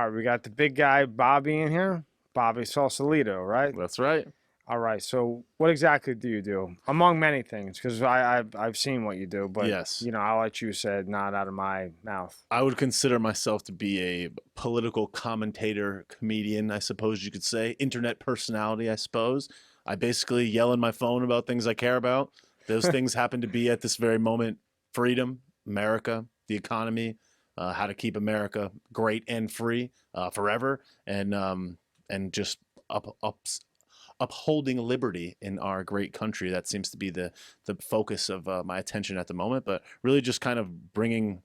All right, we got the big guy, Bobby, in here. Bobby Sausalito, right? That's right. All right, so what exactly do you do? Among many things, because I've seen what you do, but, Yes. I'll let you say it, not out of my mouth. I would consider myself to be a political commentator, comedian, I suppose you could say, internet personality, I suppose. I basically yell in my phone about things I care about. Those things happen to be at this very moment: freedom, America, the economy, how to keep America great and free forever, and just up, ups, upholding liberty in our great country. That seems to be the focus of my attention at the moment. But really, just kind of bringing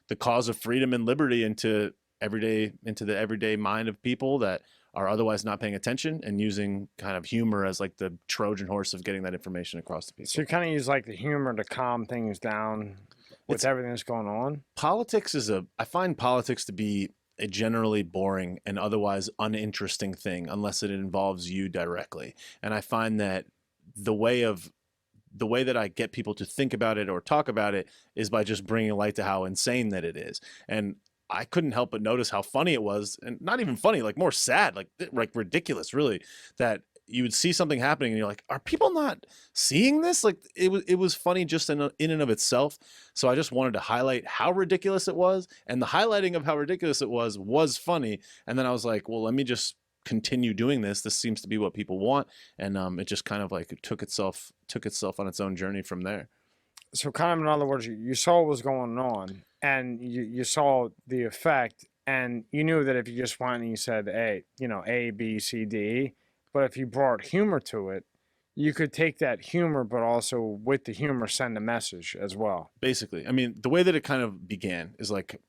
the cause of freedom and liberty into the everyday mind of people that are otherwise not paying attention, and using kind of humor as like the Trojan horse of getting that information across to So people. you kind of use like the humor to calm things down with It's everything that's going on. Politics is I find politics to be a generally boring and otherwise uninteresting thing unless it involves you directly. And I find that the way of the way that I get people to think about it or talk about it is by just bringing light to how insane that it is. And I couldn't help but notice how funny it was, and not even funny, like more sad, like ridiculous, really, that you would see something happening and you're like, are people not seeing this? Like it was funny just in and of itself. So I just wanted to highlight how ridiculous it was, and the highlighting of how ridiculous it was funny. And then I was like, well, let me just continue doing this. This seems to be what people want, and it just kind of like took itself on its own journey from there. So kind of in other words, you saw what was going on, and you saw the effect, and you knew that if you just went and you said A, B, C, D, E, but if you brought humor to it, you could take that humor, but also with the humor send a message as well. Basically, I mean, the way that it kind of began is like,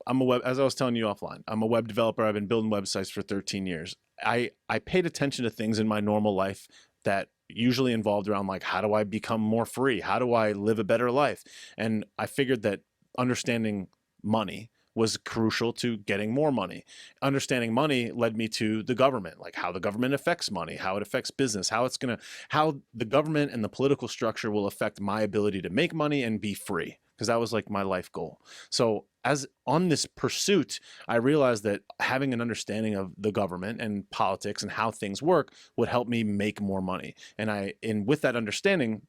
as I was telling you offline, I'm a web developer. I've been building websites for 13 years. I paid attention to things in my normal life that usually involved around like, how do I become more free? How do I live a better life? And I figured that understanding money was crucial to getting more money. Understanding money led me to the government, like how the government affects money, how it affects business, how the government and the political structure will affect my ability to make money and be free, because that was like my life goal. So as on this pursuit, I realized that having an understanding of the government and politics and how things work would help me make more money. And with that understanding,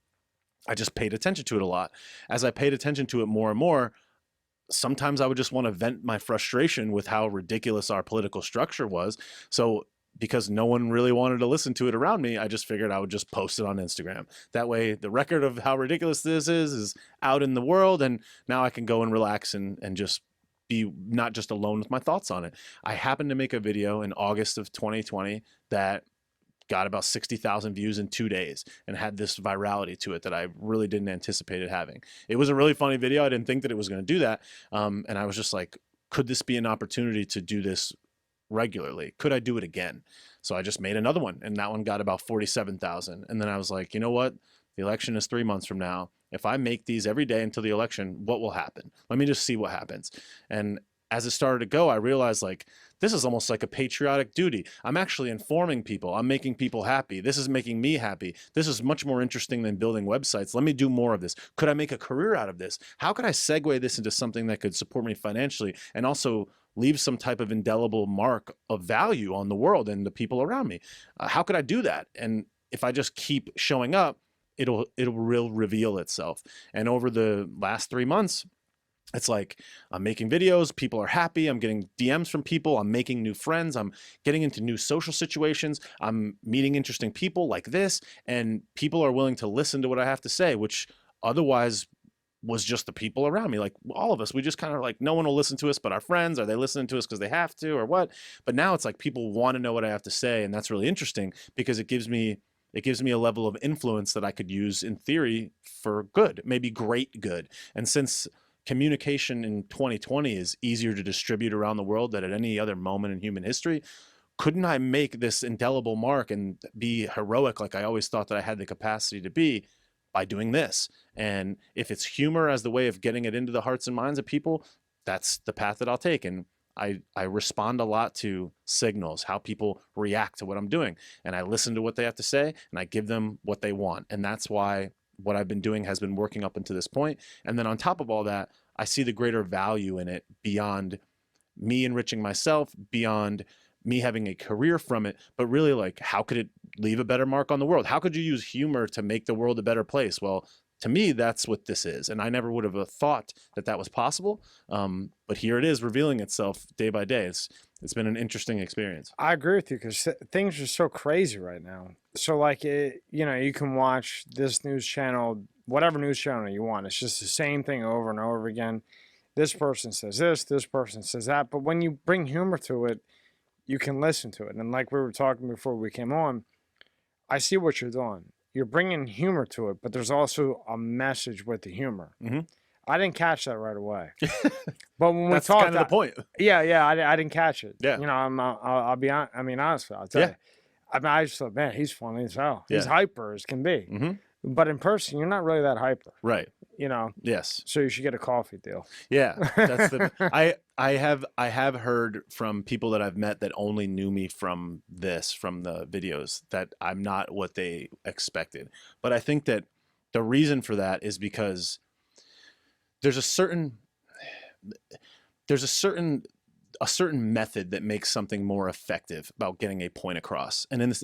I just paid attention to it a lot. As I paid attention to it more and more, sometimes I would just want to vent my frustration with how ridiculous our political structure was. So because no one really wanted to listen to it around me, I just figured I would just post it on Instagram. That way the record of how ridiculous this is out in the world, and now I can go and relax and just be not just alone with my thoughts on it. I happened to make a video in August of 2020 that got about 60,000 views in 2 days and had this virality to it that I really didn't anticipate it having. It was a really funny video. I didn't think that it was going to do that. And I was just like, could this be an opportunity to do this regularly? Could I do it again? So I just made another one, and that one got about 47,000. And then I was like, you know what? The election is 3 months from now. If I make these every day until the election, what will happen? Let me just see what happens. And as it started to go, I realized like, this is almost like a patriotic duty. I'm actually informing people. I'm making people happy. This is making me happy. This is much more interesting than building websites. Let me do more of this. Could I make a career out of this? How could I segue this into something that could support me financially and also leave some type of indelible mark of value on the world and the people around me? How could I do that? And if I just keep showing up, it'll reveal itself. And over the last 3 months, it's like I'm making videos, people are happy, I'm getting DMs from people, I'm making new friends, I'm getting into new social situations, I'm meeting interesting people like this, and people are willing to listen to what I have to say, which otherwise was just the people around me. Like all of us, we just kind of like, no one will listen to us but our friends. Are they listening to us because they have to or what? But now it's like people want to know what I have to say, and that's really interesting because it gives me a level of influence that I could use in theory for good, maybe great good. And since communication in 2020 is easier to distribute around the world than at any other moment in human history, couldn't I make this indelible mark and be heroic like I always thought that I had the capacity to be by doing this? And if it's humor as the way of getting it into the hearts and minds of people, that's the path that I'll take. And I respond a lot to signals, how people react to what I'm doing. And I listen to what they have to say and I give them what they want. And that's why what I've been doing has been working up until this point. And then on top of all that, I see the greater value in it beyond me enriching myself, beyond me having a career from it, but really like, how could it leave a better mark on the world? How could you use humor to make the world a better place? Well, to me, that's what this is. And I never would have thought that that was possible. But here it is revealing itself day by day. It's been an interesting experience. I agree with you because things are so crazy right now. So like, you can watch this news channel, whatever news channel you want. It's just the same thing over and over again. This person says this person says that. But when you bring humor to it, you can listen to it. And like we were talking before we came on, I see what you're doing. You're bringing humor to it, but there's also a message with the humor. Mm-hmm. I didn't catch that right away. But when we That's talked, kind of the point. Yeah, I didn't catch it. Yeah. I'll be honest. I mean, honestly, I'll tell you. I mean, I just thought, man, he's funny as hell. He's hyper as can be. Mm-hmm. But in person, you're not really that hyper. Right. Yes. So you should get a coffee deal. Yeah. That's the I have heard from people that I've met that only knew me from the videos, that I'm not what they expected. But I think that the reason for that is because there's a certain method that makes something more effective about getting a point across. And in this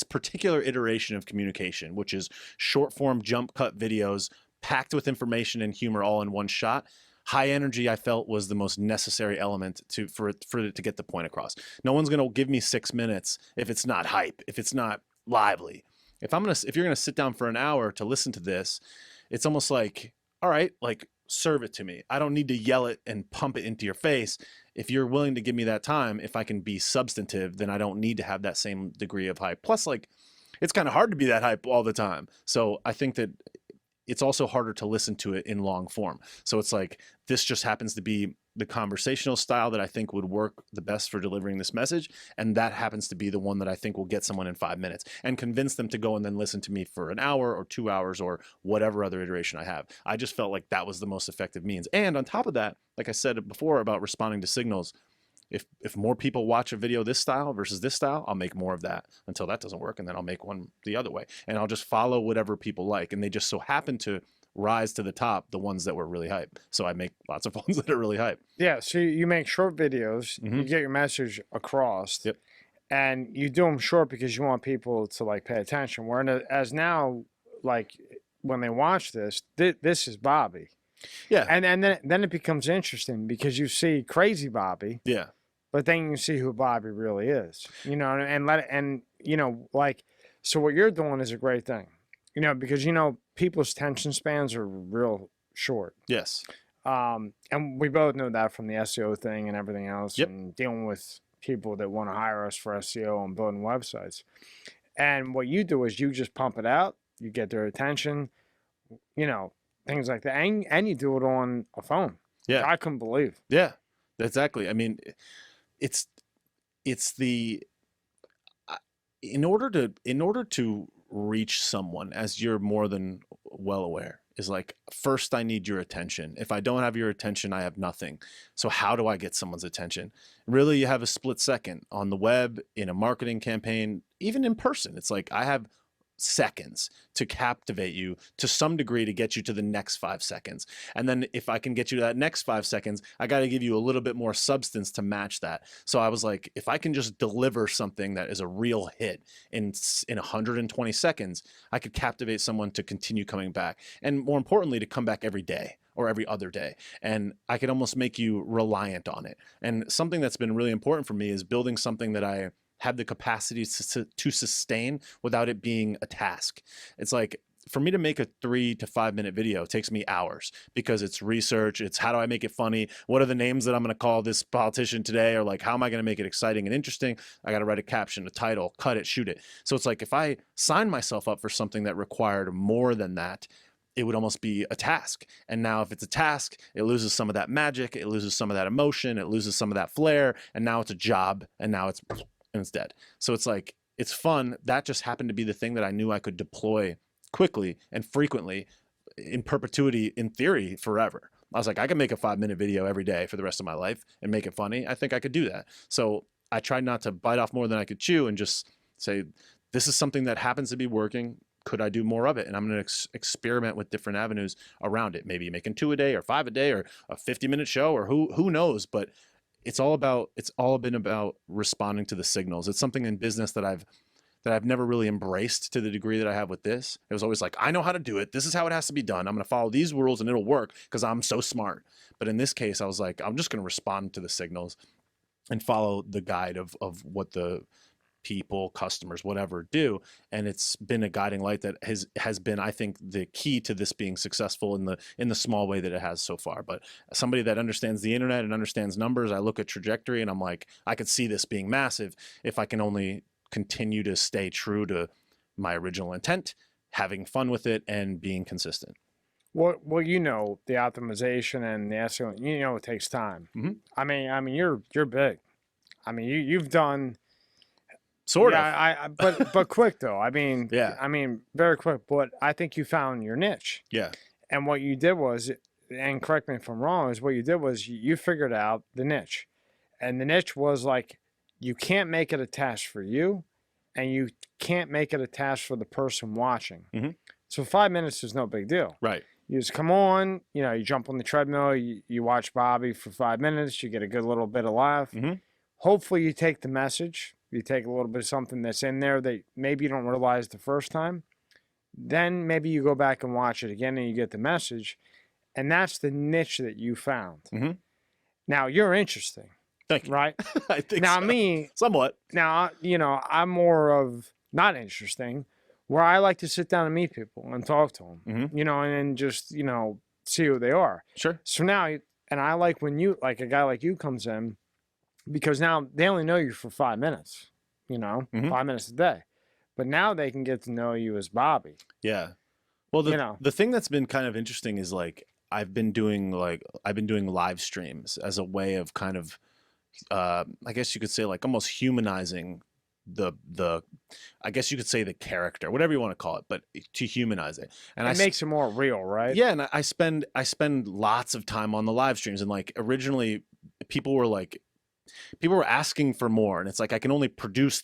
particular iteration of communication, which is short form jump cut videos packed with information and humor all in one shot, high energy, I felt, was the most necessary element for it to get the point across. No one's going to give me 6 minutes if it's not hype, if it's not lively. If you're going to sit down for an hour to listen to this, it's almost like, all right, like, serve it to me. I don't need to yell it and pump it into your face. If you're willing to give me that time, if I can be substantive, then I don't need to have that same degree of hype. Plus, like, it's kind of hard to be that hype all the time. So I think that it's also harder to listen to it in long form. So it's like, this just happens to be the conversational style that I think would work the best for delivering this message. And that happens to be the one that I think will get someone in 5 minutes and convince them to go and then listen to me for an hour or 2 hours or whatever other iteration I have. I just felt like that was the most effective means. And on top of that, like I said before about responding to signals, if more people watch a video this style versus this style, I'll make more of that until that doesn't work. And then I'll make one the other way. And I'll just follow whatever people like. And they just so happen to rise to the top, the ones that were really hype. So I make lots of ones that are really hype. Yeah, so you make short videos, Mm-hmm. you get your message across. Yep. And you do them short because you want people to like pay attention. Whereas now, like when they watch this is Bobby. Yeah. And then it becomes interesting because you see crazy Bobby. Yeah. But then you see who Bobby really is, so what you're doing is a great thing, because, people's attention spans are real short. Yes. And we both know that from the SEO thing and everything else. Yep. And dealing with people that want to hire us for SEO and building websites. And what you do is you just pump it out, you get their attention, things like that. And you do it on a phone. Yeah. I couldn't believe. Yeah, exactly. I mean, in order to reach someone, as you're more than well aware, is like, first I need your attention. If I don't have your attention, I have nothing. So how do I get someone's attention? Really, you have a split second on the web, in a marketing campaign, even in person. It's like, I have seconds to captivate you to some degree to get you to the next 5 seconds. And then if I can get you to that next 5 seconds, I got to give you a little bit more substance to match that. So I was like, if I can just deliver something that is a real hit in 120 seconds, I could captivate someone to continue coming back. And more importantly, to come back every day or every other day. And I could almost make you reliant on it. And something that's been really important for me is building something that I have the capacity to sustain without it being a task. It's like, for me to make a 3 to 5 minute video takes me hours because it's research. It's how do I make it funny? What are the names that I'm going to call this politician today? Or like, how am I going to make it exciting and interesting? I got to write a caption, a title, cut it, shoot it. So it's like, if I sign myself up for something that required more than that, it would almost be a task. And now if it's a task, it loses some of that magic. It loses some of that emotion. It loses some of that flair. And now it's a job. And now it's dead. So it's like, it's fun. That just happened to be the thing that I knew I could deploy quickly and frequently in perpetuity, in theory, forever. I was like, I can make a 5-minute video every day for the rest of my life and make it funny. I think I could do that. So I tried not to bite off more than I could chew and just say, this is something that happens to be working. Could I do more of it? And I'm going to experiment with different avenues around it. Maybe making 2 a day or 5 a day or a 50-minute show or who knows, but it's all been about responding to the signals. It's something in business that I've never really embraced to the degree that I have with this. It was always like, I know how to do it. This is how it has to be done. I'm going to follow these rules and it'll work because I'm so smart. But in this case, I was like, I'm just going to respond to the signals and follow the guide of what the people, customers, whatever do. And it's been a guiding light that has been, I think, the key to this being successful in the small way that it has so far. But somebody that understands the internet and understands numbers, I look at trajectory and I'm like, I could see this being massive if I can only continue to stay true to my original intent, having fun with it and being consistent. Well, the optimization and the SEO, it takes time. Mm-hmm. I mean, you're big. I mean, you've done sort of. But quick though. I mean, yeah. I mean, very quick. But I think you found your niche. Yeah. And what you did was, and correct me if I'm wrong, is what you did was you figured out the niche, and the niche was like, you can't make it a task for you, and you can't make it a task for the person watching. Mm-hmm. So 5 minutes is no big deal. Right. You just come on, you jump on the treadmill, you watch Bobby for 5 minutes, you get a good little bit of laugh. Mm-hmm. Hopefully you take the message, you take a little bit of something that's in there that maybe you don't realize the first time. Then maybe you go back and watch it again and you get the message. And that's the niche that you found. Mm-hmm. Now you're interesting. Thank you. Right? I think now so. Me, somewhat. Now, I'm more of not interesting, where I like to sit down and meet people and talk to them, mm-hmm. And then just, see who they are. Sure. So now, and I like when like a guy like you comes in, because now they only know you for 5 minutes, mm-hmm. 5 minutes a day. But now they can get to know you as Bobby. Yeah. Well, the thing that's been kind of interesting is like, I've been doing live streams as a way of kind of, I guess you could say like almost humanizing I guess you could say the character, whatever you want to call it, but to humanize it. And it makes it more real, right? Yeah. And I spend lots of time on the live streams, and like originally people were asking for more, and it's like, I can only produce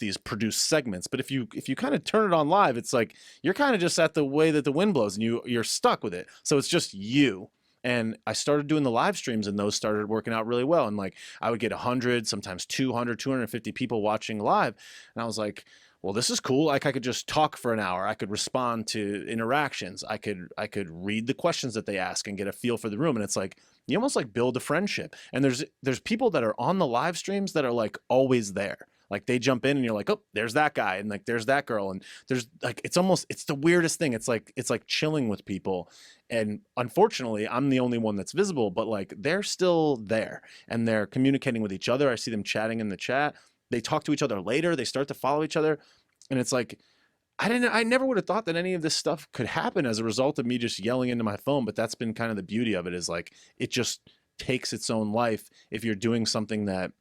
segments. But if you kind of turn it on live, it's like, you're kind of just at the way that the wind blows and you're stuck with it. So it's just you. And I started doing the live streams, and those started working out really well. And like, I would get 100, sometimes 200, 250 people watching live. And I was like, well, this is cool. Like, I could just talk for an hour. I could respond to interactions. I could read the questions that they ask and get a feel for the room. And it's like, you almost like build a friendship. And there's people that are on the live streams that are like always there. Like, they jump in and you're like, oh, there's that guy, and like there's that girl, and there's like, it's the weirdest thing. It's like chilling with people. And unfortunately, I'm the only one that's visible, but like, they're still there and they're communicating with each other. I see them chatting in the chat. They talk to each other later. They start to follow each other. And it's like, I never would have thought that any of this stuff could happen as a result of me just yelling into my phone. But that's been kind of the beauty of it, is like, it just takes its own life if you're doing something that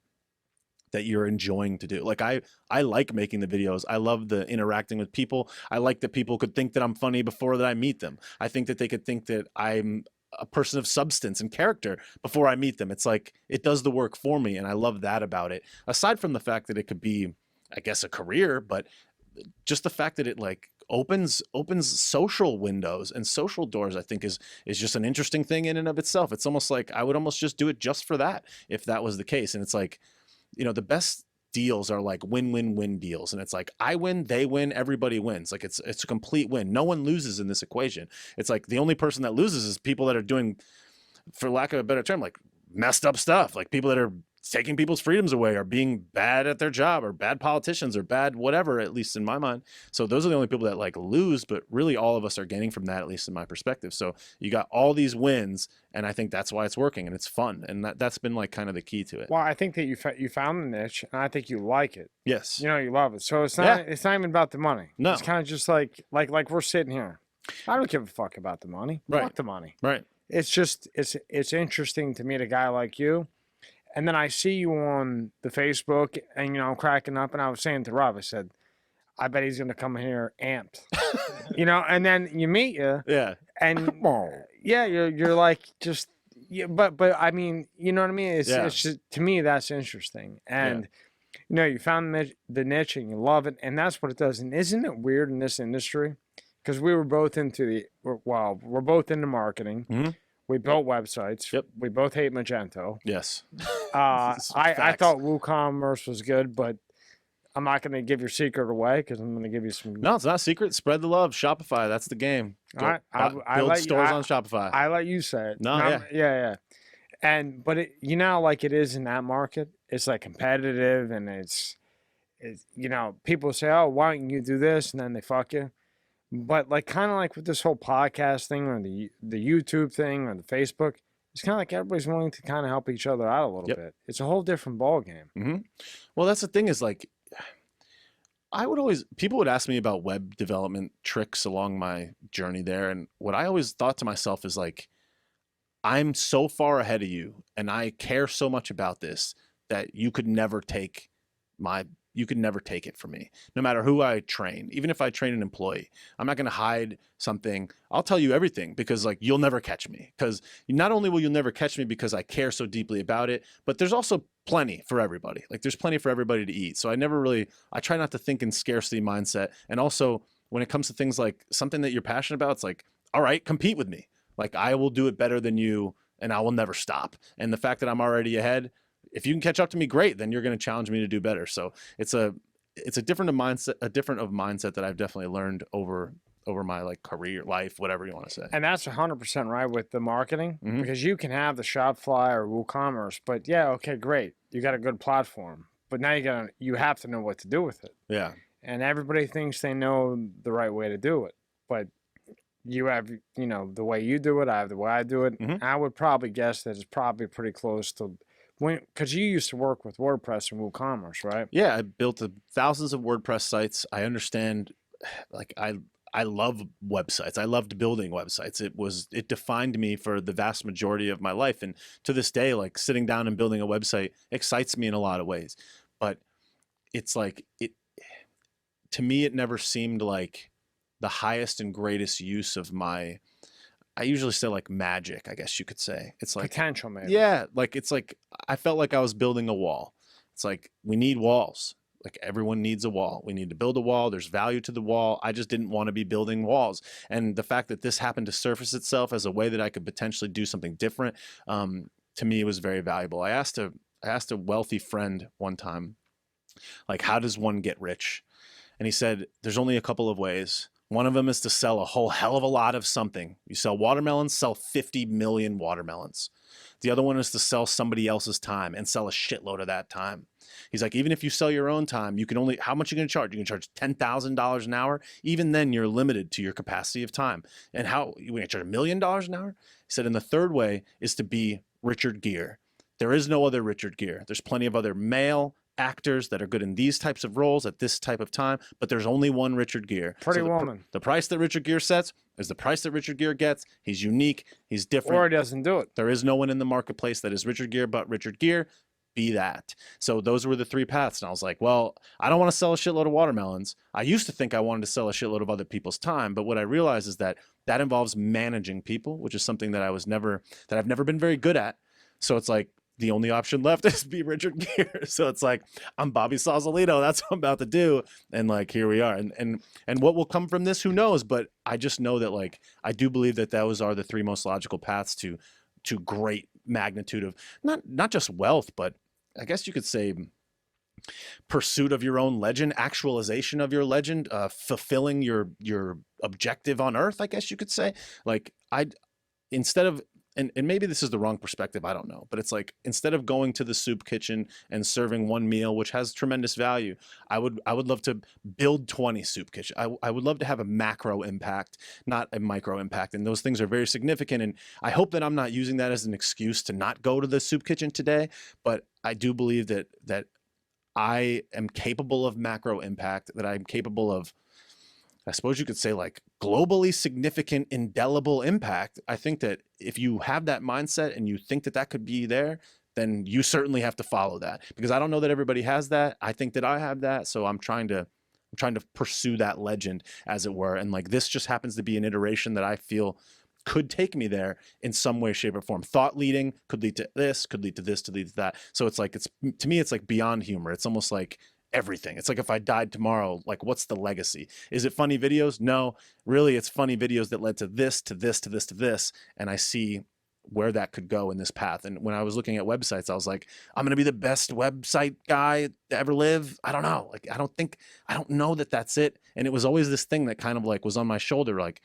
you're enjoying to do. Like, I like making the videos. I love the interacting with people. I like that people could think that I'm funny before that I meet them. I think that they could think that I'm a person of substance and character before I meet them. It's like, it does the work for me. And I love that about it. Aside from the fact that it could be, I guess, a career, but just the fact that it like opens social windows and social doors, I think is just an interesting thing in and of itself. It's almost like I would almost just do it just for that, if that was the case. And it's like, the best deals are like win-win-win deals. And it's like, I win, they win, everybody wins. Like, it's a complete win. No one loses in this equation. It's like, the only person that loses is people that are doing, for lack of a better term, like messed up stuff. Like, people that are taking people's freedoms away, or being bad at their job, or bad politicians, or bad whatever, at least in my mind. So those are the only people that like lose, but really all of us are gaining from that, at least in my perspective. So you got all these wins, and I think that's why it's working, and it's fun. And that's been like kind of the key to it. Well, I think that you found the niche, and I think you like it. Yes. You love it. So it's not even about the money. No. It's kind of just like we're sitting here. I don't give a fuck about the money. Right. Fuck the money. Right. It's just, it's interesting to meet a guy like you. And then I see you on the Facebook, and, I'm cracking up, and I was saying to Rob, I said, I bet he's going to come here amped, and then you meet you. Yeah. And yeah, you're like, just, yeah, but I mean, you know what I mean? It's just, to me, that's interesting. And, you found the niche, and you love it. And that's what it does. And isn't it weird in this industry? Because we're both into we're both into marketing. Mm-hmm. We built websites. Yep. We both hate Magento. Yes. I Facts. thought WooCommerce was good, but I'm not going to give your secret away because I'm going to give you some. No, it's not a secret. Spread the love. Shopify. That's the game. I Build let stores you, on Shopify. I let you say it. No, yeah. And but it, like it is in that market. It's like competitive, and it's people say, oh, why don't you do this, and then they fuck you. But like kind of like with this whole podcast thing or the YouTube thing or the Facebook, it's kind of like everybody's willing to kind of help each other out a little bit. It's a whole different ball game. Well, that's the thing is like, people would ask me about web development tricks along my journey there. And what I always thought to myself is like, I'm so far ahead of you and I care so much about this that you could never take it from me, no matter who I train. Even if I train an employee, I'm not going to hide something. I'll tell you everything because like, you'll never catch me, because not only will you never catch me because I care so deeply about it, but there's also plenty for everybody. Like there's plenty for everybody to eat. So I try not to think in scarcity mindset. And also when it comes to things like something that you're passionate about, it's like, all right, compete with me. Like I will do it better than you and I will never stop. And the fact that I'm already ahead, if you can catch up to me, great, then you're going to challenge me to do better. So it's a different mindset that I've definitely learned over my like career, life, whatever you want to say. And that's 100% right with the marketing, because you can have the Shopify or WooCommerce, but yeah, okay, great. You got a good platform, but now you have to know what to do with it. Yeah. And everybody thinks they know the right way to do it, but you have, the way you do it, I have the way I do it. I would probably guess that it's probably pretty close to because you used to work with WordPress and WooCommerce, right? Yeah, I built thousands of WordPress sites. I understand, like I love websites. I loved building websites. It defined me for the vast majority of my life. And to this day, like sitting down and building a website excites me in a lot of ways. But it's like to me, it never seemed like the highest and greatest use of I usually say like magic, I guess you could say. It's like potential, maybe. Yeah, like it's like I felt like I was building a wall. It's like we need walls. Like everyone needs a wall. We need to build a wall. There's value to the wall. I just didn't want to be building walls. And the fact that this happened to surface itself as a way that I could potentially do something different, to me, it was very valuable. I asked a wealthy friend one time, like, how does one get rich? And he said, there's only a couple of ways. One of them is to sell a whole hell of a lot of something. You sell watermelons, sell 50 million watermelons. The other one is to sell somebody else's time and sell a shitload of that time. He's like, even if you sell your own time, you can only, how much are you going to charge? You can charge $10,000 an hour. Even then you're limited to your capacity of time. And how, you going to charge $1 million an hour? He said, and the third way is to be Richard Gere. There is no other Richard Gere. There's plenty of other male actors that are good in these types of roles at this type of time, but there's only one Richard Gere. Pretty Woman. The price that Richard Gere sets is the price that Richard Gere gets. He's unique. He's different. Or he doesn't do it. There is no one in the marketplace that is Richard Gere but Richard Gere. Be that. So those were the three paths. And I was like, well, I don't want to sell a shitload of watermelons. I used to think I wanted to sell a shitload of other people's time, but what I realized is that involves managing people, which is something that I've never been very good at. So it's like, the only option left is be Richard Gere. So it's like, I'm Bobby Sausalito. That's what I'm about to do. And like, here we are. And what will come from this, who knows? But I just know that like, I do believe that those are the three most logical paths to great magnitude of not just wealth, but I guess you could say pursuit of your own legend, actualization of your legend, fulfilling your objective on earth, I guess you could say. Like instead of, and maybe this is the wrong perspective, I don't know, but it's like, instead of going to the soup kitchen and serving one meal, which has tremendous value, I would love to build 20 soup kitchen. I would love to have a macro impact, not a micro impact. And those things are very significant. And I hope that I'm not using that as an excuse to not go to the soup kitchen today, but I do believe that I am capable of macro impact, that I'm capable of, I suppose you could say, like globally significant, indelible impact. I think that if you have that mindset and you think that could be there, then you certainly have to follow that, because I don't know that everybody has that. I think that I have that. So I'm trying to pursue that legend, as it were. And like, this just happens to be an iteration that I feel could take me there in some way, shape, or form. Thought leading could lead to this, could lead to this, to lead to that. So it's like, to me, it's like beyond humor. It's almost like everything. It's like, if I died tomorrow, like, what's the legacy? Is it funny videos? No, really, it's funny videos that led to this, to this, to this, to this. And I see where that could go in this path. And when I was looking at websites, I was like, I'm going to be the best website guy to ever live. I don't know. Like, I don't know that that's it. And it was always this thing that kind of like was on my shoulder, like,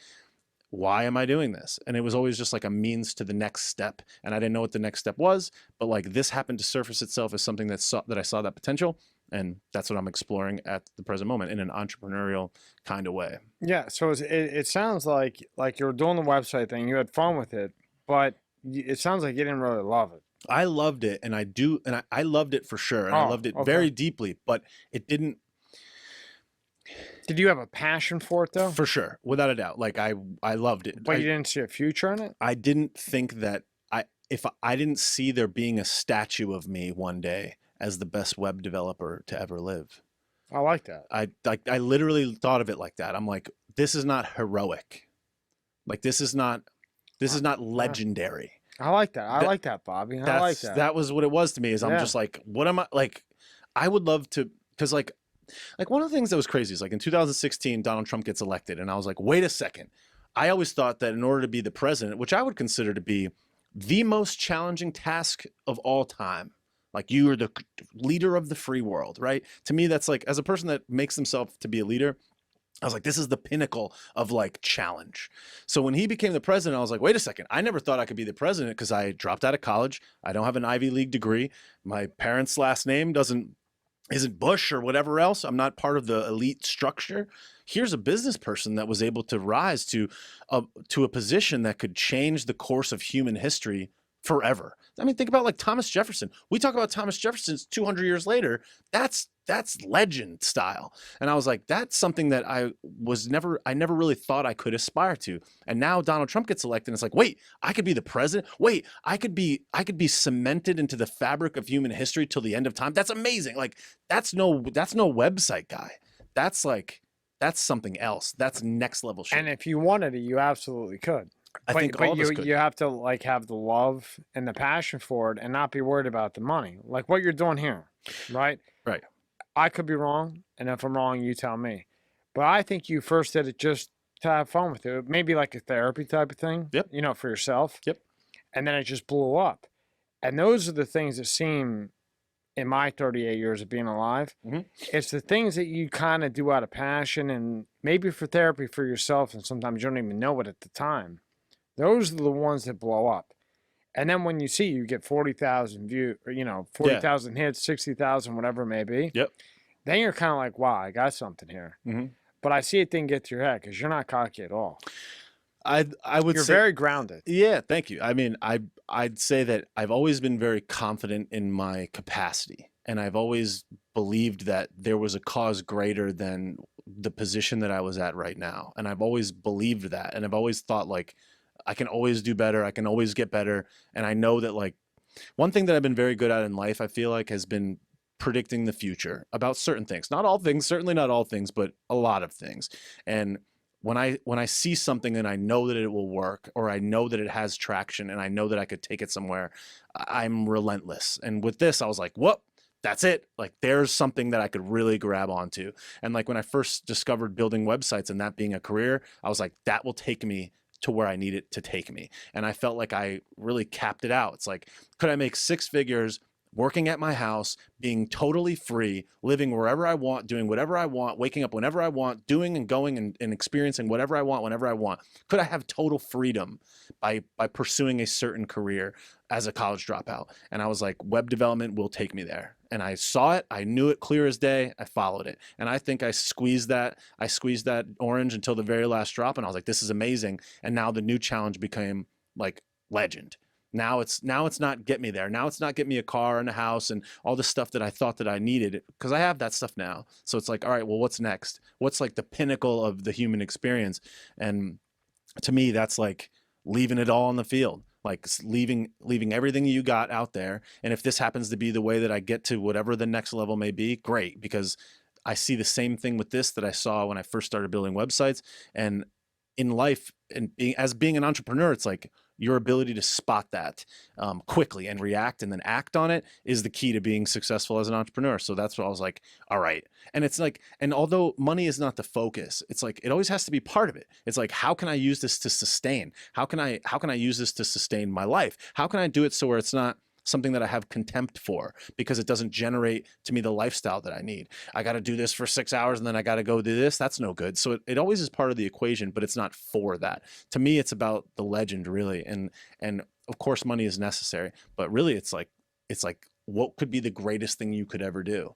why am I doing this? And it was always just like a means to the next step. And I didn't know what the next step was, but like this happened to surface itself as something that I saw that potential. And that's what I'm exploring at the present moment in an entrepreneurial kind of way. Yeah. So it sounds like you were doing the website thing. You had fun with it, but it sounds like you didn't really love it. I loved it, and I loved it for sure, and I loved it very deeply, but it didn't. Did you have a passion for it though? For sure, without a doubt. Like I loved it. But you didn't see a future in it? I didn't think that if I didn't see there being a statue of me one day as the best web developer to ever live. I like that. I literally thought of it like that. I'm like, this is not heroic. Like this is not legendary. I like that. I like that, Bobby. I like that. That was what it was to me. Is I'm just like, what am I like? I would love to, because like one of the things that was crazy is like in 2016, Donald Trump gets elected, and I was like, wait a second. I always thought that in order to be the president, which I would consider to be the most challenging task of all time, like you are the leader of the free world, right? To me, that's like, as a person that makes himself to be a leader, I was like, this is the pinnacle of like challenge. So when he became the president, I was like, wait a second. I never thought I could be the president because I dropped out of college. I don't have an Ivy League degree. My parents' last name isn't Bush or whatever else. I'm not part of the elite structure. Here's a business person that was able to rise to a position that could change the course of human history forever. I mean, think about like Thomas Jefferson. We talk about Thomas Jefferson 200 years later. That's legend style. And I was like, that's something that I never really thought I could aspire to. And now Donald Trump gets elected, and it's like, wait, I could be the president. Wait, I could be cemented into the fabric of human history till the end of time. That's amazing. Like that's no website guy. That's something else. That's next level shit. And if you wanted it, you absolutely could. I think all of us could. You have to like have the love and the passion for it and not be worried about the money. Like what you're doing here, right? Right. I could be wrong, and if I'm wrong, you tell me. But I think you first did it just to have fun with it. Maybe like a therapy type of thing. Yep. You know, for yourself. Yep. And then it just blew up. And those are the things that seem, in my 38 years of being alive, it's the things that you kind of do out of passion and maybe for therapy for yourself, and sometimes you don't even know it at the time. Those are the ones that blow up. And then when you see you get 40,000 views, or, 40,000 hits, 60,000, whatever it may be. Yep. Then you're kind of like, wow, I got something here. But I see it didn't get to your head because you're not cocky at all. I would You're say, very grounded. Yeah, thank you. I mean, I'd say that I've always been very confident in my capacity, and I've always believed that there was a cause greater than the position that I was at right now. And I've always believed that, and I've always thought like, I can always do better. I can always get better. And I know that like one thing that I've been very good at in life, I feel like, has been predicting the future about certain things. Not all things, certainly not all things, but a lot of things. And when I see something and I know that it will work, or I know that it has traction and I know that I could take it somewhere, I'm relentless. And with this, I was like, whoop, that's it. Like there's something that I could really grab onto. And like when I first discovered building websites and that being a career, I was like, that will take me to where I need it to take me. And I felt like I really capped it out. It's like, could I make 6 figures working at my house, being totally free, living wherever I want, doing whatever I want, waking up whenever I want, doing and going and experiencing whatever I want, whenever I want? Could I have total freedom by pursuing a certain career as a college dropout? And I was like, web development will take me there. And I saw it. I knew it clear as day. I followed it. And I think I squeezed that orange until the very last drop. And I was like, this is amazing. And now the new challenge became like legend. Now it's not get me there. Now it's not get me a car and a house and all the stuff that I thought that I needed, because I have that stuff now. So it's like, all right, well, what's next? What's like the pinnacle of the human experience? And to me, that's like leaving it all on the field. Like leaving everything you got out there. And if this happens to be the way that I get to whatever the next level may be, great, because I see the same thing with this that I saw when I first started building websites. And in life, and being an entrepreneur, it's like your ability to spot that quickly and react and then act on it is the key to being successful as an entrepreneur. So that's what I was like, all right. And it's like, and although money is not the focus, it's like, it always has to be part of it. It's like, how can I use this to sustain? How can I use this to sustain my life? How can I do it so where it's not something that I have contempt for because it doesn't generate to me the lifestyle that I need? I got to do this for 6 hours and then I got to go do this. That's no good. So it always is part of the equation, but it's not for that. To me, it's about the legend really. And of course money is necessary, but really it's like what could be the greatest thing you could ever do?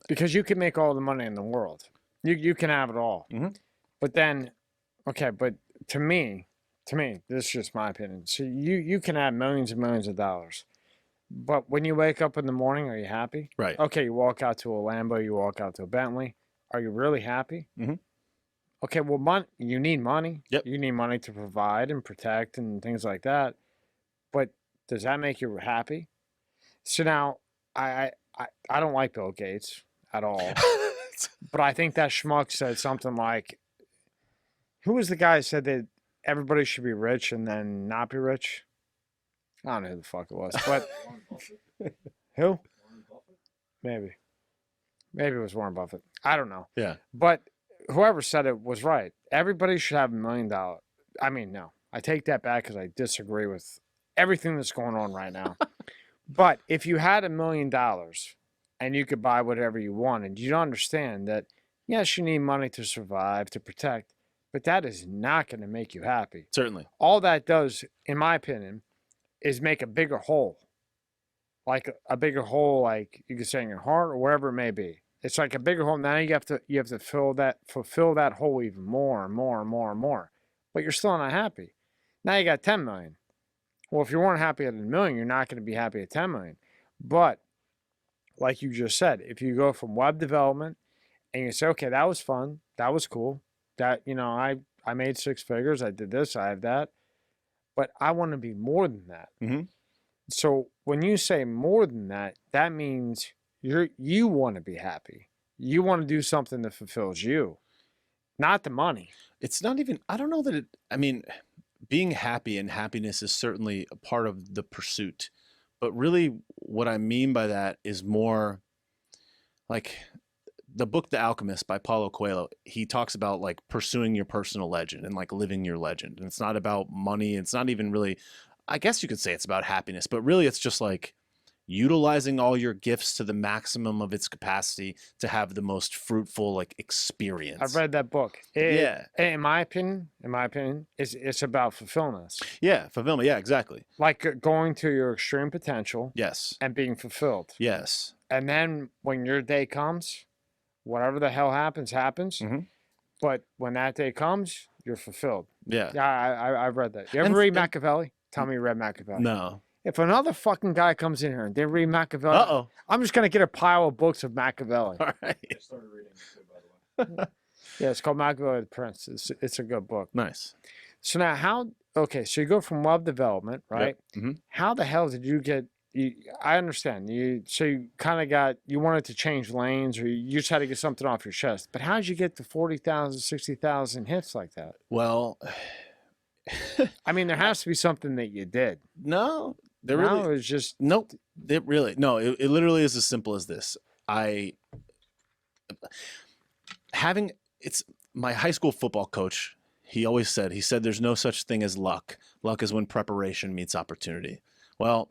Because you can make all the money in the world. You can have it all. Mhm. But then, okay, but to me, this is just my opinion. So you can have millions and millions of dollars. But when you wake up in the morning, are you happy? Right. Okay, you walk out to a Lambo, you walk out to a Bentley. Are you really happy? Mhm. Okay, well, you need money. Yep. You need money to provide and protect and things like that. But does that make you happy? So now, I don't like Bill Gates at all. But I think that schmuck said something like, who was the guy who said that everybody should be rich and then not be rich? I don't know who the fuck it was, but who? Maybe it was Warren Buffett. I don't know. Yeah. But whoever said it was right. Everybody should have $1 million. I mean, no, I take that back because I disagree with everything that's going on right now. But if you had $1 million and you could buy whatever you wanted, you'd understand that, yes, you need money to survive, to protect, but that is not going to make you happy. Certainly. All that does, in my opinion, is make a bigger hole. Like a bigger hole, like you could say in your heart or wherever it may be. It's like a bigger hole. Now you have to fulfill that hole even more and more and more and more. But you're still not happy. Now you got 10 million. Well, if you weren't happy at $1 million, you're not going to be happy at 10 million. But like you just said, if you go from web development and you say, okay, that was fun, that was cool, that, I made 6 figures, I did this, I have that, but I want to be more than that. Mm-hmm. So when you say more than that, that means you want to be happy. You want to do something that fulfills you, not the money. It's not even, I don't know that I mean, being happy and happiness is certainly a part of the pursuit. But really what I mean by that is more like the book, The Alchemist by Paulo Coelho. He talks about like pursuing your personal legend and like living your legend. And it's not about money. It's not even really, I guess you could say it's about happiness, but really it's just like utilizing all your gifts to the maximum of its capacity to have the most fruitful like experience. I've read that book. In my opinion, it's about fulfillment. Yeah, fulfillment. Yeah, exactly. Like going to your extreme potential. Yes. And being fulfilled. Yes. And then when your day comes, whatever the hell happens. Mm-hmm. But when that day comes, you're fulfilled. Yeah. Yeah, I've read that. You ever read Machiavelli? Tell me you read Machiavelli. No. If another fucking guy comes in here and they read Machiavelli, I'm just gonna get a pile of books of Machiavelli. All right. I started reading it too, by the way. Yeah, it's called Machiavelli the Prince. It's a good book. Nice. So now so you go from web development, right? Yep. Mm-hmm. How the hell did you get? I understand you kind of you wanted to change lanes, or you just had to get something off your chest. But how did you get to 40,000, 60,000 hits like that? Well, I mean, there has to be something that you did. No. It was just nope. It literally is as simple as this. It's my high school football coach. He said there's no such thing as luck. Luck is when preparation meets opportunity. Well,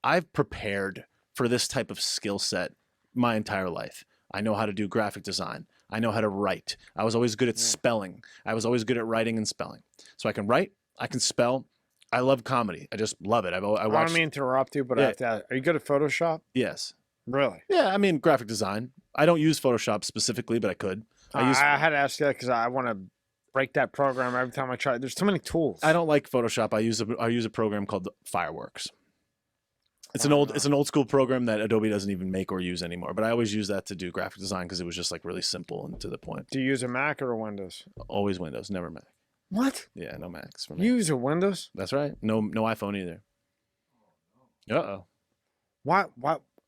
I've prepared for this type of skill set my entire life. I know how to do graphic design. I know how to write. I was always good at spelling. I was always good at writing and spelling. So I can write, I can spell. I love comedy. I just love it. I don't mean to interrupt you, but I have to ask, are you good at Photoshop? Yes. Really? Yeah, I mean, graphic design. I don't use Photoshop specifically, but I could. I had to ask you that because I want to break that program every time I try. There's too many tools. I don't like Photoshop. I use a program called Fireworks. It's an old school program that Adobe doesn't even make or use anymore. But I always use that to do graphic design because it was just like really simple and to the point. Do you use a Mac or a Windows? Always Windows, never Mac. What? Yeah, no Macs for me. You use a Windows? That's right. No iPhone either. Uh-oh. What?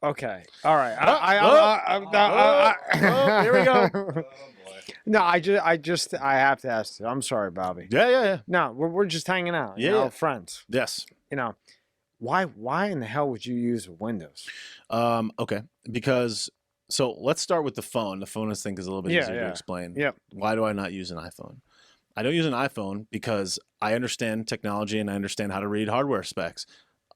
Okay. All right. Here we go. No, I have to ask you. I'm sorry, Bobby. Yeah. No, we're just hanging out. You Yeah, know, yeah. friends. Yes. You know, why in the hell would you use Windows? Okay. Because so let's start with the phone. The phone, I think, is a little bit Yeah, easier to yeah. explain. Yep. Why do I not use an iPhone? I don't use an iPhone because I understand technology and I understand how to read hardware specs.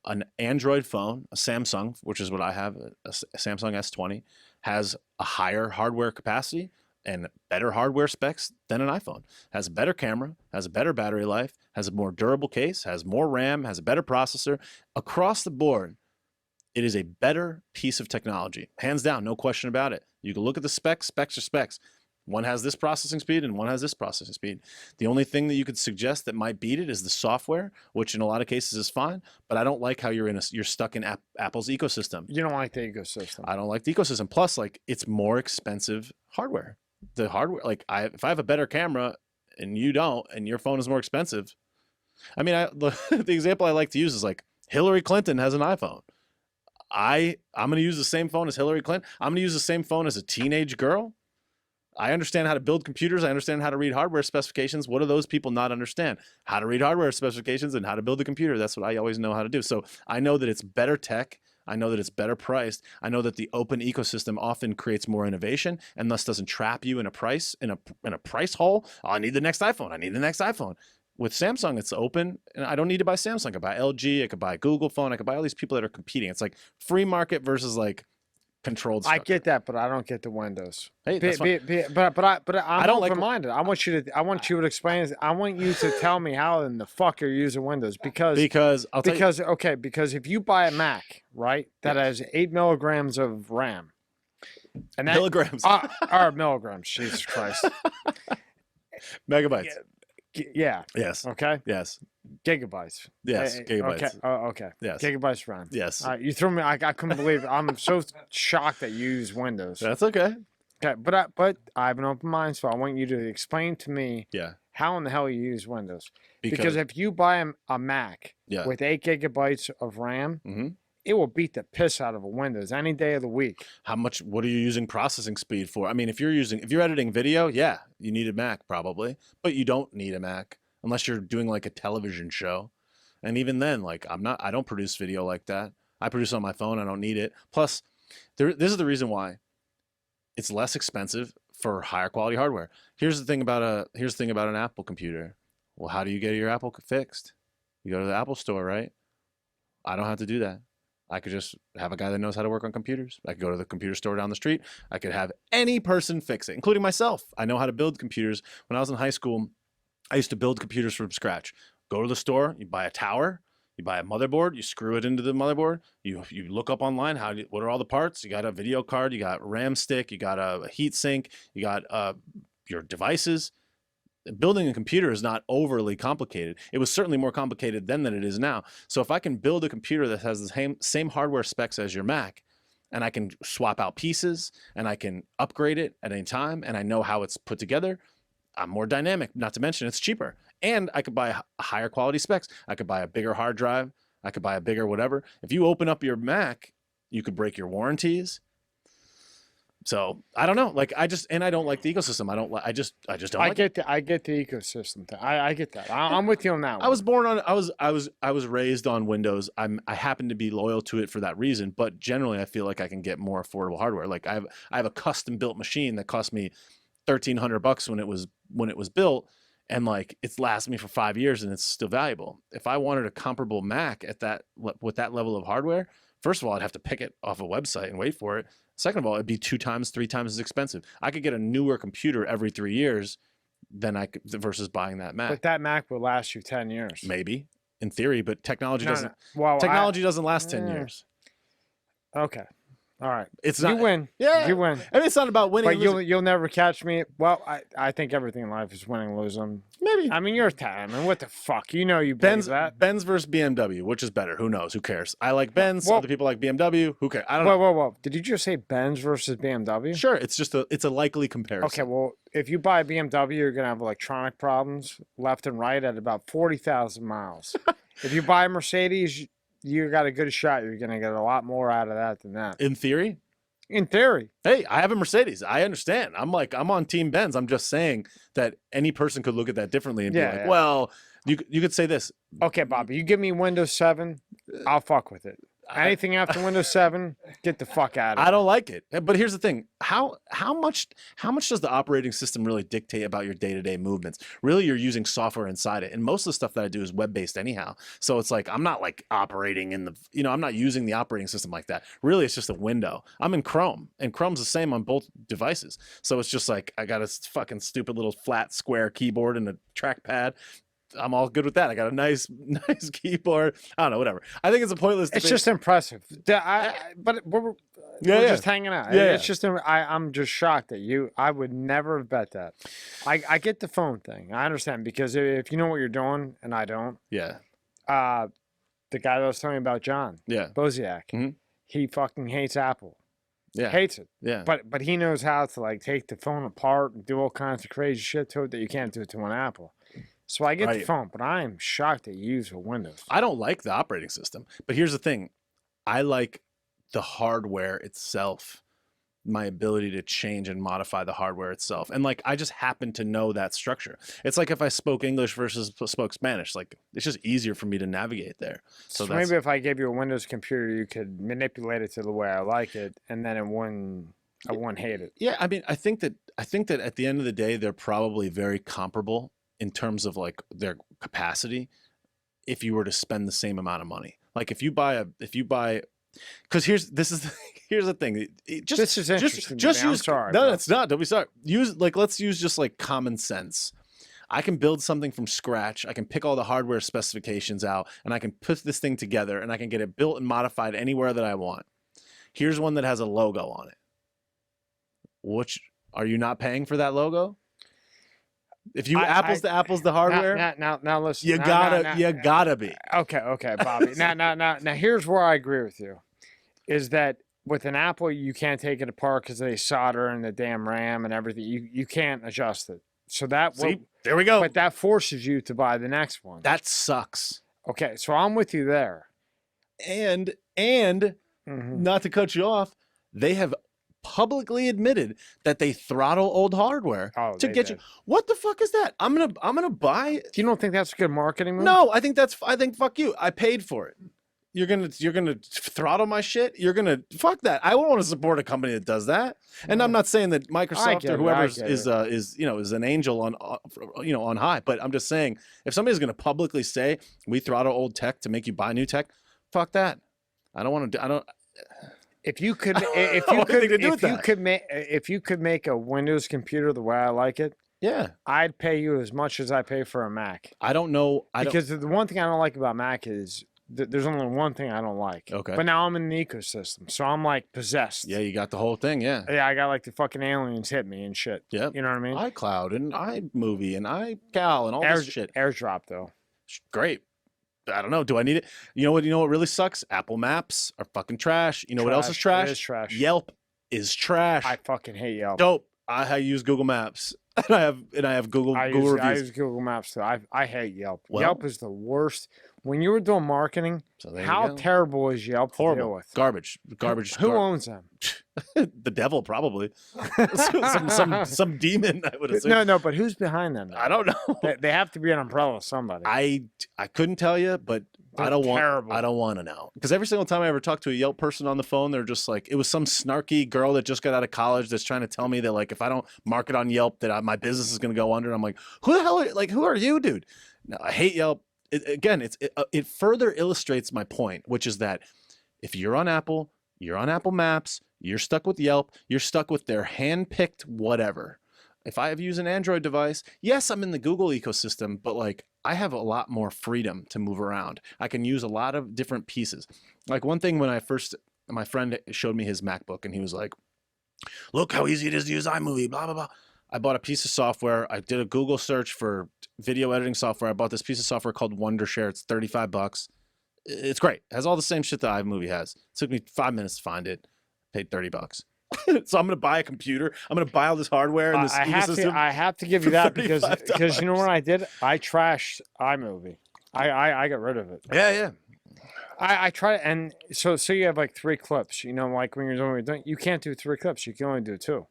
An Android phone, a Samsung, which is what I have, a Samsung S20, has a higher hardware capacity and better hardware specs than an iPhone. Has a better camera, has a better battery life, has a more durable case, has more RAM, has a better processor. Across the board, it is a better piece of technology. Hands down, no question about it. You can look at the specs, specs are specs. One has this processing speed and one has this processing speed. The only thing that you could suggest that might beat it is the software, which in a lot of cases is fine, but I don't like how you're stuck in Apple's ecosystem. You don't like the ecosystem. I don't like the ecosystem. Plus, like, it's more expensive hardware. The hardware, like, if I have a better camera and you don't, and your phone is more expensive. I mean, the example I like to use is like Hillary Clinton has an iPhone. I'm going to use the same phone as Hillary Clinton. I'm going to use the same phone as a teenage girl. I understand how to build computers. I understand how to read hardware specifications. What do those people not understand? How to read hardware specifications and how to build a computer. That's what I always know how to do. So I know that it's better tech. I know that it's better priced. I know that the open ecosystem often creates more innovation and thus doesn't trap you in a price hole. Oh, I need the next iPhone. I need the next iPhone. With Samsung, it's open, and I don't need to buy Samsung. I could buy LG. I could buy Google phone. I could buy all these people that are competing. It's like free market versus like controlled structure. I get that, but I don't get the Windows. Hey, that's fine. But I'm don't like- open-minded. I want you to explain. I want you to tell me how in the fuck you're using Windows because I'll tell you, because if you buy a Mac, right, that has 8 milligrams of RAM, and that milligrams, or milligrams, Jesus Christ, megabytes. yeah, Yes. okay, Yes. gigabytes, Yes. Gigabytes. okay, okay, Yes. gigabytes RAM. Yes. You threw me. I couldn't believe it. I'm so shocked that you use Windows. That's okay. Okay, but I have an open mind, so I want you to explain to me Yeah. how in the hell you use Windows. Because if you buy a Mac Yeah. with 8 gigabytes of RAM, hmm it will beat the piss out of a Windows any day of the week. what are you using processing speed for? I mean, if you're editing video, yeah, you need a Mac probably, but you don't need a Mac unless you're doing like a television show. And even then, like I don't produce video like that. I produce on my phone. I don't need it. Plus, this is the reason why it's less expensive for higher quality hardware. Here's the thing about an Apple computer. Well, how do you get your Apple fixed? You go to the Apple store, right? I don't have to do that. I could just have a guy that knows how to work on computers. I could go to the computer store down the street. I could have any person fix it, including myself. I know how to build computers. When I was in high school, I used to build computers from scratch. Go to the store, you buy a tower, you buy a motherboard, you screw it into the motherboard, you look up online what are all the parts. You got a video card, you got RAM stick, you got a heat sink, you got your devices. Building a computer is not overly complicated. It was certainly more complicated then than it is now. So if I can build a computer that has the same hardware specs as your Mac, and I can swap out pieces, and I can upgrade it at any time, and I know how it's put together, I'm more dynamic. Not to mention it's cheaper. And I could buy higher quality specs. I could buy a bigger hard drive. I could buy a bigger whatever. If you open up your Mac, you could break your warranties. So I don't know. Like I don't like the ecosystem. I just don't. I get the ecosystem thing. I get that. I'm with you on that one. I was raised on Windows. I happen to be loyal to it for that reason. But generally, I feel like I can get more affordable hardware. Like I have a custom built machine that cost me $1,300 when it was built, and like it's lasted me for 5 years and it's still valuable. If I wanted a comparable Mac with that level of hardware, first of all, I'd have to pick it off a website and wait for it. Second of all, it'd be 2 times, 3 times as expensive. I could get a newer computer every 3 years versus buying that Mac. But that Mac will last you 10 years. Maybe in theory, but technology doesn't. No. Well, technology doesn't last 10 years. Okay. All right. It's not. You win. Yeah. You win. I mean, it's not about winning. But you'll never catch me. Well, I think everything in life is winning and losing. Maybe. I mean, you're Italian. I mean, what the fuck? You know you believe that. Benz versus BMW, which is better? Who knows? Who cares? I like Benz. Other people like BMW. Who cares? I don't know. Whoa. Did you just say Benz versus BMW? Sure. It's a likely comparison. Okay. Well, if you buy a BMW, you're gonna have electronic problems left and right at about 40,000 miles. If you buy a Mercedes, you got a good shot. You're gonna get a lot more out of that than that. In theory. In theory. Hey, I have a Mercedes. I understand. I'm on Team Benz. I'm just saying that any person could look at that differently and be like, well, you could say this. Okay, Bobby, you give me Windows 7, I'll fuck with it. Anything after Windows 7, get the fuck out of it. I don't like it. But here's the thing. How much does the operating system really dictate about your day-to-day movements? Really, you're using software inside it. And most of the stuff that I do is web-based anyhow. So it's like I'm not like operating in the, I'm not using the operating system like that. Really, it's just a window. I'm in Chrome, and Chrome's the same on both devices. So it's just like I got a fucking stupid little flat square keyboard and a trackpad. I'm all good with that. I got a nice keyboard. I don't know, whatever. I think it's a pointless debate. It's just impressive. But we're just hanging out. Yeah, it's just I'm just shocked at you. I would never have bet that. I get the phone thing. I understand because if you know what you're doing and I don't. Yeah. The guy that was telling me about John. Yeah. Boziak. He fucking hates Apple. Yeah. Hates it. Yeah. But he knows how to like take the phone apart and do all kinds of crazy shit to it that you can't do to an Apple. So I get the phone, but I am shocked that you use a Windows. I don't like the operating system, but here's the thing. I like the hardware itself, my ability to change and modify the hardware itself. And like, I just happen to know that structure. It's like if I spoke English versus spoke Spanish, like it's just easier for me to navigate there. So maybe if I gave you a Windows computer, you could manipulate it to the way I like it, and then I wouldn't hate it. Yeah. I mean, I think that at the end of the day, they're probably very comparable in terms of like their capacity if you were to spend the same amount of money. Like if you buy because here's the thing. This is interesting. Just I'm use sorry. No, it's not. Don't be sorry. Let's use just like common sense. I can build something from scratch. I can pick all the hardware specifications out and I can put this thing together and I can get it built and modified anywhere that I want. Here's one that has a logo on it. Which are you not paying for that logo? If you apples to apples the hardware, now listen. You gotta be. Okay, Bobby. now here's where I agree with you. Is that with an Apple you can't take it apart because they solder in the damn RAM and everything. You can't adjust it. So there we go. But that forces you to buy the next one. That sucks. Okay, so I'm with you there. And not to cut you off, they have publicly admitted that they throttle old hardware to get you. What the fuck is that? I'm gonna buy. You don't think that's a good marketing move? No, I think fuck you. I paid for it. You're gonna throttle my shit. You're gonna fuck that. I don't want to support a company that does that. And I'm not saying that Microsoft or whoever is an angel on high. But I'm just saying if somebody's gonna publicly say we throttle old tech to make you buy new tech, fuck that. I don't want to. I don't. If you could make a Windows computer the way I like it, yeah, I'd pay you as much as I pay for a Mac. I don't know. Because the one thing I don't like about Mac is there's only one thing I don't like. Okay. But now I'm in the ecosystem, so I'm like possessed. Yeah, you got the whole thing. Yeah. Yeah, I got like the fucking aliens hit me and shit. Yeah. You know what I mean? iCloud and iMovie and iCal and all this shit. AirDrop though. Great. I don't know. Do I need it? You know what really sucks? Apple Maps are fucking trash. You know what else is trash? It is trash. Yelp is trash. I fucking hate Yelp. Dope. I use Google Maps. and I have Google reviews. I use Google Maps too. I hate Yelp. Well, Yelp is the worst. When you were doing markeing, how terrible is Yelp to deal with? Garbage. Who owns them? The devil, probably. some demon, I would assume. No, but who's behind them? I don't know. They have to be an umbrella of somebody. I couldn't tell you, but I don't want to know. Because every single time I ever talk to a Yelp person on the phone, they're just like, it was some snarky girl that just got out of college that's trying to tell me that like if I don't market on Yelp that my business is going to go under. I'm like, who the hell who are you, dude? No, I hate Yelp. It further illustrates my point, which is that if you're on Apple, you're on Apple Maps, you're stuck with Yelp, you're stuck with their hand-picked whatever. If I have used an Android device, yes, I'm in the Google ecosystem, but like I have a lot more freedom to move around. I can use a lot of different pieces. Like one thing my friend showed me his MacBook and he was like, look how easy it is to use iMovie, blah, blah, blah. I bought a piece of software. I did a Google search for video editing software. I bought this piece of software called Wondershare. It's $35. It's great. It has all the same shit that iMovie has. It took me 5 minutes to find it. Paid $30. So I'm going to buy a computer. I'm going to buy all this hardware and this ecosystem. I have to give you that because you know what I did? I trashed iMovie. I got rid of it. Yeah. I try, and so you have like 3 clips. You know, like when you're doing, you can't do 3 clips. You can only do 2.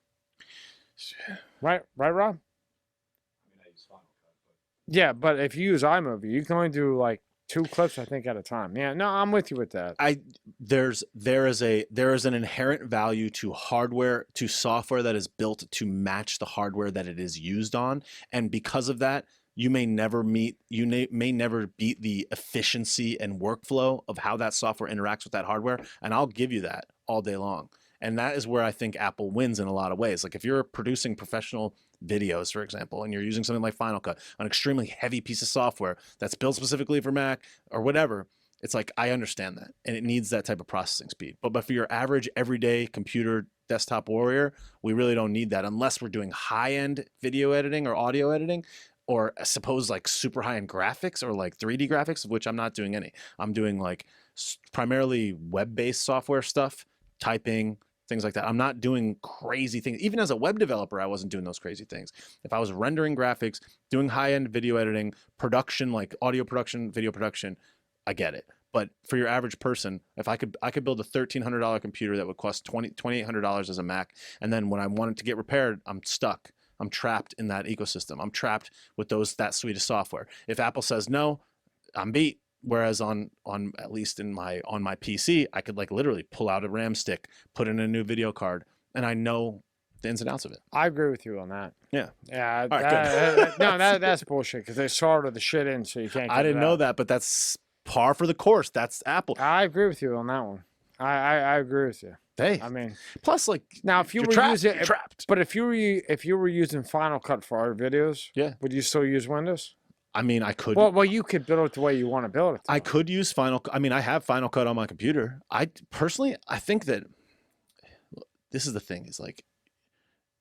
Right, Rob? I mean, I use Final Cut, but Yeah, but if you use iMovie, you can only do like 2 clips, I think, at a time. Yeah, no, I'm with you with that. There is an inherent value to hardware, to software that is built to match the hardware that it is used on, and because of that, you may never beat the efficiency and workflow of how that software interacts with that hardware, and I'll give you that all day long. And that is where I think Apple wins in a lot of ways. Like if you're producing professional videos, for example, and you're using something like Final Cut, an extremely heavy piece of software that's built specifically for Mac or whatever, it's like, I understand that, and it needs that type of processing speed. But for your average everyday computer desktop warrior, we really don't need that unless we're doing high-end video editing or audio editing, or I suppose like super high-end graphics or like 3D graphics, of which I'm not doing any. I'm doing like primarily web-based software stuff, typing, things like that. I'm not doing crazy things. Even as a web developer, I wasn't doing those crazy things. If I was rendering graphics, doing high-end video editing, production, like audio production, video production, I get it. But for your average person, if I could build a $1,300 computer that would cost $2,800 as a Mac, and then when I want it to get repaired, I'm stuck. I'm trapped in that ecosystem. I'm trapped with that suite of software. If Apple says no, I'm beat. Whereas on at least on my PC, I could like literally pull out a RAM stick, put in a new video card, and I know the ins and outs of it. I agree with you on that. Yeah. Yeah. All right, No, that's bullshit because they sorted the shit in, so you can't. I didn't know that, but that's par for the course. That's Apple. I agree with you on that one. I agree with you. Hey, I mean, plus like now if you you're were trapped, using, you're trapped. but if you were using Final Cut for our videos, Yeah. would you still use Windows? I mean, I could. Well, you could build it the way you want to build it. I could use Final. I mean, I have Final Cut on my computer. I personally, I think that this is the thing. Is like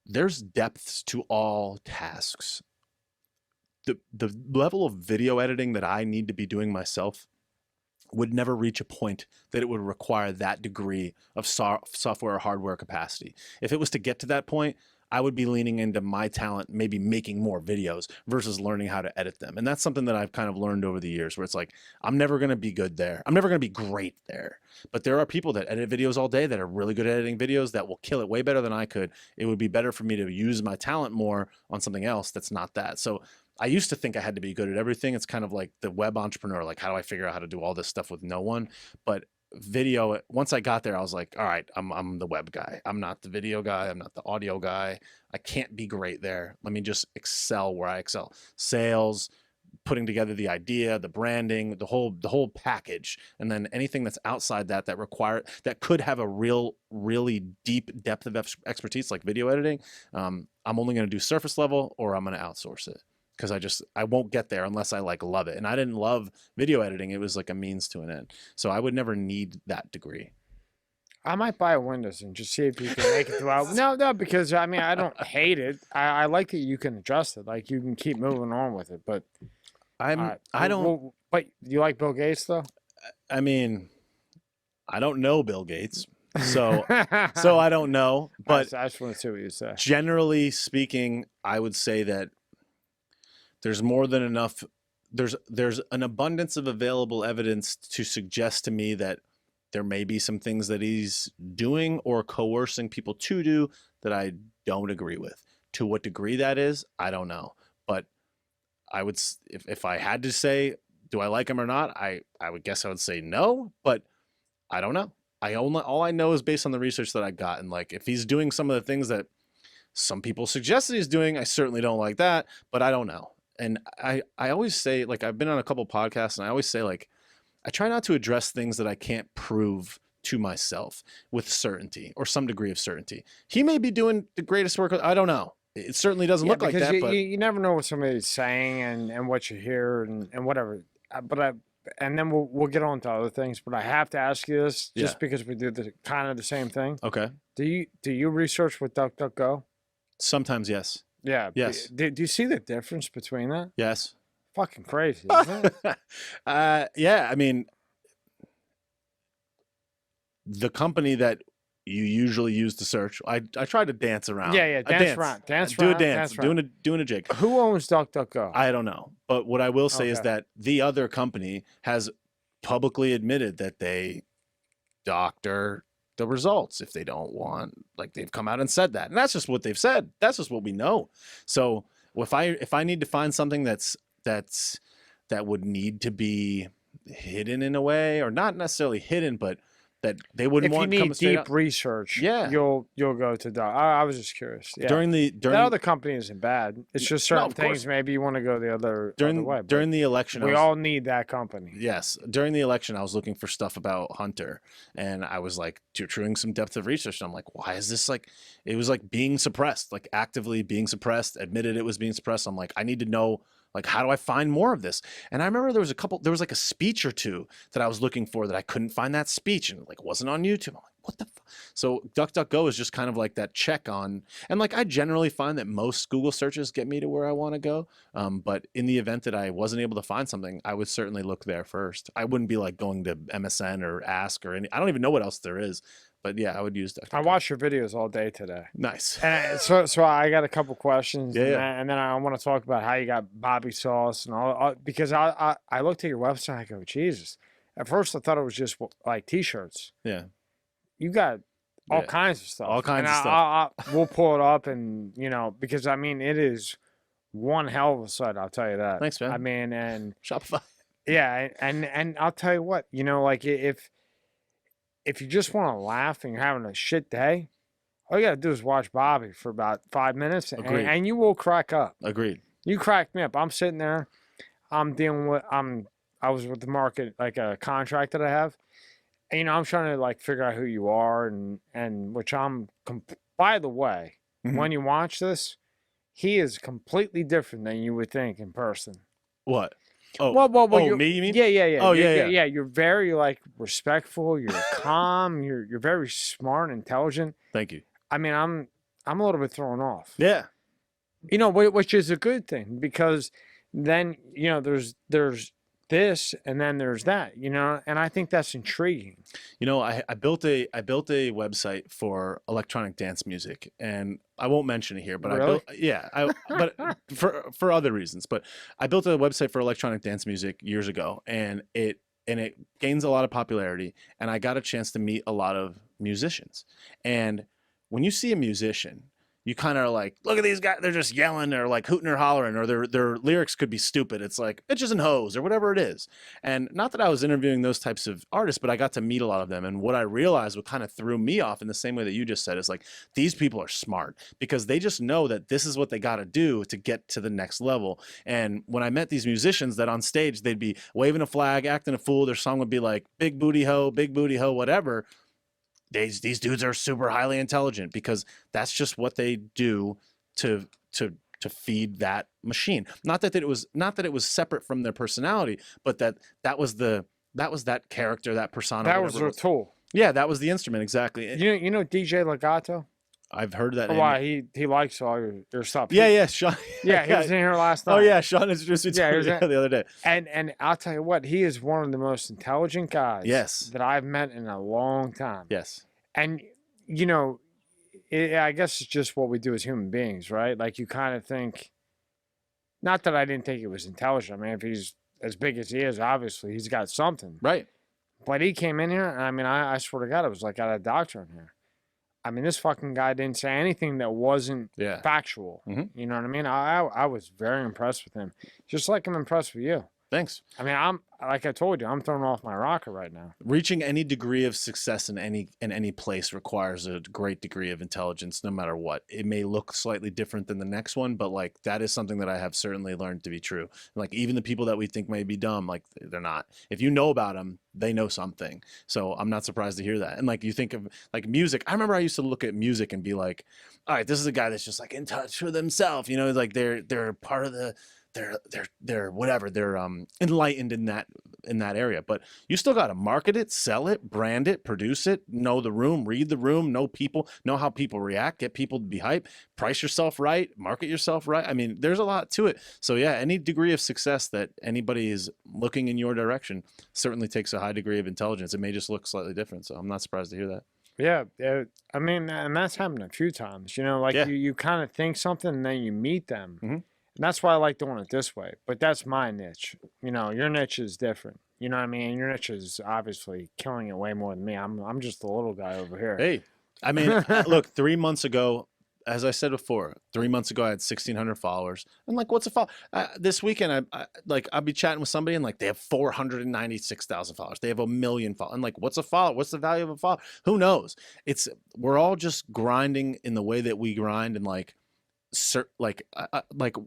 there's depths to all tasks. The level of video editing that I need to be doing myself would never reach a point that it would require that degree of software or hardware capacity. If it was to get to that point, I would be leaning into my talent, maybe making more videos versus learning how to edit them. And that's something that I've kind of learned over the years where it's like, I'm never going to be good there. I'm never going to be great there. But there are people that edit videos all day that are really good at editing videos that will kill it way better than I could. It would be better for me to use my talent more on something else that's not that. So I used to think I had to be good at everything. It's kind of like the web entrepreneur, like how do I figure out how to do all this stuff with no one? But video, once I got there, I was like, all right, I'm the web guy. I'm not the video guy. I'm not the audio guy. I can't be great there. Let me just excel where I excel. Sales, putting together the idea, the branding, the whole package. And then anything that's outside that could have a really deep depth of expertise like video editing, I'm only going to do surface level or I'm going to outsource it. Because I won't get there unless I like love it. And I didn't love video editing. It was like a means to an end. So I would never need that degree. I might buy a Windows and just see if you can make it throughout. No, because I mean, I don't hate it. I like that you can adjust it. Like you can keep moving on with it. But I don't. But you like Bill Gates though? I mean, I don't know Bill Gates. So I don't know. But I just want to see what you say. Generally speaking, I would say that there's more than enough. There's an abundance of available evidence to suggest to me that there may be some things that he's doing or coercing people to do that I don't agree with. To what degree that is, I don't know. But I would, if I had to say, do I like him or not? I would guess I would say no, but I don't know. All I know is based on the research that I got, and like if he's doing some of the things that some people suggest that he's doing, I certainly don't like that, but I don't know. And I always say, like, I've been on a couple podcasts and I always say, like, I try not to address things that I can't prove to myself with certainty or some degree of certainty. He may be doing the greatest work. I don't know. It certainly doesn't look like that. But you never know what somebody's saying and what you hear and whatever. And then we'll get on to other things. But I have to ask you this just because we do kind of the same thing. Okay. Do you research with DuckDuckGo? Sometimes, yes. Yeah. Yes. Do you see the difference between that? Yes. Fucking crazy, isn't it? Yeah. I mean, the company that you usually use to search, I try to dance around. Yeah. Dance around. Do a dance. Doing a jig. Who owns DuckDuckGo? I don't know. But what I will say is that the other company has publicly admitted that they doctor the results if they don't want, like they've come out and said that, and that's just what they've said. That's just what we know. So if I need to find something that would need to be hidden in a way, or not necessarily hidden, but that they wouldn't If you want need coming straight deep out. research, Yeah. you'll go to Doc. I was just curious. Yeah. During That other company isn't bad. It's just No, certain of course. things maybe you want to go the other way. But during the election, we all need that company. yes, during the election, I was looking for stuff about Hunter, and I was like doing some depth of research. And I'm like, why is this like? It was like being suppressed, like actively being suppressed. Admitted it was being suppressed. I'm like, I need to know. Like, how do I find more of this? And I remember there was like a speech or two that I was looking for that I couldn't find that speech, and like wasn't on YouTube. I'm like, what the fuck? So DuckDuckGo is just kind of like that check on, and like I generally find that most Google searches get me to where I want to go. But in the event that I wasn't able to find something, I would certainly look there first. I wouldn't be like going to MSN or Ask or any. I don't even know what else there is. But yeah, I would use DuckDuckGo. I watched your videos all day today. Nice. And so I got a couple questions. Yeah. And then I want to talk about how you got Bobbysauce and all, because I looked at your website. I go, Jesus. At first I thought it was just like T-shirts. Yeah. You got all Yeah. kinds of stuff. All kinds and of stuff. We'll pull it up, and because I mean it is one hell of a site. I'll tell you that. Thanks, man. I mean, and Shopify. yeah, and I'll tell you what, like if you just want to laugh and you're having a shit day, all you gotta do is watch Bobby for about 5 minutes, and you will crack up. Agreed. You cracked me up. I'm sitting there. I'm dealing with. I was with the market, like a contract that I have. And, I'm trying to like figure out who you are, and which I'm. By the way, Mhm. when you watch this, he is completely different than you would think in person. What? Oh, Well, me? You mean? Yeah. Oh, You're- yeah. You're very like respectful. You're calm. You're very smart and intelligent. Thank you. I mean, I'm a little bit thrown off. Yeah. Which is a good thing, because then there's this and then there's that, and I think that's intriguing. I built a website for electronic dance music, and I won't mention it here, but Really? but for other reasons. But I built a website for electronic dance music years ago, and it gains a lot of popularity, and I got a chance to meet a lot of musicians. And when you see a musician, you kind of are like, look at these guys, they're just yelling or like hooting or hollering, or their lyrics could be stupid. It's like bitches and hoes or whatever it is. And not that I was interviewing those types of artists, but I got to meet a lot of them. And what I realized, what kind of threw me off in the same way that you just said, is like, these people are smart because they just know that this is what they got to do to get to the next level. And when I met these musicians, that on stage, they'd be waving a flag, acting a fool. Their song would be like, big booty ho, whatever. These dudes are super highly intelligent because that's just what they do to feed that machine. Not that it was separate from their personality, but that was that character, that persona. That was their tool. Yeah, that was the instrument, exactly. You know DJ Legato? I've heard that. Why he likes all your stuff. Yeah, Sean. Yeah, he was in here last night. Oh yeah, Sean introduced me to him the other day. And I'll tell you what, he is one of the most intelligent guys that I've met in a long time. Yes. And I guess it's just what we do as human beings, right? Like you kind of think, not that I didn't think he was intelligent. I mean, if he's as big as he is, obviously he's got something. Right. But he came in here, and I mean, I swear to God, it was like I had a doctor in here. I mean, this fucking guy didn't say anything that wasn't factual. Mm-hmm. You know what I mean? I was very impressed with him. Just like I'm impressed with you. Thanks. I mean, like I told you, I'm thrown off my rocker right now. Reaching any degree of success in any place requires a great degree of intelligence, no matter what. It may look slightly different than the next one, but like that is something that I have certainly learned to be true. Like even the people that we think may be dumb, like they're not. If you know about them, they know something. So I'm not surprised to hear that. And like you think of like music. I remember I used to look at music and be like, all right, this is a guy that's just like in touch with himself. Like they're part of the. They're whatever, they're enlightened in that area, but you still got to market it, sell it, brand it, produce it, know the room, read the room, know people, know how people react, get people to be hyped, price yourself right, market yourself right. I mean, there's a lot to it. So yeah, any degree of success that anybody is looking in your direction certainly takes a high degree of intelligence. It may just look slightly different, so I'm not surprised to hear that. Yeah, I mean, and that's happened a few times. You kind of think something and then you meet them. Mm-hmm. And that's why I like doing it this way. But that's my niche. Your niche is different. You know what I mean? Your niche is obviously killing it way more than me. I'm just the little guy over here. Hey, I mean, look, 3 months ago, as I said before, 3 months ago I had 1,600 followers. And like, what's a follow? This weekend, I'll be chatting with somebody and like they have 496,000 followers. They have 1 million followers. And like, what's a follow? What's the value of a follow? Who knows? We're all just grinding in the way that we grind, and like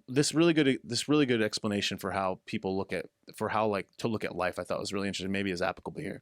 this really good explanation for how people look at to look at life. I thought was really interesting. Maybe is applicable here.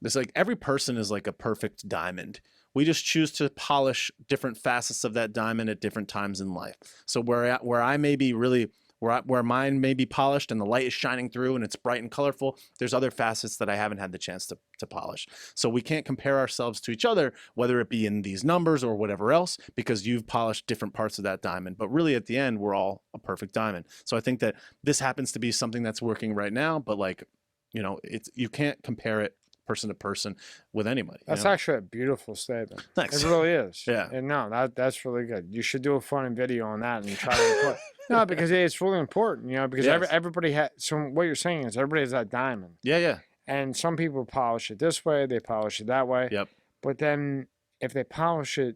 This like every person is like a perfect diamond. We just choose to polish different facets of that diamond at different times in life. So where I may be really where mine may be polished and the light is shining through and it's bright and colorful, there's other facets that I haven't had the chance to polish. So we can't compare ourselves to each other, whether it be in these numbers or whatever else, because you've polished different parts of that diamond. But really at the end, we're all a perfect diamond. So I think that this happens to be something that's working right now, but like, you can't compare it person to person with anybody. That's actually a beautiful statement. Thanks. It really is. Yeah. And no, that's really good. You should do a fun video on that and try to put no, because it's really important, because Yes. everybody has. So what you're saying is everybody has that diamond, Yeah. and some people polish it this way, they polish it that way. Yep. But then if they polish it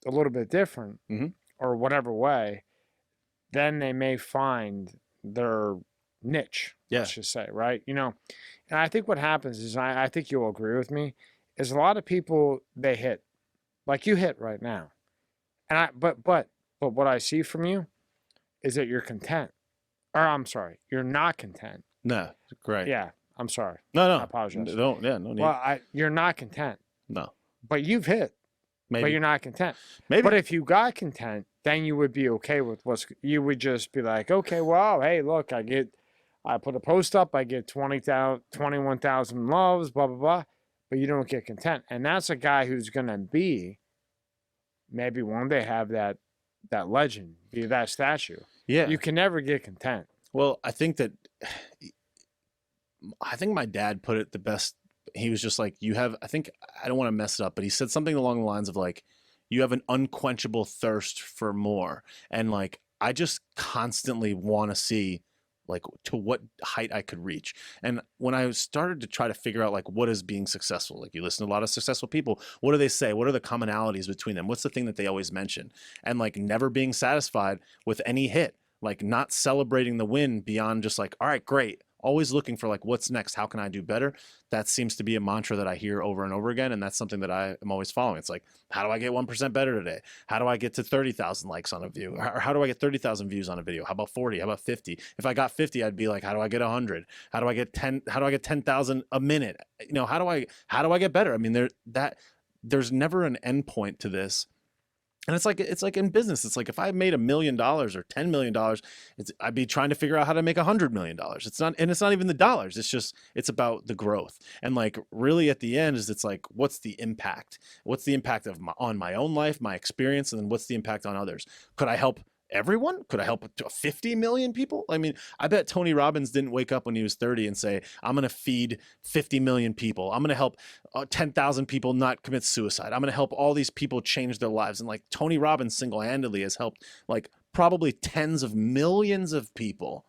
a little bit different, Mhm. or whatever way, then they may find their niche. Yeah. Let's just say, right? And I think what happens is, I think you'll agree with me, is a lot of people, they hit, like you hit right now, and but what I see from you is that you're content, or I'm sorry, you're not content. No, great. Yeah, I'm sorry. No. I apologize. No need. Well, you're not content, No. but you've hit, Maybe. but you're not content. Maybe. But if you got content, then you would be okay with you would just be like, okay, well, hey, look, I put a post up, I get 21,000 loves, blah, blah, blah, but you don't get content. And that's a guy who's going to be, maybe one day have that legend, be that statue. Yeah. You can never get content. Well, I think my dad put it the best. He was just like, I don't want to mess it up, but he said something along the lines of like, you have an unquenchable thirst for more. And like, I just constantly want to see like to what height I could reach. And when I started to try to figure out like what is being successful, like you listen to a lot of successful people, what do they say? What are the commonalities between them? What's the thing that they always mention? And like never being satisfied with any hit, like not celebrating the win beyond just like, all right, great. Always looking for like, what's next? How can I do better? That seems to be a mantra that I hear over and over again. And that's something that I am always following. It's like, how do I get 1% better today? How do I get to 30,000 likes on a view? Or how do I get 30,000 views on a video? How about 40? How about 50? If I got 50, I'd be like, how do I get 100? How do I get 10? How do I get 10,000 a minute? How do I get better? I mean, there's never an end point to this. And it's like in business. It's like if I made $1 million or $10 million, I'd be trying to figure out how to make $100 million. It's not even the dollars. It's about the growth. And like really at the end it's like, what's the impact? What's the impact on my own life, my experience, and then what's the impact on others? Could I help everyone? Could I help 50 million people? I mean, I bet Tony Robbins didn't wake up when he was 30 and say, I'm going to feed 50 million people. I'm going to help 10,000 people not commit suicide. I'm going to help all these people change their lives. And like Tony Robbins single-handedly has helped like probably tens of millions of people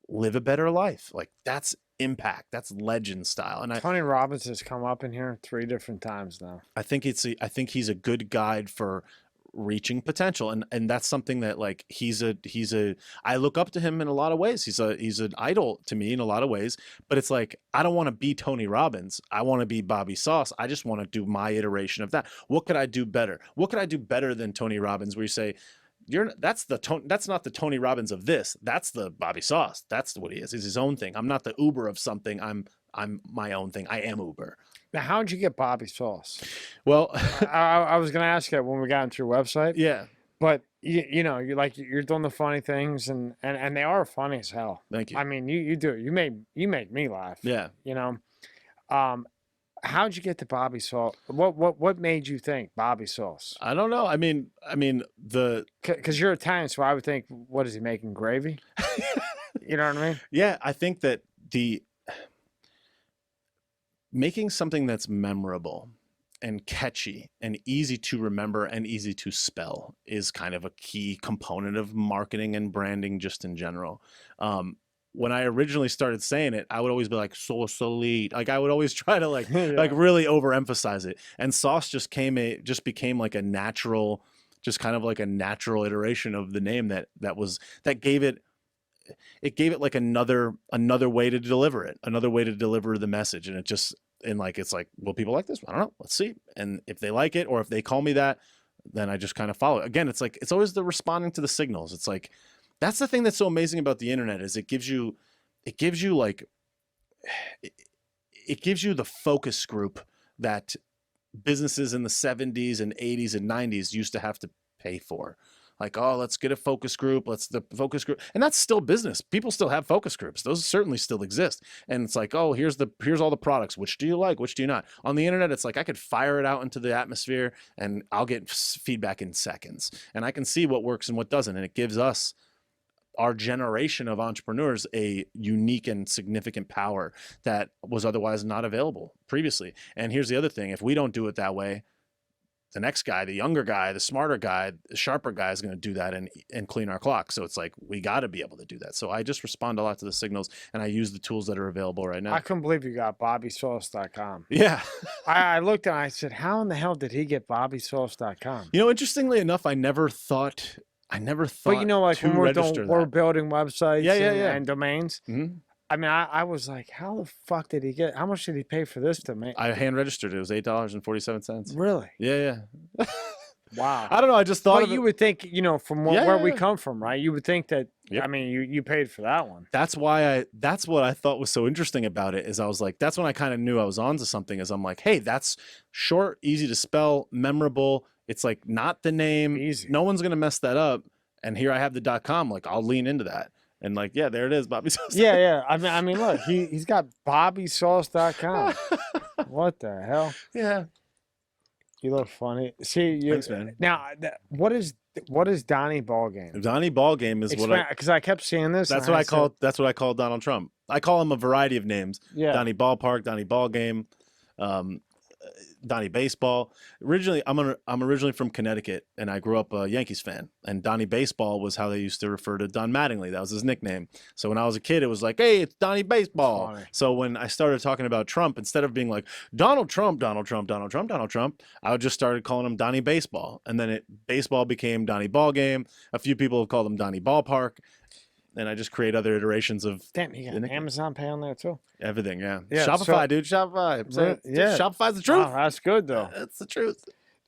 live a better life. Like that's impact. That's legend style. And Tony Robbins has come up in here 3 different times now. I think he's a good guide for reaching potential, and that's something that like I look up to him in a lot of ways. He's an idol to me in a lot of ways, but it's like I don't want to be Tony Robbins. I want to be Bobbysauce. I just want to do my iteration of that. What could I do better? What could I do better than Tony Robbins? Where you say that's not the Tony Robbins of this. That's the Bobbysauce. That's what he is. He's his own thing. I'm not the Uber of something. I'm my own thing. I am Uber. Now, how'd you get Bobbysauce? Well, I was going to ask you when we got into your website. yeah. But you're doing the funny things, and they are funny as hell. Thank you. I mean, you do it. You make me laugh. Yeah. How'd you get to Bobbysauce? What made you think Bobbysauce? I don't know. I mean Because you're Italian, so I would think, what is he making, gravy? You know what I mean? Yeah, I think that making something that's memorable and catchy and easy to remember and easy to spell is kind of a key component of marketing and branding just in general. when I originally started saying it, I would always be like Sausalito. Like I would always try to like Yeah. like really overemphasize it. And sauce just became like a natural, just kind of like a natural iteration of the name that gave it like another way to deliver it, another way to deliver the message. And it's like, well, people like this? I don't know. Let's see. And if they like it, or if they call me that, then I just kind of follow it. Again, it's like, it's always the responding to the signals. It's like, that's the thing that's so amazing about the internet is it gives you the focus group that businesses in the 70s and 80s and 90s used to have to pay for. Like, oh, let's get a focus group. And that's still business. People still have focus groups. Those certainly still exist. And it's like, oh, here's all the products. Which do you like? Which do you not? On the internet, it's like I could fire it out into the atmosphere and I'll get feedback in seconds. And I can see what works and what doesn't. And it gives us, our generation of entrepreneurs, a unique and significant power that was otherwise not available previously. And here's the other thing. If we don't do it that way, the next guy, the younger guy, the smarter guy, the sharper guy is going to do that and clean our clock. So it's like, we got to be able to do that. So I just respond a lot to the signals and I use the tools that are available right now. I couldn't believe you got Bobbysauce.com. Yeah. I looked and I said, how in the hell did he get Bobbysauce.com? You know, interestingly enough, I never thought But you know, like to when register we're that. building websites Yeah. and domains, Mhm. I mean, I was like, how the fuck did he get, how much did he pay for this domain? I hand registered it. It was $8.47. Really? Yeah. Wow. I don't know. I just thought But of it. you would think, you know, from Yeah, where yeah, we yeah. come from, right? You would think that, Yep. I mean, you paid for that one. That's what I thought was so interesting about it is I was like, that's when I kind of knew I was onto something is I'm like, hey, that's short, easy to spell, memorable. It's like not the name. Easy. No one's going to mess that up. And here I have the .com. Like I'll lean into that. And like, yeah, there it is, Bobbysauce. Yeah. I mean, look, he's got Bobbysauce.com. What the hell? Yeah. You look funny. See, you Thanks, man. now. What is Donnie Ballgame? Donnie Ballgame is Because I kept seeing this. that's and what I said, call that's what I call Donald Trump. I call him a variety of names. Yeah. Donnie Ballpark, Donnie Ballgame, Donnie Baseball. Originally, I'm originally from Connecticut, and I grew up a Yankees fan. And Donnie Baseball was how they used to refer to Don Mattingly. That was his nickname. So when I was a kid, it was like, hey, it's Donnie Baseball. Funny. So when I started talking about Trump, instead of being like Donald Trump, Donald Trump, Donald Trump, Donald Trump, I just started calling him Donnie Baseball. And then baseball became Donnie Ballgame. A few people have called him Donnie Ballpark. And I just create other iterations of Damn, you got Amazon Pay on there too. everything. Yeah. Yeah, Shopify, so- dude. Shopify. So, Yeah. Shopify's the truth. Wow, that's good though. That's the truth.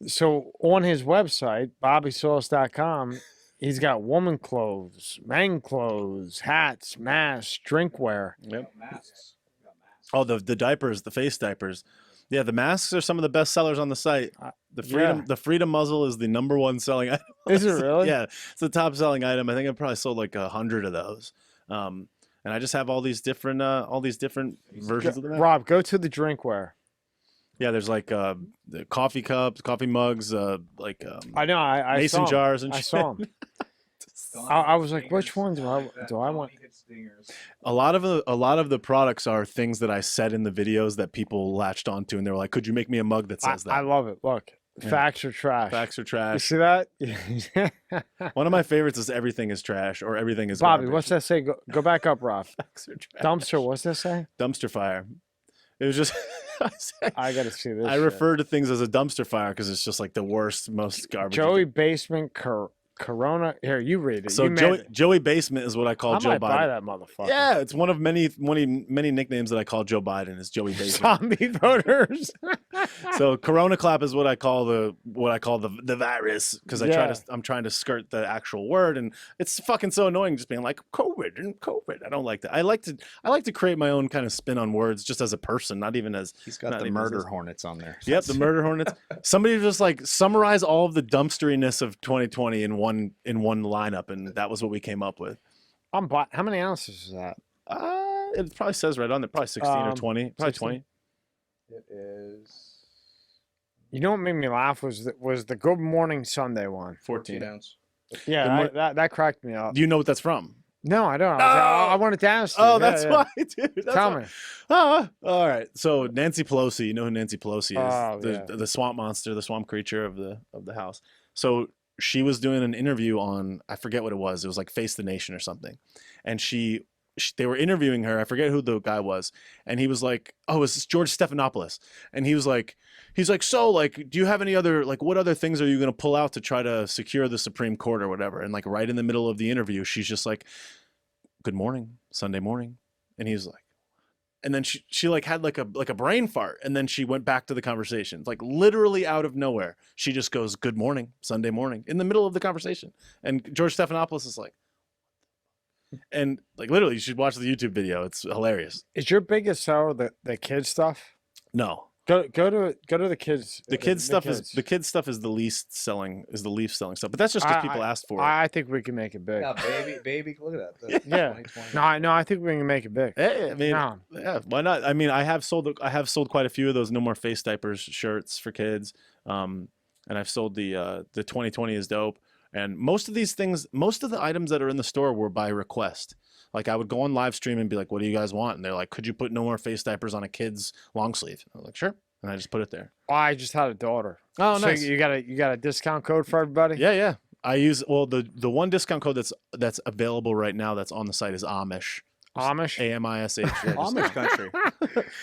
So on his website, Bobbysauce.com, he's got woman clothes, men clothes, hats, masks, drinkware. Yep. Masks. We got masks. Oh, the diapers, the face diapers. Yeah, the masks are some of the best sellers on the site. The Freedom muzzle is the #1 selling item. Is it really? Yeah, it's the top selling item. I think I probably sold like 100 of those. And I just have all these different versions of the mask. Rob, go to the drinkware. Yeah, there's like the coffee cups, coffee mugs, I know. I mason saw 'em. jars and I shit. saw them. Don't I eat was like, which stingers. one do I want? Don't eat stingers. A lot of the products are things that I said in the videos that people latched onto, and they were like, "Could you make me a mug that says that?" I love it. Look, Yeah. facts are trash. Facts are You trash. see that? One of my favorites is everything is trash or everything is Bobby, garbage. what's that say? Go back up, Rob. Facts are trash. Dumpster, what's that say? Dumpster fire. It was just I gotta see this. I shit. refer to things as a dumpster fire because it's just like the worst, most garbage. Joey Basement Corona. Here, you read it. So you made Joey Basement is what I call I Joe might buy Biden. that motherfucker. Yeah, it's one of many nicknames that I call Joe Biden is Joey Basement. Zombie voters. So Corona Clap is what I call the virus because I'm trying to skirt the actual word, and it's fucking so annoying just being like COVID and COVID. I don't like that. I like to create my own kind of spin on words just as a person, not even as He's got not the even as murder this- hornets on there. Yep, the murder hornets. Somebody just like summarize all of the dumpsteriness of 2020 in one lineup, and that was what we came up with. How many ounces is that? It probably says right on there, probably 16 or 20, probably 16. 20. It is You know what made me laugh was the Good Morning Sunday one. 14. 14 ounce. Yeah, that cracked me up. Do you know what that's from? No, I don't. Oh! I wanted to ask you. Oh, Yeah, that's yeah. why, dude. That's Tell why. me. All right. So Nancy Pelosi, you know who Nancy Pelosi is? Oh, the swamp monster, the swamp creature of the house. So she was doing an interview on, I forget what it was. It was like Face the Nation or something. And she they were interviewing her. I forget who the guy was, and he was like, "Oh, is this George Stephanopoulos?" And he was like, "So, like, do you have any other like what other things are you going to pull out to try to secure the Supreme Court or whatever?" And like right in the middle of the interview, she's just like, "Good morning, Sunday morning," and he's like, and then she like had like a brain fart, and then she went back to the conversation, like literally out of nowhere. She just goes, "Good morning, Sunday morning," in the middle of the conversation, and George Stephanopoulos is like. And like literally, you should watch the YouTube video. It's hilarious. Is your biggest seller the kid stuff? No, Go to the kids. the kids stuff is the kids stuff is the least selling stuff. But that's just because people asked for it. I think we can make it big. Yeah, baby, look at that. Yeah. 2020. No, I think we can make it big. Hey, I mean, No. yeah, why not? I mean, I have sold quite a few of those No More Face Diapers shirts for kids, and I've sold the 2020 is dope. And most of these things, most of the items that are in the store were by request. Like I would go on live stream and be like, "What do you guys want?" And they're like, "Could you put No More Face Diapers on a kid's long sleeve?" I was like, "Sure," and I just put it there. I just had a daughter. Oh, So nice. you got a discount code for everybody? Yeah. I use the one discount code that's available right now that's on the site is Amish. Amish. AMISH. Yeah, just- Amish country.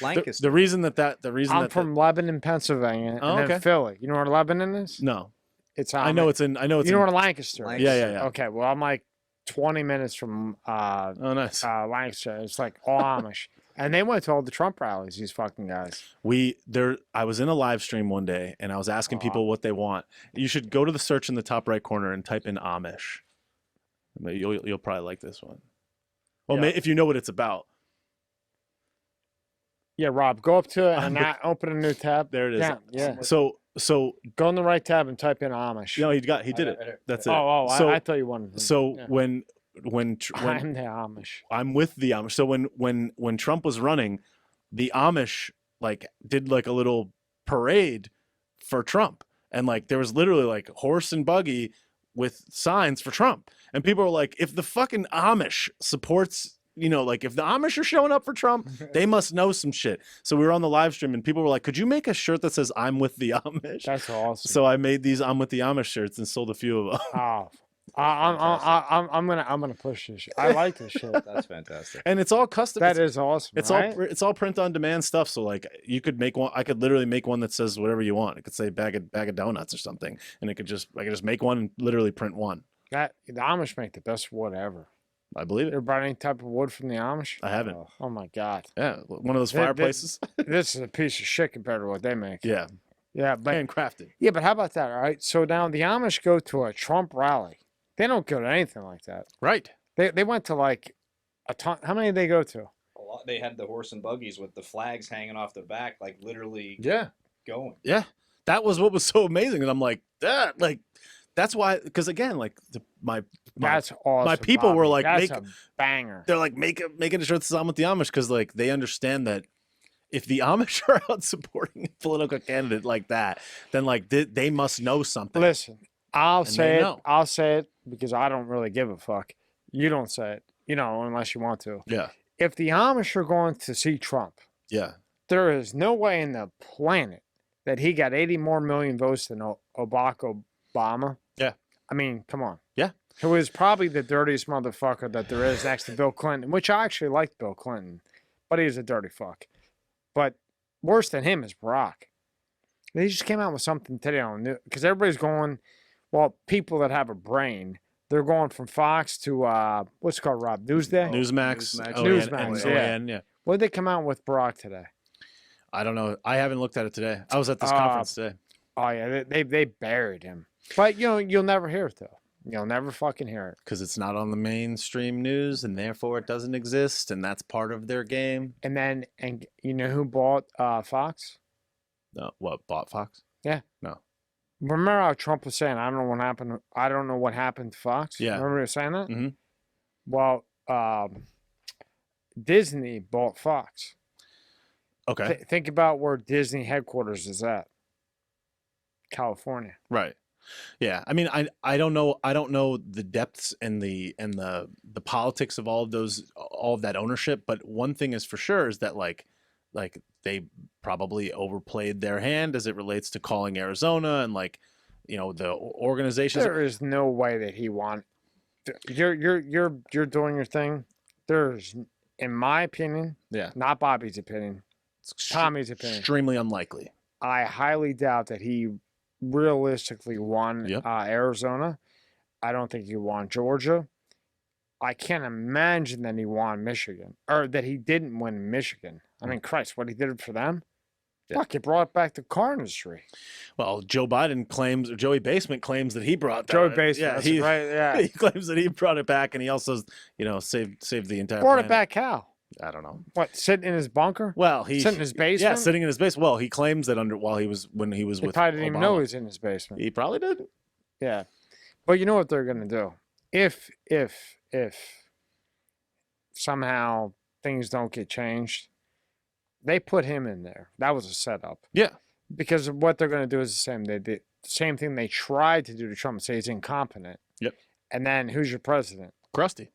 Lancaster. the reason that I'm from Lebanon, Pennsylvania, Oh, and then okay. Philly. You know where Lebanon is? no, It's I know Amish. it's in. You know where Lancaster is? Yeah. Okay, well I'm like 20 minutes from Oh, nice. Lancaster. It's like all Amish, and they went to all the Trump rallies. These fucking guys. I was in a live stream one day and I was asking people what they want. You should go to the search in the top right corner and type in Amish. You'll probably like this one. Well, Yeah. if you know what it's about. Yeah, Rob, go up to it and open a new tab. There it is. Yeah. So Go in the right tab and type in Amish. you know he did it. That's it. Oh, So I thought you wanted. so yeah. when I'm the Amish. I'm with the Amish. So when Trump was running, the Amish like did like a little parade for Trump, and like there was literally like horse and buggy with signs for Trump, and people were like, if the fucking Amish supports. You know, like if the Amish are showing up for Trump, they must know some shit. So we were on the live stream and people were like, could you make a shirt that says I'm with the Amish? That's awesome. So I made these I'm with the Amish shirts and sold a few of them. Oh, I'm gonna push this shit. I like this shit. That's fantastic. And it's all custom. That is awesome. It's right? all print on demand stuff. So like you could make one. I could literally make one that says whatever you want. It could say bag of donuts or something, and I could just make one and literally print one. The Amish make the best wood ever. I believe it. Ever bought any type of wood from the Amish? I haven't. Oh my god, Yeah, one of those They- fireplaces. this is a piece of shit compared to what they make. Yeah, Yeah, but handcrafted. yeah, but how about that? All right. So now the Amish go to a Trump rally. They don't go to anything like that. Right. They went to like a ton. How many did they go to? A lot, they had the horse and buggies with the flags hanging off the back, like literally Yeah. going. Yeah, that was what was so amazing, and I'm like, that's why. Because again, like my That's awesome. my people were Bobby. like, that's a banger. they're like making a shirt that says I'm with the Amish because like they understand that if the Amish are out supporting a political candidate like that, then like they must know something. Listen, I'll And say they it. know. I'll say it because I don't really give a fuck. You don't say it, unless you want to. Yeah, If the Amish are going to see Trump, yeah, there is no way in the planet that he got 80 more million votes than Barack Obama. Yeah. I mean, come on. Yeah. Who is probably the dirtiest motherfucker that there is next to Bill Clinton, which I actually liked Bill Clinton, but he's a dirty fuck. But worse than him is Barack. They just came out with something today on new because everybody's going, well, people that have a brain, they're going from Fox to what's it called, Rob? Newsday? Newsmax, Newsmax. Newsmax, yeah. yeah. What did they come out with Barack today? I don't know. I haven't looked at it today. I was at this conference today. Oh yeah, they buried him. But you'll never hear it though. You'll never fucking hear it. Because it's not on the mainstream news, and therefore it doesn't exist, and that's part of their game. And you know who bought Fox? No, what bought Fox? Remember how Trump was saying, I don't know what happened. I don't know what happened to Fox. Yeah. Remember he was saying that? Mhm. Well, Disney bought Fox. Okay, Think about where Disney headquarters is at. California. right. Yeah, I mean, I don't know the depths and the politics of all of that ownership, but one thing is for sure is that like they probably overplayed their hand as it relates to calling Arizona and like the organizations. There is no way that he won. You're doing your thing. there's, in my opinion, Yeah. not Bobby's opinion, It's Tommy's opinion, extremely unlikely. I highly doubt that he realistically won Yep. Arizona. I don't think he won Georgia. I can't imagine that he won Michigan, or that he didn't win Michigan. I mean, Christ, what he did for them? Yeah. Fuck, he brought back the car industry. Well, Joe Biden claims, or Joey Basement claims that he brought that. Joey Basement, Yeah, that's he, right, yeah. he claims that he brought it back, and he also, saved the entire. Brought it planet. back how? I don't know. What, sitting in his bunker? Well, he Sitting in his Yeah, basement? sitting in his basement. Well, he claims that when he was He with probably didn't even know Obama. he was in his basement. He probably did. Yeah. But you know what they're going to do? If somehow things don't get changed, they put him in there. That was a setup. Yeah. Because what they're going to do is the same. They did the same thing they tried to do to Trump, say he's incompetent. Yep. And then who's your president? Krusty.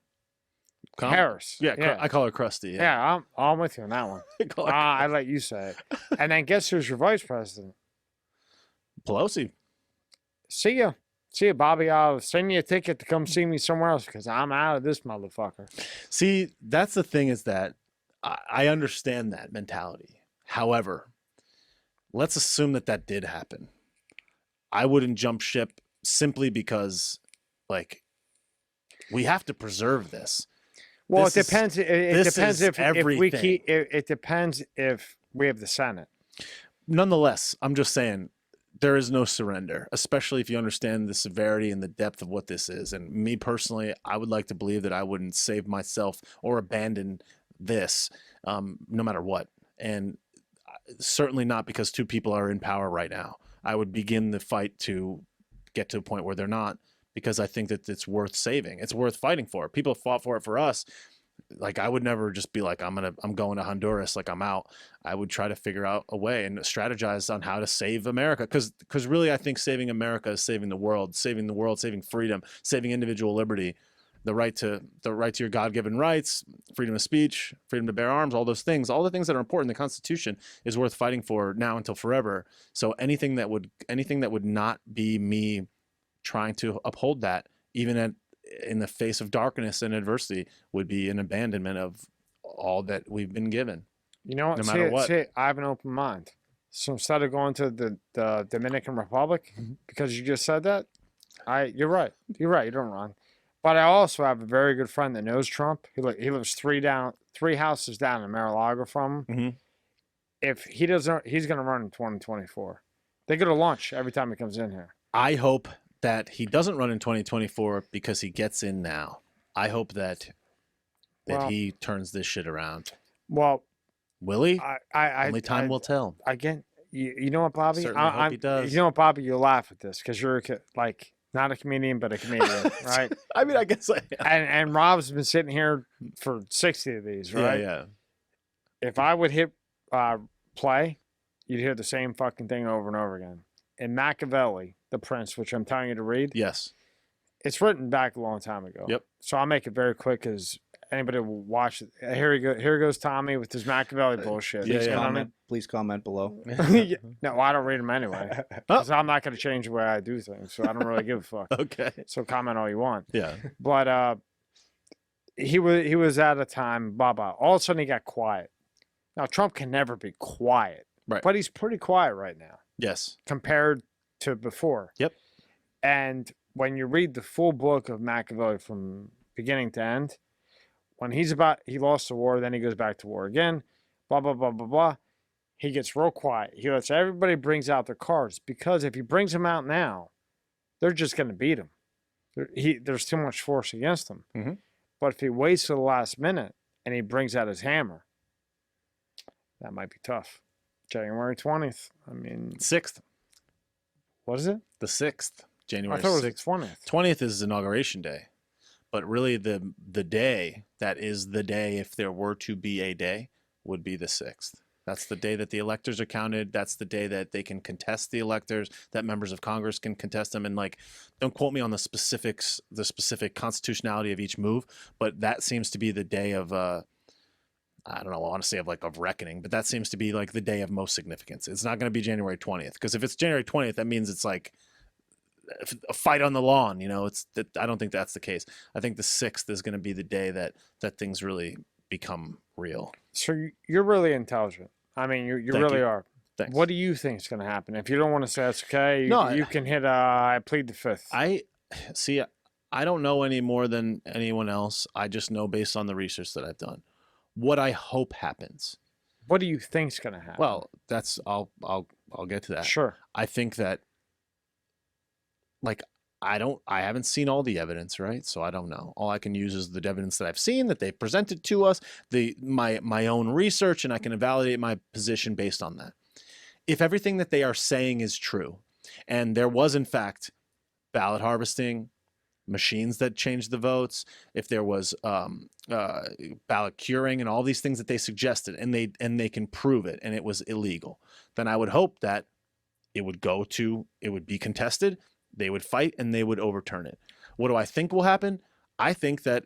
Harris. Yeah, I call her Krusty. Yeah. Yeah, I'm with you on that one. I call her I let you say it. And then guess who's your vice president? Pelosi. See ya. See ya, Bobby. I'll send you a ticket to come see me somewhere else because I'm out of this motherfucker. See, that's the thing, is that I understand that mentality. However, let's assume that did happen. I wouldn't jump ship simply because, like, we have to preserve this. Well, This it depends. It depends if we everything. keep. It depends if we have the Senate. Nonetheless, I'm just saying there is no surrender, especially if you understand the severity and the depth of what this is. And me personally, I would like to believe that I wouldn't save myself or abandon this, no matter what. And certainly not because two people are in power right now. I would begin the fight to get to a point where they're not, because I think that it's worth saving. It's worth fighting for. People fought for it for us. Like, I would never just be like, I'm going to Honduras, like I'm out. I would try to figure out a way and strategize on how to save America. Because really, I think saving America is saving the world, saving freedom, saving individual liberty, the right to your God-given rights, freedom of speech, freedom to bear arms, all those things, all the things that are important in the Constitution is worth fighting for now until forever. So anything that would not be me trying to uphold that, even in the face of darkness and adversity, would be an abandonment of all that we've been given. You know what? No matter what. See, I have an open mind. So instead of going to the Dominican Republic, because you just said that, you're right. You're right. You're doing wrong. But I also have a very good friend that knows Trump. He lives three houses down in Mar-a-Lago from him. Mm-hmm. If he doesn't, he's going to run in 2024. They go to lunch every time he comes in here. I hope that he doesn't run in 2024 because he gets in now. I hope that he turns this shit around. Well, will he? Only time will tell. Again, you know what, Bobby? Certainly hope he does. You know what, Bobby? You'll laugh at this because you're not a comedian, but a comedian, right? I mean, I guess I am. And Rob's been sitting here for 60 of these, right? Yeah. If I would hit play, you'd hear the same fucking thing over and over again. In Machiavelli, The Prince, which I'm telling you to read, Yes. it's written back a long time ago. Yep. So I'll make it very quick because anybody will watch it. Here goes Tommy with his Machiavelli bullshit. Please comment below. No, I don't read them anyway. Because I'm not going to change the way I do things, so I don't really give a fuck. Okay. So comment all you want. Yeah. But he was at a time, blah. All of a sudden he got quiet. Now Trump can never be quiet, right? But he's pretty quiet right now. Yes. Compared to before. Yep. And when you read the full book of Machiavelli from beginning to end, when he lost the war, then he goes back to war again, blah, blah, blah, blah, blah. He gets real quiet. He lets everybody brings out their cards, because if he brings them out now, they're just going to beat him. There's too much force against him. Mm-hmm. But if he waits till the last minute and he brings out his hammer, that might be tough. January 20th. I mean... 6th. What is it? The 6th. January 6th. I thought it was the 20th. 20th is Inauguration Day. But really the day that is the day, if there were to be a day, would be the 6th. That's the day that the electors are counted. That's the day that they can contest the electors, that members of Congress can contest them. And, like, don't quote me on the specifics, the specific constitutionality of each move, but that seems to be the day of... I don't know, I want to say of reckoning, but that seems to be like the day of most significance. It's not going to be January 20th, because if it's January 20th, that means it's like a fight on the lawn. You know, I don't think that's the case. I think the 6th is going to be the day that things really become real. So you're really intelligent. I mean, you Thank really you. are. Thanks. What do you think is going to happen? If you don't want to say that's okay, No, you can hit I plead the 5th. I see. I don't know any more than anyone else. I just know based on the research that I've done what I hope happens. What do you think's going to happen? Well, I'll get to that. Sure. I think that, like, I haven't seen all the evidence, right? So I don't know. All I can use is the evidence that I've seen, that they've presented to us, my own research, and I can validate my position based on that. If everything that they are saying is true, and there was in fact ballot harvesting, machines that changed the votes, if there was ballot curing and all these things that they suggested, and they can prove it, and it was illegal, then I would hope that it would be contested, they would fight, and they would overturn it. What do I think will happen? I think that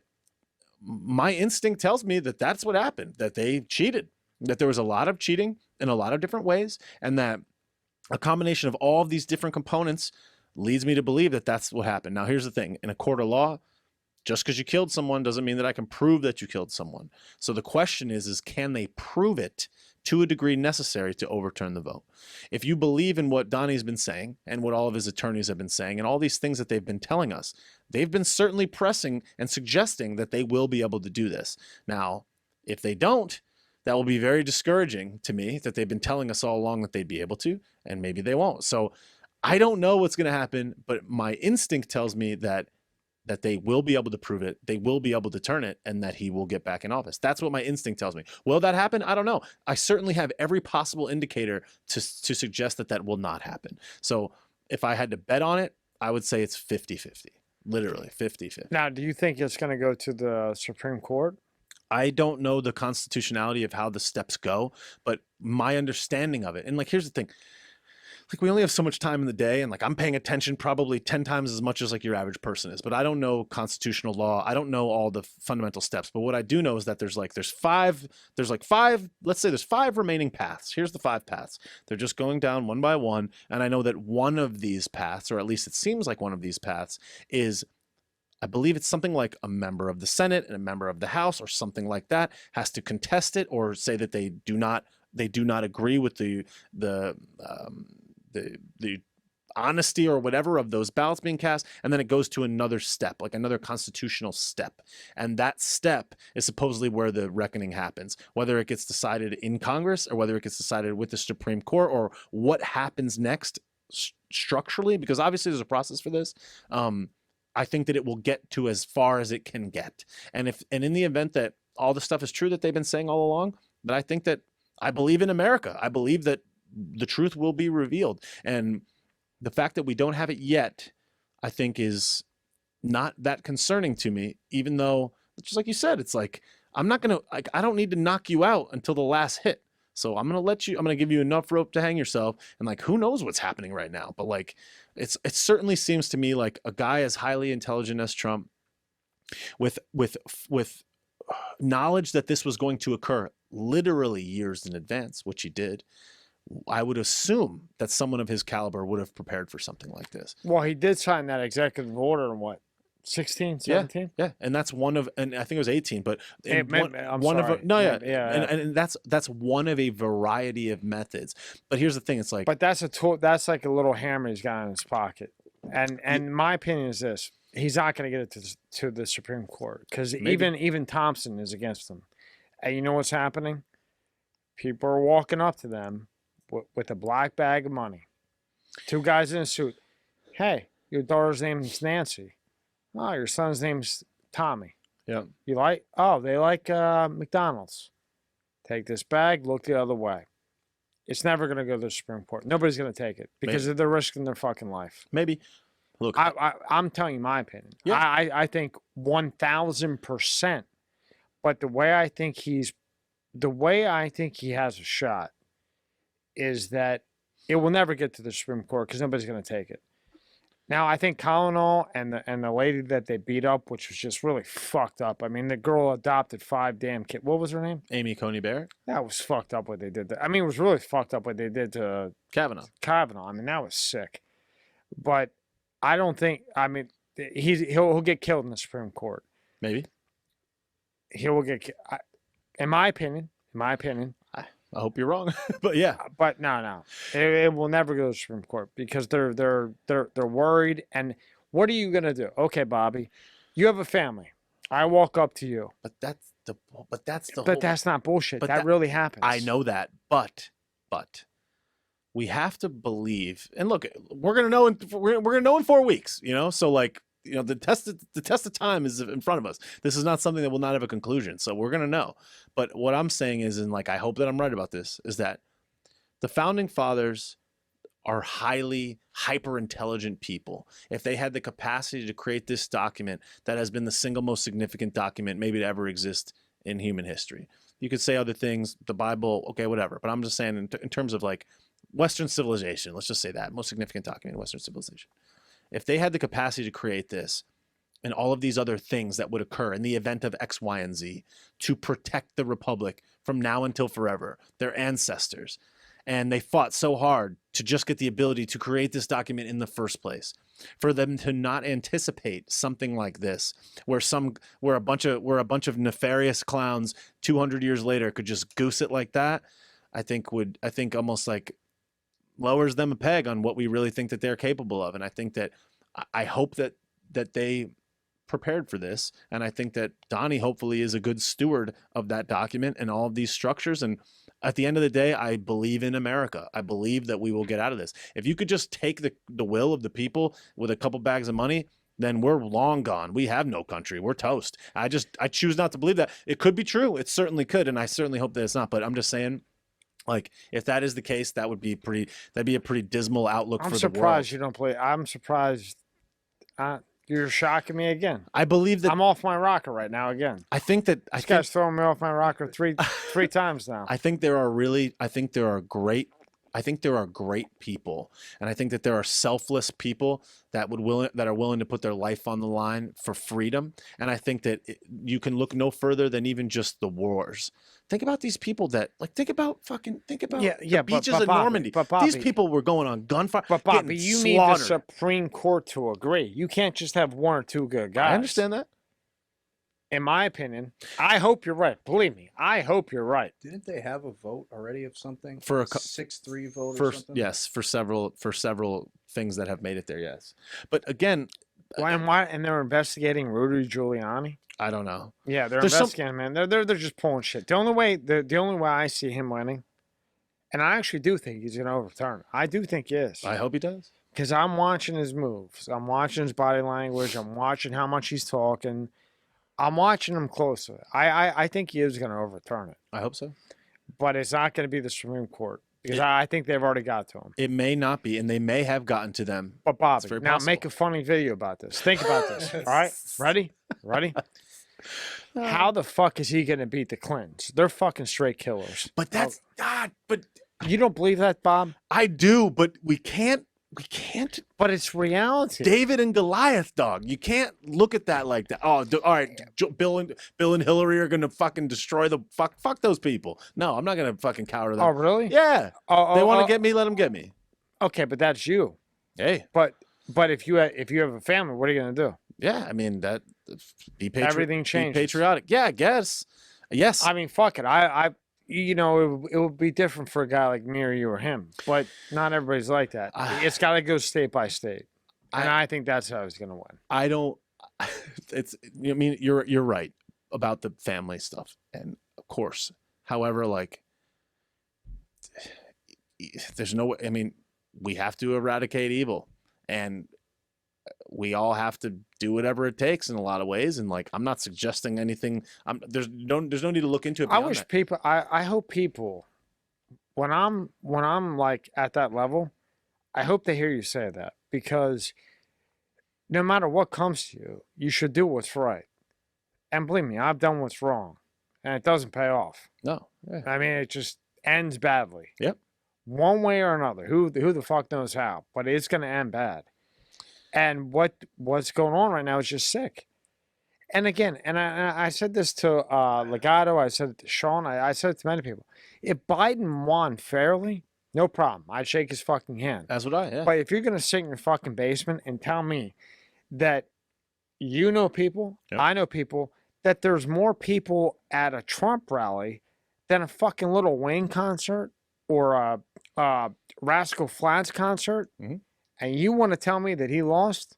my instinct tells me that that's what happened, that they cheated, that there was a lot of cheating in a lot of different ways, and that a combination of all of these different components leads me to believe that that's what happened. Now, here's the thing. In a court of law, just because you killed someone doesn't mean that I can prove that you killed someone. So the question is can they prove it to a degree necessary to overturn the vote? If you believe in what Donnie's been saying and what all of his attorneys have been saying and all these things that they've been telling us, they've been certainly pressing and suggesting that they will be able to do this. Now, if they don't, that will be very discouraging to me, that they've been telling us all along that they'd be able to, and maybe they won't. So I don't know what's going to happen, but my instinct tells me that they will be able to prove it, they will be able to turn it, and that he will get back in office. That's what my instinct tells me. Will that happen? I don't know. I certainly have every possible indicator to suggest that will not happen. So if I had to bet on it, I would say it's 50-50, literally 50-50. Now, do you think it's going to go to the Supreme Court? I don't know the constitutionality of how the steps go, but my understanding of it, and like, here's the thing. Like, we only have so much time in the day, and like, I'm paying attention probably 10 times as much as like your average person is, but I don't know constitutional law. I don't know all the fundamental steps, but what I do know is that there's five, let's say there's 5 remaining paths. Here's the 5 paths. They're just going down one by one. And I know that one of these paths, or at least it seems like one of these paths, is, I believe it's something like a member of the Senate and a member of the House or something like that has to contest it or say that they do not agree with the honesty or whatever of those ballots being cast, and then it goes to another step, like another constitutional step, and that step is supposedly where the reckoning happens, whether it gets decided in Congress or whether it gets decided with the Supreme Court, or what happens next structurally, because obviously there's a process for this. I think that it will get to as far as it can get, and in the event that all the stuff is true that they've been saying all along, but I think that I believe in America. I believe that the truth will be revealed. And the fact that we don't have it yet, I think, is not that concerning to me, even though, just like you said, it's like, I don't need to knock you out until the last hit. So I'm going to give you enough rope to hang yourself. And like, who knows what's happening right now? But like, it certainly seems to me like a guy as highly intelligent as Trump, with knowledge that this was going to occur literally years in advance, which he did, I would assume that someone of his caliber would have prepared for something like this. Well, he did sign that executive order in what, 16, 17? Yeah, and that's one of, and I think it was 18, but and that's one of a variety of methods. But here's the thing, it's like, but that's like a little hammer he's got in his pocket, and my opinion is this: he's not going to get it to the Supreme Court, because even Thompson is against him. And you know what's happening? People are walking up to them with a black bag of money. 2 guys in a suit. Hey, your daughter's name is Nancy. Oh, your son's name's Tommy. Yeah. You like? Oh, they like McDonald's. Take this bag, look the other way. It's never going to go to the Supreme Court. Nobody's going to take it because they're risking their fucking life. Maybe. Look, I'm telling you my opinion. Yeah. I think 1,000%. But the way I think he has a shot is that it will never get to the Supreme Court because nobody's going to take it. Now, I think Colonel and the lady that they beat up, which was just really fucked up. I mean, the girl adopted 5 damn kids. What was her name? Amy Coney Barrett. That was fucked up what they did. I mean, it was really fucked up what they did to Kavanaugh. I mean, that was sick. But I don't think. I mean, he'll get killed in the Supreme Court. Maybe. He will get. In my opinion. I hope you're wrong, but yeah. But no, it will never go to the Supreme Court because they're worried. And what are you gonna do? Okay, Bobby, you have a family. I walk up to you. But that's the whole. But that's not bullshit. But That really happens. I know that, but we have to believe. And look, we're gonna know in 4 weeks. You know, so like. You know, the test of time is in front of us. This is not something that will not have a conclusion. So we're going to know. But what I'm saying is, and like, I hope that I'm right about this, is that the founding fathers are highly hyper intelligent people. If they had the capacity to create this document that has been the single most significant document maybe to ever exist in human history, you could say other things, the Bible, okay, whatever. But I'm just saying in terms of like Western civilization, let's just say that most significant document in Western civilization. If they had the capacity to create this and all of these other things that would occur in the event of X, Y, and Z to protect the Republic from now until forever, their ancestors, and they fought so hard to just get the ability to create this document in the first place, for them to not anticipate something like this, where a bunch of nefarious clowns 200 years later could just goose it like that, I think almost like lowers them a peg on what we really think that they're capable of. And I think that I hope that they prepared for this. And I think that Donnie hopefully is a good steward of that document and all of these structures. And at the end of the day, I believe in America. I believe that we will get out of this. If you could just take the will of the people with a couple bags of money, then we're long gone. We have no country. We're toast. I choose not to believe that. It could be true. It certainly could. And I certainly hope that it's not, but I'm just saying, like, if that is the case, that'd be a pretty dismal outlook for the world. I'm surprised you don't play. I'm surprised. You're shocking me again. I believe that I'm off my rocker right now again. This guy's throwing me off my rocker three times now. I think there are great people, and I think that there are selfless people that are willing to put their life on the line for freedom. And I think that you can look no further than even just the wars. Think about these people think about the beaches of Normandy. These people were going on gunfire. But Bobby, you need the Supreme Court to agree. You can't just have one or two good guys. I understand that. In my opinion, I hope you're right. Believe me, I hope you're right. Didn't they have a vote already of something? For a 6-3 vote or something? Yes, for several things that have made it there, yes. But again, why and they're investigating Rudy Giuliani? I don't know. Yeah, they're investigating, man. They're just pulling shit. The only way I see him winning, and I actually do think he's gonna overturn it. I do think he is. I hope he does. Because I'm watching his moves. I'm watching his body language. I'm watching how much he's talking. I'm watching him closely. I think he is going to overturn it. I hope so. But it's not going to be the Supreme Court because I think they've already got to him. It may not be, and they may have gotten to them. But Bobby, now make a funny video about this. Think about this. All right? Ready? How the fuck is he going to beat the Clintons? They're fucking straight killers. But that's God. But you don't believe that, Bob? I do, but we can't. But it's reality. David and Goliath, dog. You can't look at that like that. Oh, all right. Bill and Hillary are gonna fucking destroy the fuck those people. No, I'm not gonna fucking cower them. Oh, really? Yeah. They want to get me. Let them get me. Okay, but that's you. Hey. But if you have a family, what are you gonna do? Yeah, I mean everything changes. Be patriotic. Yeah, I guess. Yes. I mean, fuck it. It would be different for a guy like me or you or him, but not everybody's like that. It's got to go state by state, and I think that's how he's going to win. I don't. It's. I mean, you're right about the family stuff, and of course. However, like, there's no. I mean, we have to eradicate evil, and we all have to do whatever it takes in a lot of ways. And like, I'm not suggesting anything. There's no need to look into it. I wish people, I hope people, when I'm like at that level, I hope they hear you say that, because no matter what comes to you, you should do what's right. And believe me, I've done what's wrong and it doesn't pay off. No. Yeah. I mean, it just ends badly. Yep. One way or another. Who the fuck knows how, but it's going to end bad. And what's going on right now is just sick. And again, and I said this to Legato, I said it to Sean, I said it to many people. If Biden won fairly, No problem. I'd shake his fucking hand. That's what I. Yeah. But if you're gonna sit in your fucking basement and tell me that you know people, Yep. I know people, that there's more people at a Trump rally than a fucking Little Wayne concert or a Rascal Flatts concert, Mhm. and you want to tell me that he lost?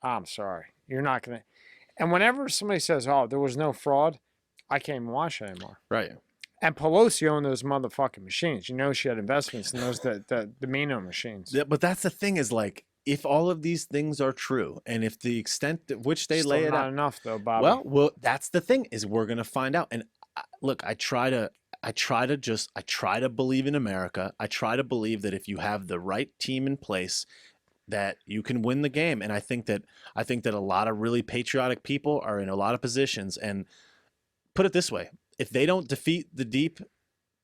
I'm sorry, you're not gonna. And whenever somebody says, "Oh, there was no fraud," I can't even watch it anymore. Right. And Pelosi owned those motherfucking machines. You know, she had investments in those the Mino machines. Yeah, but that's the thing is like, if all of these things are true, and if the extent to which they Still lay it not out, enough though, Bob. well, that's the thing is we're gonna find out. And look, I try to believe in America. I try to believe that if you have the right team in place, that you can win the game. And I think that a lot of really patriotic people are in a lot of positions. And put it this way: if they don't defeat the deep,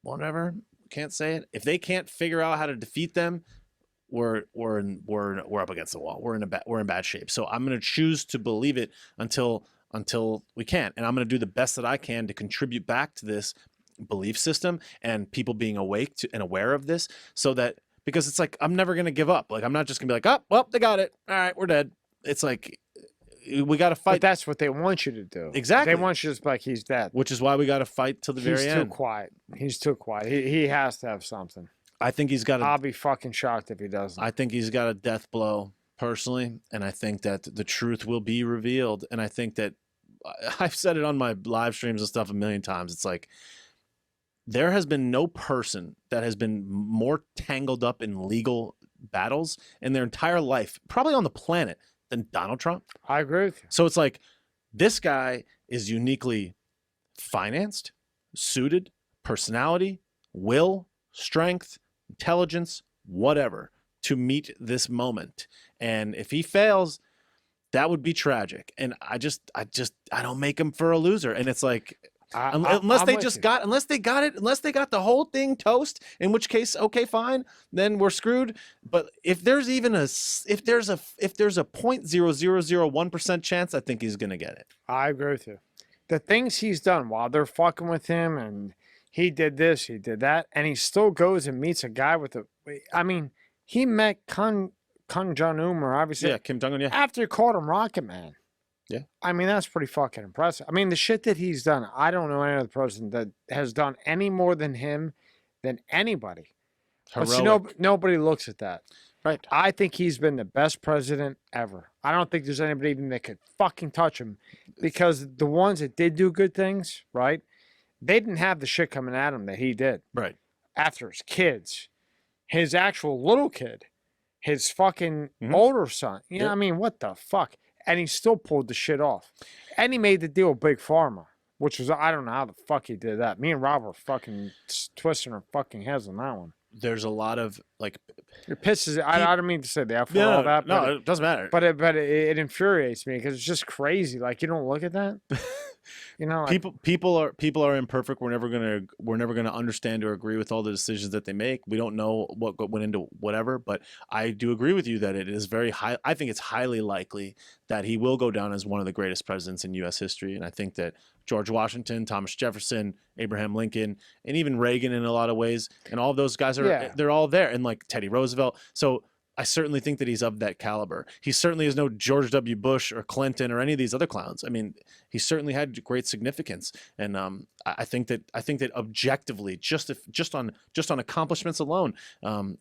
whatever, can't say it. If they can't figure out how to defeat them, we're up against the wall. We're in bad shape. So I'm going to choose to believe it until we can, and I'm going to do the best that I can to contribute back to this belief system and people being awake to and aware of this, so that, because it's like I'm never going to give up. Like I'm not just going to be like, oh well, they got it. All right, we're dead. It's like we got to But fight. that's what they want you to do. Exactly. They want you to just be like, he's dead. Which is why we got to fight till the He's very too end. quiet. He's too quiet. He has to have something. I think he's got I'll be fucking shocked if he doesn't. I think he's got a death blow personally, and I think that the truth will be revealed. And I think that I've said it on my live streams and stuff a million times. It's like there has been no person that has been more tangled up in legal battles in their entire life, probably on the planet, than Donald Trump. I agree with you. So it's like this guy is uniquely financed, suited, personality, will, strength, intelligence, whatever, to meet this moment. And if he fails, that would be tragic. And I don't make him for a loser. And it's like, unless I'm they with just you. got, unless they got the whole thing toast, in which case, okay, fine, then we're screwed. But if there's even if there's a 0.0001% chance, I think he's going to get it. I agree with you. The things he's done while they're fucking with him, and he did this, he did that, and he still goes and meets a guy with a. I mean, he met Kim Jong-un, or obviously Yeah, Kim Jong-un, yeah. after he called him Rocket Man. Yeah. I mean, that's pretty fucking impressive. I mean, the shit that he's done, I don't know any other person that has done any more than him, than anybody. But see, Heroic. nobody looks at that. Right. I think he's been the best president ever. I don't think there's anybody even that could fucking touch him, because the ones that did do good things, right, they didn't have the shit coming at him that he did. Right. After his kids, his actual little kid, his fucking Mhm. older son. You know Yep. what I mean? What the fuck? And he still pulled the shit off. And he made the deal with Big Pharma, which was, I don't know how the fuck he did that. Me and Rob were fucking twisting our fucking heads on that one. There's a lot of like, It pisses. I don't mean to say the F word, no, all that, no, but it doesn't matter. but it infuriates me because it's just crazy. Like, you don't look at that. You know, like, people are imperfect. We're never gonna understand or agree with all the decisions that they make. We don't know what went into whatever, but I do agree with you that it is very high. I think it's highly likely that he will go down as one of the greatest presidents in U.S. history. And I think that George Washington, Thomas Jefferson, Abraham Lincoln, and even Reagan in a lot of ways, and all of those guys they're all there, and like Teddy Roosevelt. So I certainly think that he's of that caliber. He certainly is no George W. Bush or Clinton or any of these other clowns. I mean, he certainly had great significance, and I think that objectively, just on accomplishments alone,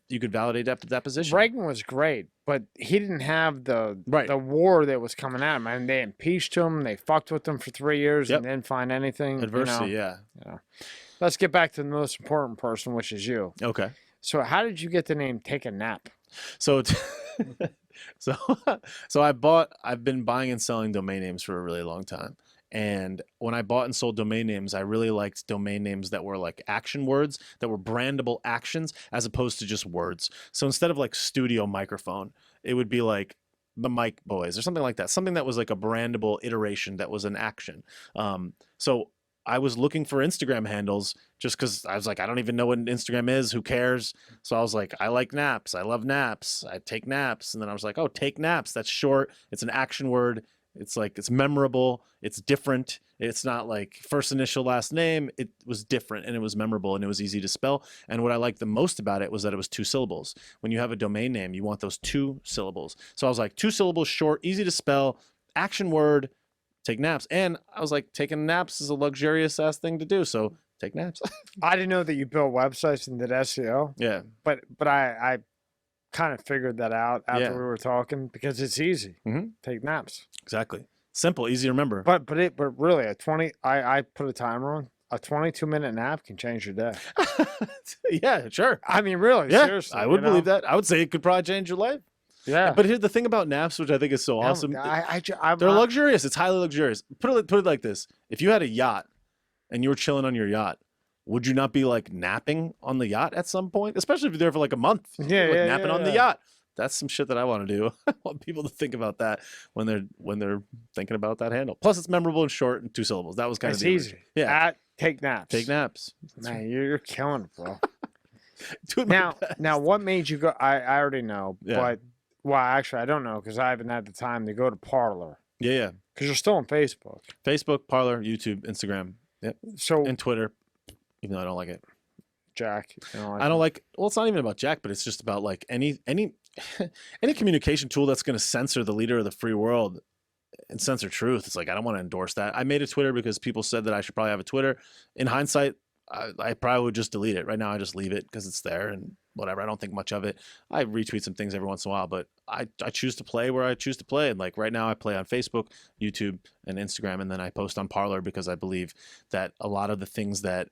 you could validate that position. Reagan was great, but he didn't have the war that was coming at him. And they impeached him. They fucked with him for 3 years Yep. and didn't find anything. Adversity, you know. yeah. Let's get back to the most important person, which is you. Okay. So how did you get the name Take a Nap? So, I've been buying and selling domain names for a really long time. And when I bought and sold domain names, I really liked domain names that were like action words, that were brandable actions, as opposed to just words. So instead of like studio microphone, it would be like the Mic Boys or something like that. Something that was like a brandable iteration that was an action. So I was looking for Instagram handles just because I was like, I don't even know what Instagram is. Who cares? So I was like, I like naps. I love naps. I take naps. And then I was like, oh, take naps. That's short. It's an action word. It's like it's memorable, it's different. It's not like first initial last name. It was different and it was memorable and it was easy to spell. And what I liked the most about it was that it was 2 syllables. When you have a domain name, you want those 2 syllables. So I was like 2 syllables, short, easy to spell, action word, take naps. And I was like, taking naps is a luxurious ass thing to do. So take naps. I didn't know that you built websites and did SEO, Yeah. but I kind of figured that out after Yeah. we were talking because it's easy. Mhm. Take naps. Exactly. Simple, easy to remember. But really I put a timer on. A 22-minute nap can change your day. Yeah, sure. I mean, really, Yeah, seriously. I would you know? believe that. I would say it could probably change your life. Yeah. But here's the thing about naps, which I think is so Yeah, awesome. I'm They're luxurious. It's highly luxurious. Put it like this: if you had a yacht and you were chilling on your yacht, would you not be like napping on the yacht at some point? Especially if you're there for like a month. Yeah, Like yeah, napping yeah, on the yeah. yacht. That's some shit that I want to do. I want people to think about that when they're thinking about that handle. Plus, it's memorable and short and 2 syllables. That was kind It's of the easy. original. Yeah, Take naps. take naps. Man, you're killing it, bro. Doing my now, best. now, what made you go? I already know, Yeah. but well, actually, I don't know because I haven't had the time to go to Parlor Yeah. because you're still on Facebook. Facebook, Parlor, YouTube, Instagram, yep, So, and Twitter. Even though I don't like it. Jack, you know, I don't like. Well, it's not even about Jack, but it's just about like any any communication tool that's going to censor the leader of the free world and censor truth. It's like I don't want to endorse that. I made a Twitter because people said that I should probably have a Twitter. In hindsight, I probably would just delete it. Right now, I just leave it because it's there and whatever. I don't think much of it. I retweet some things every once in a while, but I choose to play where I choose to play. And like right now, I play on Facebook, YouTube, and Instagram, and then I post on Parlor because I believe that a lot of the things that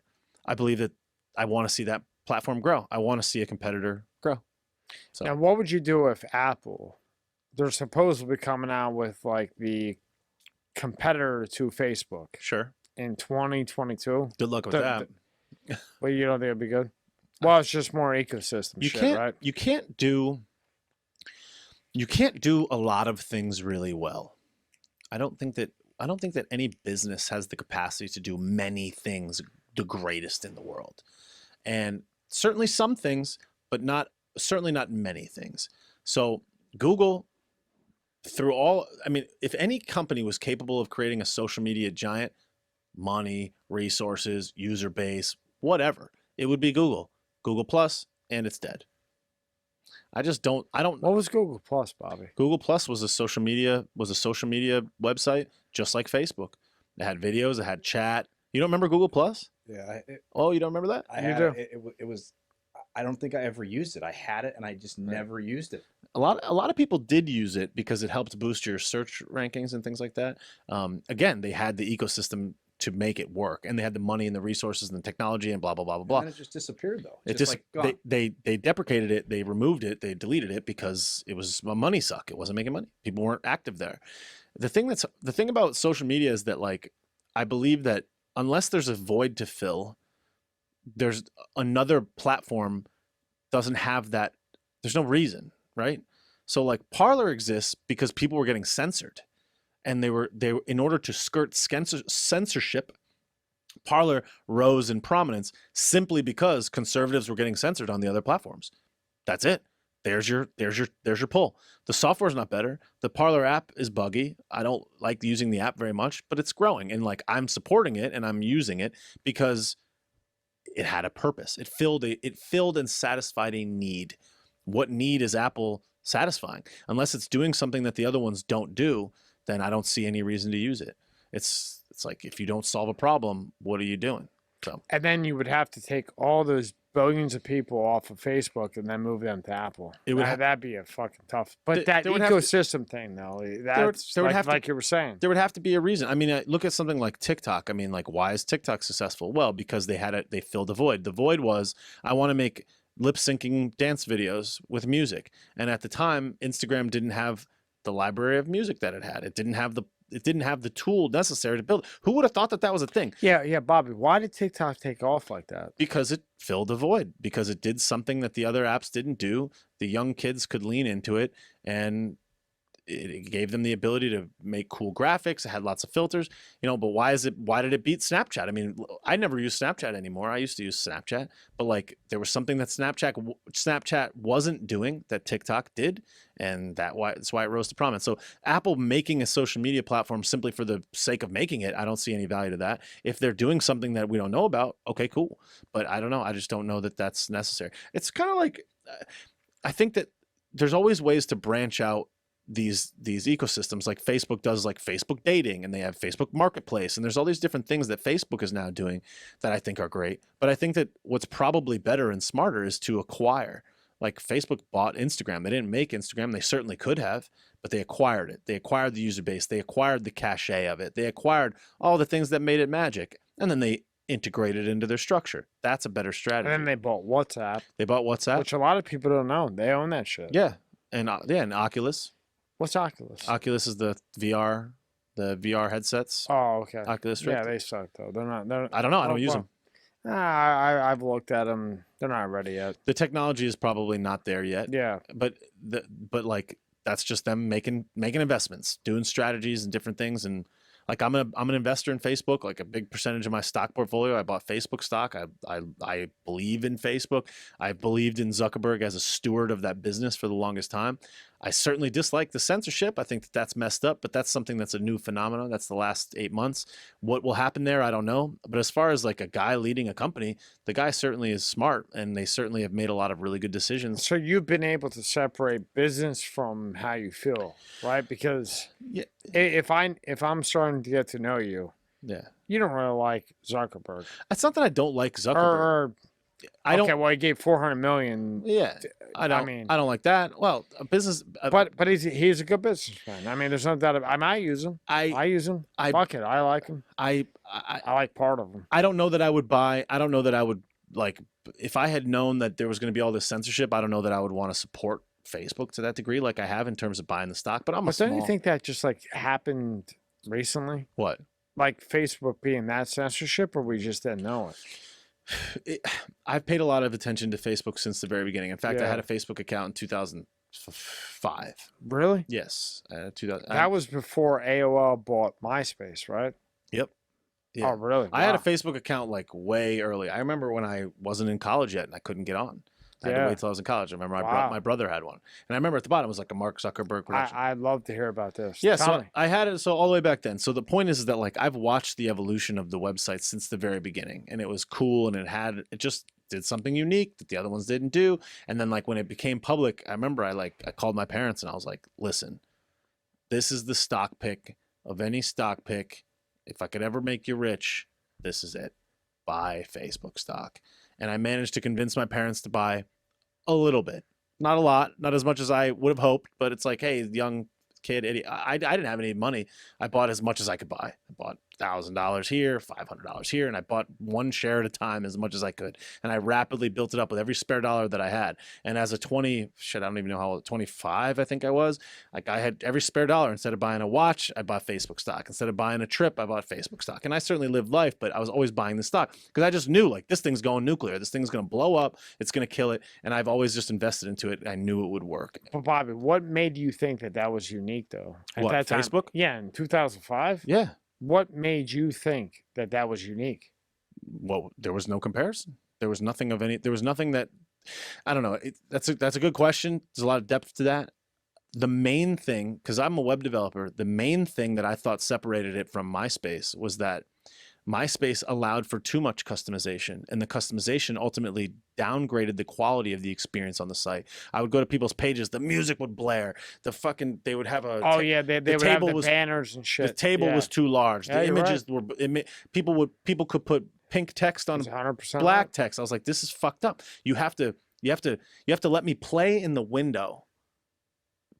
I believe that I want to see that platform grow. I want to see a competitor grow. So Now, what would you do if Apple? They're supposedly coming out with like the competitor to Facebook sure. in 2022. Good luck with The- that. Well, you don't think it'd be good? Well, it's just more ecosystem You shit, can't right? you can't do a lot of things really well. I don't think that any business has the capacity to do many things the greatest in the world. And certainly some things, but certainly not many things. So Google, if any company was capable of creating a social media giant, money, resources, user base, whatever, it would be Google Plus, and it's dead. I don't What was Google Plus, Bobby? Google Plus was a social media website just like Facebook. It had videos, it had chat. You don't remember Google Plus? Yeah. Oh, you don't remember that? I You had do. it was. I don't think I ever used it. I had it and I just never used it. A lot of people did use it because it helped boost your search rankings and things like that. Again, they had the ecosystem to make it work, and they had the money and the resources and the technology and blah blah blah blah blah. And then it just disappeared though. It Just just like gone. they deprecated it, they removed it, they deleted it because it was a money suck. It wasn't making money. People weren't active there. The thing about social media is that like I believe that unless there's a void to fill, there's another platform doesn't have that. There's no reason, right? So like Parler exists because people were getting censored, and they were in order to skirt censorship. Parler rose in prominence simply because conservatives were getting censored on the other platforms. That's it. There's your pull. The software's not better. The Parler app is buggy. I don't like using the app very much, but it's growing, and like I'm supporting it and I'm using it because it had a purpose. It filled and satisfied a need. What need is Apple satisfying? Unless it's doing something that the other ones don't do, then I don't see any reason to use it. It's like if you don't solve a problem, what are you doing? So And then you would have to take all those billions of people off of Facebook and then move them to Apple. It would That'd be a fucking tough. But There- that there would have to- ecosystem thing, though, that's there would like, have to- like you were saying. there would have to be a reason. I mean, look at something like TikTok. I mean, like why is TikTok successful? Well, because they filled a void. The void was I want to make lip syncing dance videos with music. And at the time, Instagram didn't have the library of music that it had. It didn't have the tool necessary to build. Who would have thought that was a thing? Yeah, Bobby. Why did TikTok take off like that? Because it filled a void, because it did something that the other apps didn't do. The young kids could lean into it, and it gave them the ability to make cool graphics. It had lots of filters, but why did it beat Snapchat? I mean, I never use Snapchat anymore. I used to use Snapchat, but like there was something that Snapchat wasn't doing that TikTok did. And that's why it rose to prominence. So Apple making a social media platform simply for the sake of making it, I don't see any value to that. If they're doing something that we don't know about, okay, cool. But I don't know. I just don't know that that's necessary. It's kind of like, I think that there's always ways to branch out these ecosystems. Like Facebook does, like Facebook dating, and they have Facebook Marketplace, and there's all these different things that Facebook is now doing that I think are great. But I think that what's probably better and smarter is to acquire. Like Facebook bought Instagram. They didn't make Instagram. They certainly could have, but they acquired it. They acquired the user base. They acquired the cachet of it. They acquired all the things that made it magic. And then they integrated it into their structure. That's a better strategy. And then they bought WhatsApp. They bought WhatsApp. Which a lot of people don't know. They own that shit. Yeah. And Oculus. What's Oculus? Oculus is the VR headsets. Oh, okay. Oculus Rift. Yeah, they suck though. They're not. I don't know. I don't use them. I've looked at them. They're not ready yet. The technology is probably not there yet. Yeah. But like that's just them making investments, doing strategies and different things. And like I'm an investor in Facebook. Like a big percentage of my stock portfolio, I bought Facebook stock. I believe in Facebook. I believed in Zuckerberg as a steward of that business for the longest time. I certainly dislike the censorship. I think that that's messed up, but that's something that's a new phenomenon. That's the last 8 months. What will happen there, I don't know. But as far as like a guy leading a company, the guy certainly is smart, and they certainly have made a lot of really good decisions. So you've been able to separate business from how you feel, right? Because Yeah. if I'm starting to get to know you, Yeah. you don't really like Zuckerberg. It's not that I don't like Zuckerberg. Or I don't. Okay, well, he gave 400 million. Yeah. I don't like that. Well, a business. But he's a good businessman. I mean, there's no doubt. I might use him. I use him. Fuck it, I like him. I like part of him. I don't know that I would buy. I don't know that I would like. If I had known that there was going to be all this censorship, I don't know that I would want to support Facebook to that degree, like I have in terms of buying the stock. But don't you think that just like happened recently? What? Like Facebook being that censorship, or we just didn't know it? I've paid a lot of attention to Facebook since the very beginning. In fact, I Yeah. had a Facebook account in 2005. Really? Yes, 2000. That was before AOL bought MySpace, right? Yep. Yeah. Oh, really? I had a Wow. Facebook account like way early. I remember when I wasn't in college yet and I couldn't get on. I had to Yeah. wait till I was in college. I remember Wow. my brother had one. And I remember at the bottom it was like a Mark Zuckerberg production. I'd love to hear about this. Yeah, Tell so me. I had it all the way back then. So the point is that like I've watched the evolution of the website since the very beginning, and it was cool, and it just did something unique that the other ones didn't do. And then like when it became public, I remember I called my parents and I was like, "Listen, this is the stock pick of any stock pick. If I could ever make you rich, this is it. Buy Facebook stock." And I managed to convince my parents to buy a little bit, not a lot, not as much as I would have hoped, but it's like, hey, young kid, idiot. I didn't have any money. I bought as much as I could buy. I bought $1,000 here, $500 here, and I bought one share at a time as much as I could. And I rapidly built it up with every spare dollar that I had. And as a I don't even know how old, 25, I think I was, like I had every spare dollar. Instead of buying a watch, I bought Facebook stock. Instead of buying a trip, I bought Facebook stock. And I certainly lived life, but I was always buying the stock because I just knew like this thing's going nuclear. This thing's going to blow up. It's going to kill it. And I've always just invested into it. I knew it would work. But Bobby, what made you think that was unique, though? At What, that time? Facebook? Yeah, in 2005. Yeah. What made you think that was unique? Well, there was no comparison. There was nothing that, I don't know. That's a good question. There's a lot of depth to that. The main thing, because I'm a web developer, the main thing that I thought separated it from MySpace was that MySpace allowed for too much customization, and the customization ultimately downgraded the quality of the experience on the site. I would go to people's pages, the music would blare, they would have a Oh yeah, they would have table the was- banners and shit. the table Yeah. was too large. Yeah, The you're images were people could put pink text on It's 100% black text. I was like, this is fucked up. You have to let me play in the window,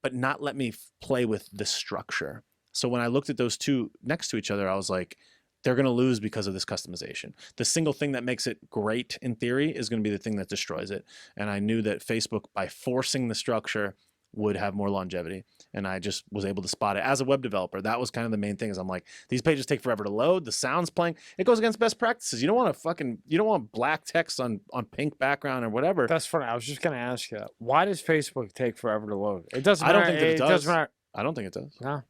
but not let me play with the structure. So when I looked at those two next to each other, I was like, they're going to lose because of this customization. The single thing that makes it great in theory is going to be the thing that destroys it. And I knew that Facebook, by forcing the structure, would have more longevity. And I just was able to spot it as a web developer. That was kind of the main thing is I'm like, these pages take forever to load. The sound's playing. It goes against best practices. You don't want black text on pink background or whatever. That's funny. I was just gonna ask you, why does Facebook take forever to load? It doesn't. I don't matter. think that it does. doesn't matter. I don't think it does. No.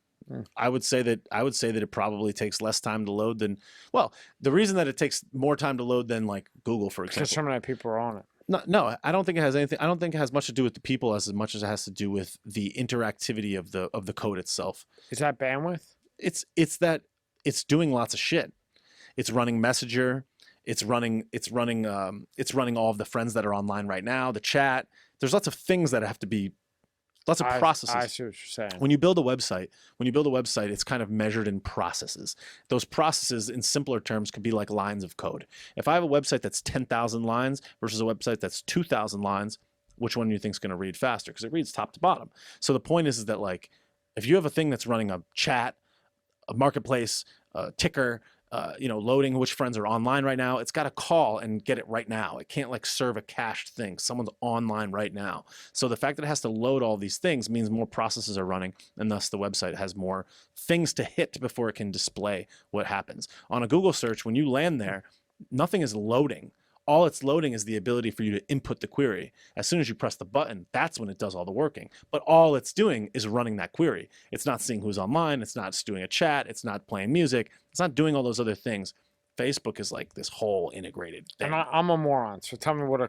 I would say that it probably takes less time to load than, well, the reason that it takes more time to load than like Google, for Because example. so many people are on it. No, I don't think it has anything. I don't think it has much to do with the people as much as it has to do with the interactivity of the code itself. Is that bandwidth? It's that it's doing lots of shit. It's running Messenger. It's running all of the friends that are online right now. The chat. There's lots of things that have to be. Lots of processes. I see what you're saying. When you build a website, it's kind of measured in processes. Those processes, in simpler terms, could be like lines of code. If I have a website that's 10,000 lines versus a website that's 2,000 lines, which one do you think is going to read faster? Because it reads top to bottom. So the point is that like, if you have a thing that's running a chat, a marketplace, a ticker, loading which friends are online right now, it's got to call and get it right now. It can't like serve a cached thing. Someone's online right now. So the fact that it has to load all these things means more processes are running, and thus the website has more things to hit before it can display what happens. On a Google search, when you land there, nothing is loading. All it's loading is the ability for you to input the query. As soon as you press the button, that's when it does all the working. But all it's doing is running that query. It's not seeing who's online. It's not doing a chat. It's not playing music. It's not doing all those other things. Facebook is like this whole integrated thing. And I'm a moron, so tell me what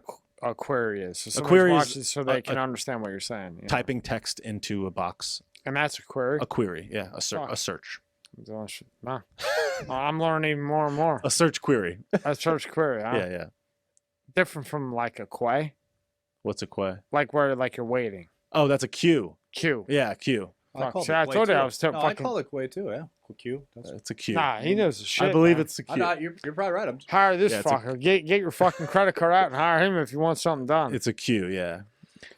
a query is. So A query is watches so they can understand what you're saying. You know? Typing text into a box. And that's a query? A query, yeah. A Fuck. search. Nah. I'm learning even more and more. A search query. A search query, huh? Yeah. Different from like a quay? What's a query? Like where like you're waiting. Oh, that's a queue. Queue. Yeah, queue. Fuck, see, I told you I was no, fucking... I call it Quay too. Yeah, Q. It's a queue. Nah, he knows the shit. I believe man. it's a I'm queue. not, you're probably right. I'm Hire this Yeah, it's a- fucker. Get your fucking credit card out and hire him if you want something done. It's a queue, yeah.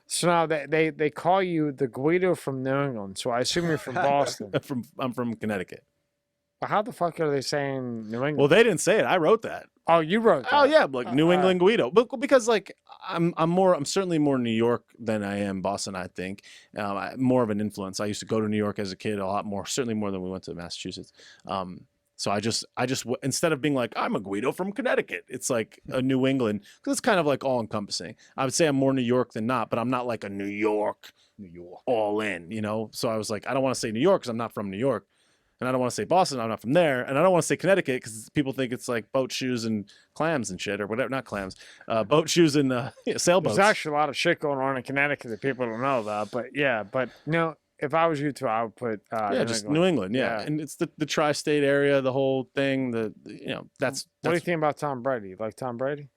So now they call you the Guido from New England. So I assume you're from Boston. I'm from Connecticut. But how the fuck are they saying New England? Well, they didn't say it. I wrote that. Oh, you wrote that. Oh yeah, like New all England Guido, but because like I'm certainly more New York than I am Boston. I think more of an influence. I used to go to New York as a kid a lot more, certainly more than we went to Massachusetts. So I just instead of being like I'm a Guido from Connecticut, it's like a New England because it's kind of like all encompassing. I would say I'm more New York than not, but I'm not like a New York all in, you know. So I was like I don't want to say New York because I'm not from New York. And I don't want to say Boston, I'm not from there. And I don't want to say Connecticut because people think it's like boat shoes and clams and shit or whatever. Not clams, boat shoes and sailboats. There's actually a lot of shit going on in Connecticut that people don't know about. But yeah, if I was you two, I would put New England. Yeah. And it's the tri-state area, the whole thing. That's. What do you think about Tom Brady? You like Tom Brady?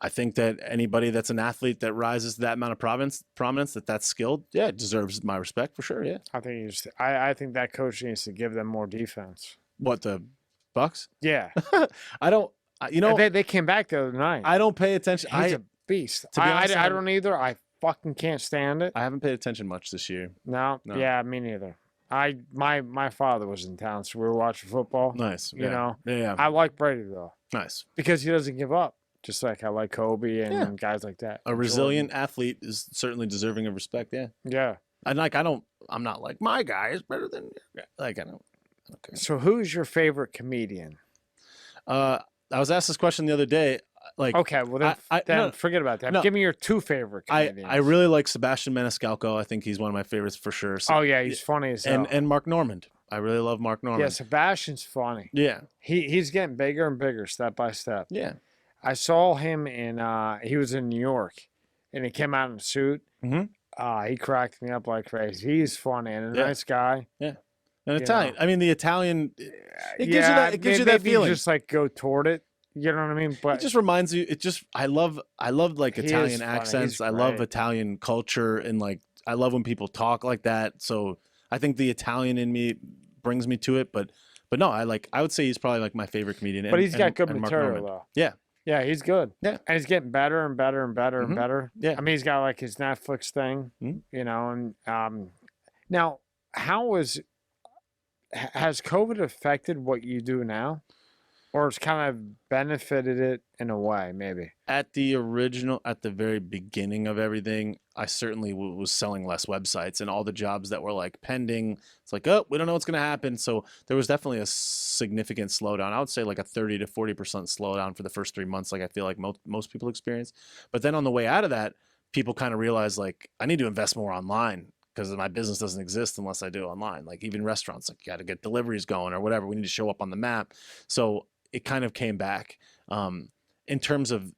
I think that anybody that's an athlete that rises to that amount of prominence, that's skilled, yeah, deserves my respect for sure. Yeah. I think I think that coach needs to give them more defense. What, the Bucks? Yeah. I don't. They came back the other night. I don't pay attention. He's a beast. To be honest, I don't either. I fucking can't stand it. I haven't paid attention much this year. No. Yeah, me neither. My father was in town, so we were watching football. Nice. You know. Yeah. I like Brady though. Nice. Because he doesn't give up. Just like I like Kobe and guys like that. A resilient athlete is certainly deserving of respect. Yeah. Yeah. And like I'm not like my guy is better than your guy. Like I don't care. So who's your favorite comedian? I was asked this question the other day. Like okay, well then, forget about that. No. Give me your two favorite comedians. I really like Sebastian Maniscalco. I think he's one of my favorites for sure. So, oh yeah, he's funny as hell. And Mark Normand. I really love Mark Normand. Yeah, Sebastian's funny. Yeah. He's getting bigger and bigger step by step. Yeah. I saw him he was in New York, and he came out in a suit. Mm-hmm. He cracked me up like crazy. He's funny and a nice guy. Yeah, and Italian. I mean, the Italian. It gives you that. It gives you maybe that feeling. Just like go toward it. You know what I mean? But it just reminds you. I love like Italian accents. I love Italian culture, and like I love when people talk like that. So I think the Italian in me brings me to it. But no, I would say he's probably like my favorite comedian. But he's got good material though. Yeah. Yeah, he's good. Yeah. And he's getting better and better and better and better. Yeah. I mean, he's got like his Netflix thing, you know, and now has COVID affected what you do now? Or it's kind of benefited it in a way, maybe? At the very beginning of everything, I certainly was selling less websites and all the jobs that were like pending. It's like, oh, we don't know what's going to happen. So there was definitely a significant slowdown. I would say like a 30 to 40% slowdown for the first 3 months, like I feel like most people experience. But then on the way out of that, people kind of realized like, I need to invest more online because my business doesn't exist unless I do online. Like even restaurants, like you got to get deliveries going or whatever. We need to show up on the map. So it kind of came back. In terms of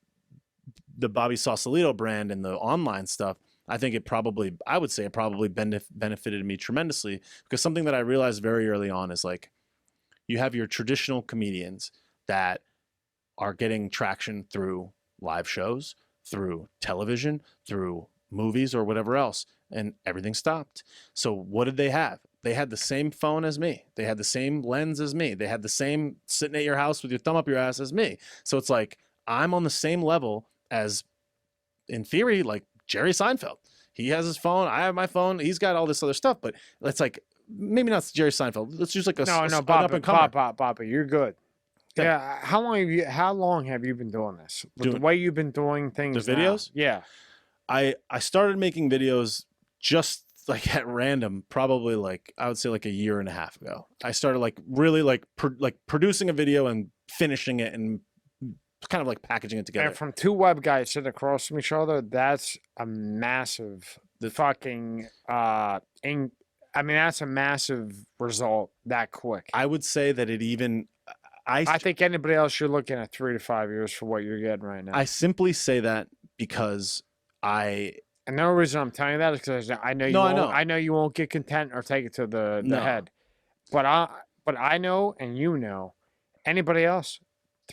the Bobby Sausalito brand and the online stuff, I think I would say it probably benefited me tremendously, because something that I realized very early on is like, you have your traditional comedians that are getting traction through live shows, through television, through movies or whatever else, and everything stopped. So what did they have? They had the same phone as me. They had the same lens as me. They had the same sitting at your house with your thumb up your ass as me. So it's like, I'm on the same level as, in theory, like Jerry Seinfeld. He has his phone. I have my phone. He's got all this other stuff, but it's like, maybe not Jerry Seinfeld. Let's use like an Bobby, you're good. Okay. Yeah. How long have you been doing this? The way you've been doing things. The videos? Now? Yeah. I started making videos just like at random, probably like, I would say like a year and a half ago. I started like really like producing a video and finishing it and kind of like packaging it together. And from two web guys sitting across from each other, that's a massive fucking that's a massive result that quick. I would say that it even I think anybody else, you're looking at 3 to 5 years for what you're getting right now. I simply say that because and the only reason I'm telling you that is because I know you I know you won't get content or take it to the head. But I know, and you know, anybody else,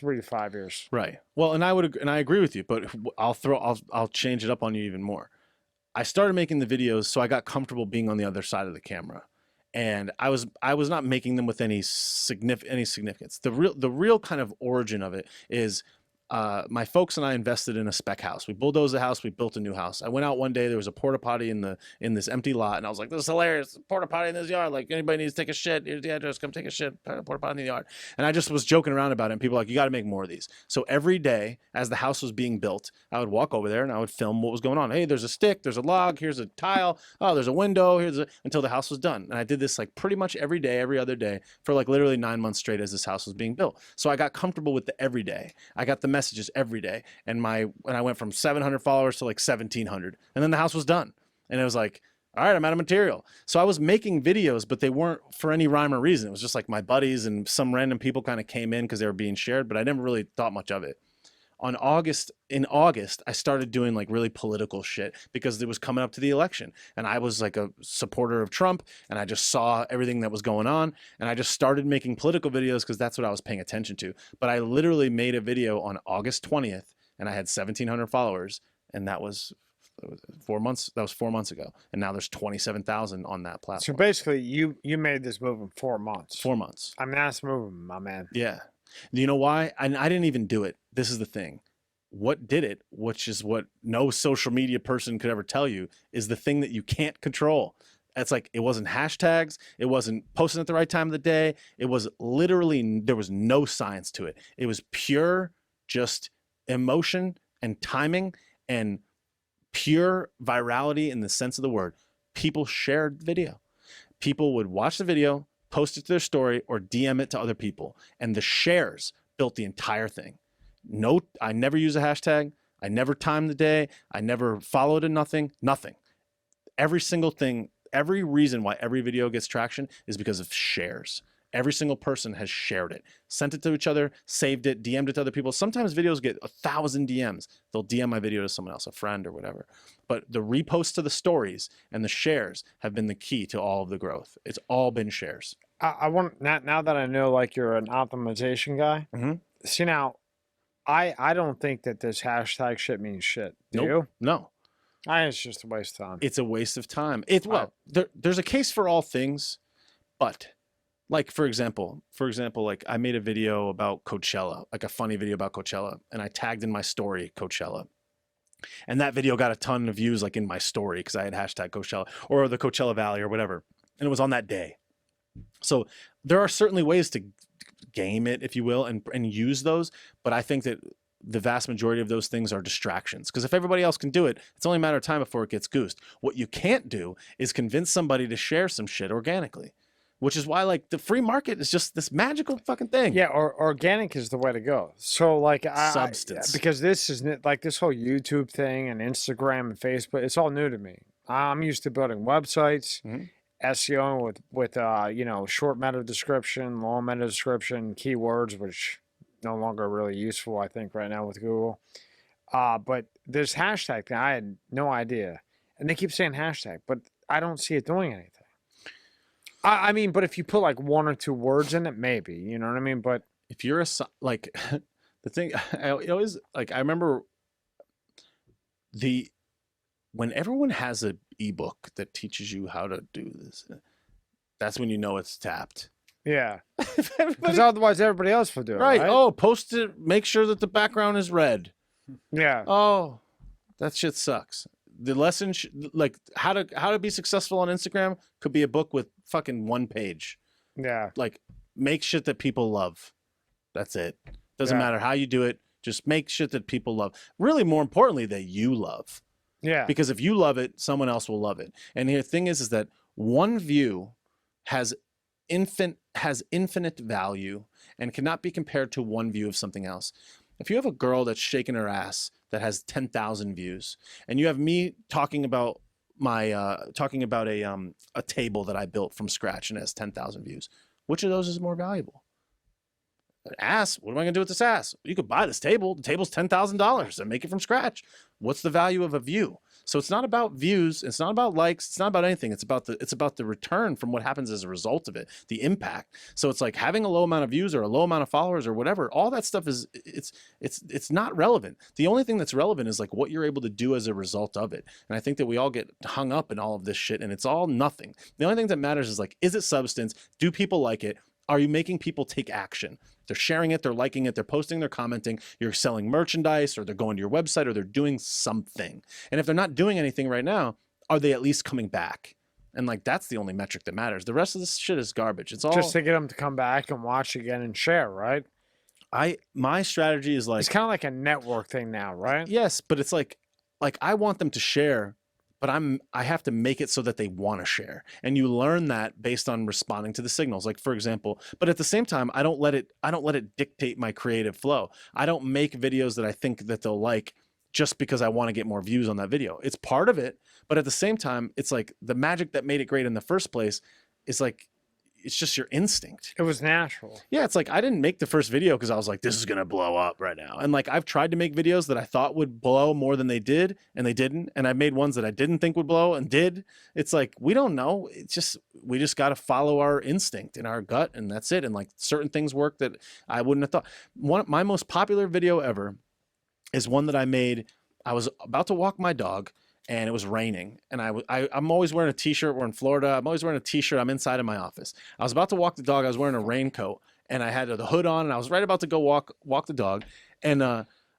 3 to 5 years. Right. Well, and I agree with you, but I'll change it up on you even more. I started making the videos so I got comfortable being on the other side of the camera, and I was not making them with any significance. The real kind of origin of it is, my folks and I invested in a spec house. We bulldozed the house. We built a new house. I went out one day. There was a porta potty in this empty lot, and I was like, "This is hilarious! Porta potty in this yard. Like, anybody needs to take a shit, here's the address. Come take a shit. Porta potty in the yard." And I just was joking around about it. And people were like, "You got to make more of these." So every day, as the house was being built, I would walk over there and I would film what was going on. Hey, there's a stick. There's a log. Here's a tile. Oh, there's a window. Until the house was done. And I did this like pretty much every day, every other day, for like literally 9 months straight as this house was being built. So I got comfortable with the everyday. I got the messages every day. And I went from 700 followers to like 1,700, and then the house was done, and it was like, all right, I'm out of material. So I was making videos, but they weren't for any rhyme or reason. It was just like my buddies and some random people kind of came in because they were being shared, but I never really thought much of it. In August, I started doing like really political shit because it was coming up to the election, and I was like a supporter of Trump, and I just saw everything that was going on, and I just started making political videos because that's what I was paying attention to. But I literally made a video on August 20th, and I had 1,700 followers, and that was 4 months. That was 4 months ago, and now there's 27,000 on that platform. So basically, you made this move in 4 months. 4 months. I mean, that's moving, my man. Yeah. You know why? I didn't even do it. This is the thing. What did it, which is what no social media person could ever tell you, is the thing that you can't control. It's like, it wasn't hashtags. It wasn't posting at the right time of the day. It was literally, there was no science to it. It was pure just emotion and timing and pure virality in the sense of the word. People shared the video. People would watch the video, post it to their story, or DM it to other people. And the shares built the entire thing. No, I never use a hashtag. I never timed the day. I never followed a nothing. Every single thing, every reason why every video gets traction is because of shares. Every single person has shared it, sent it to each other, saved it, DM'd it to other people. Sometimes videos get 1,000 DMs. They'll DM my video to someone else, a friend or whatever. But the reposts to the stories and the shares have been the key to all of the growth. It's all been shares. I want, now that I know like you're an optimization guy, see now, I don't think that this hashtag shit means shit. Do you? No. It's just a waste of time. It's a waste of time. There's a case for all things, but like, for example, like I made a video about Coachella, like a funny video about Coachella, and I tagged in my story Coachella. And that video got a ton of views like in my story because I had hashtag Coachella or the Coachella Valley or whatever. And it was on that day. So there are certainly ways to game it, if you will, and use those. But I think that the vast majority of those things are distractions, because if everybody else can do it, it's only a matter of time before it gets goosed. What you can't do is convince somebody to share some shit organically, which is why like the free market is just this magical fucking thing. Yeah, or organic is the way to go. So like substance, because this is like this whole YouTube thing and Instagram and Facebook, it's all new to me. I'm used to building websites, Mhm. SEO with you know, short meta description, long meta description, keywords, which no longer really useful, I think, right now with Google. But this hashtag thing, I had no idea, and they keep saying hashtag, but I don't see it doing anything. I mean, but if you put like 1 or 2 words in it, maybe, you know what I mean. But If you're like the thing, I always like. I remember when everyone has an ebook that teaches you how to do this, that's when you know it's tapped. yeah, If because everybody- otherwise everybody else will do it, right? right? Oh, post it. Make sure that the background is red. Yeah, Oh, that shit sucks. The lesson, like how to be successful on Instagram, could be a book with fucking 1 page. yeah, Like, make shit that people love. That's it. Doesn't Yeah. matter how you do it. Just make shit that people love. Really, more importantly, that you love. yeah. Because if you love it, someone else will love it. And the thing is that one view has infinite value and cannot be compared to one view of something else. If you have a girl that's shaking her ass that has 10,000 views, and you have me talking about a table that I built from scratch and has 10,000 views, which of those is more valuable? An ass. What am I gonna do with this ass? You could buy this table. The table's $10,000 and make it from scratch. What's the value of a view? So it's not about views. It's not about likes. It's not about anything. It's about the return from what happens as a result of it, the impact. So it's like having a low amount of views or a low amount of followers or whatever. All that stuff is it's not relevant. The only thing that's relevant is like what you're able to do as a result of it. And I think that we all get hung up in all of this shit, and it's all nothing. The only thing that matters is like, is it substance? Do people like it? Are you making people take action? They're sharing it, they're liking it, they're posting, they're commenting, you're selling merchandise, or they're going to your website, or they're doing something. And if they're not doing anything right now, are they at least coming back? And like, that's the only metric that matters. The rest of this shit is garbage. It's all Just to get them to come back and watch again and share, right? my strategy is like, It's kind of like a network thing now, right? yes, but it's like I want them to share, but I have to make it so that they want to share. And you learn that based on responding to the signals. Like, for example, but at the same time, I don't let it dictate my creative flow. I don't make videos that I think that they'll like just because I want to get more views on that video. It's part of it, but at the same time, it's like the magic that made it great in the first place is like, it's just your instinct. It was natural. Yeah, it's like I didn't make the first video because I was like, this is gonna blow up right now. And like I've tried to make videos that I thought would blow more than they did, and they didn't. And I made ones that I didn't think would blow and did. It's like we don't know. It's just we just gotta follow our instinct and our gut, and that's it. And like certain things work that I wouldn't have thought. My most popular video ever is one that I made. I was about to walk my dog, and it was raining, and I'm always wearing a t-shirt. We're in Florida. I'm always wearing a t-shirt. I'm inside of my office. I was about to walk the dog. I was wearing a raincoat, and I had the hood on, and I was right about to go walk the dog, and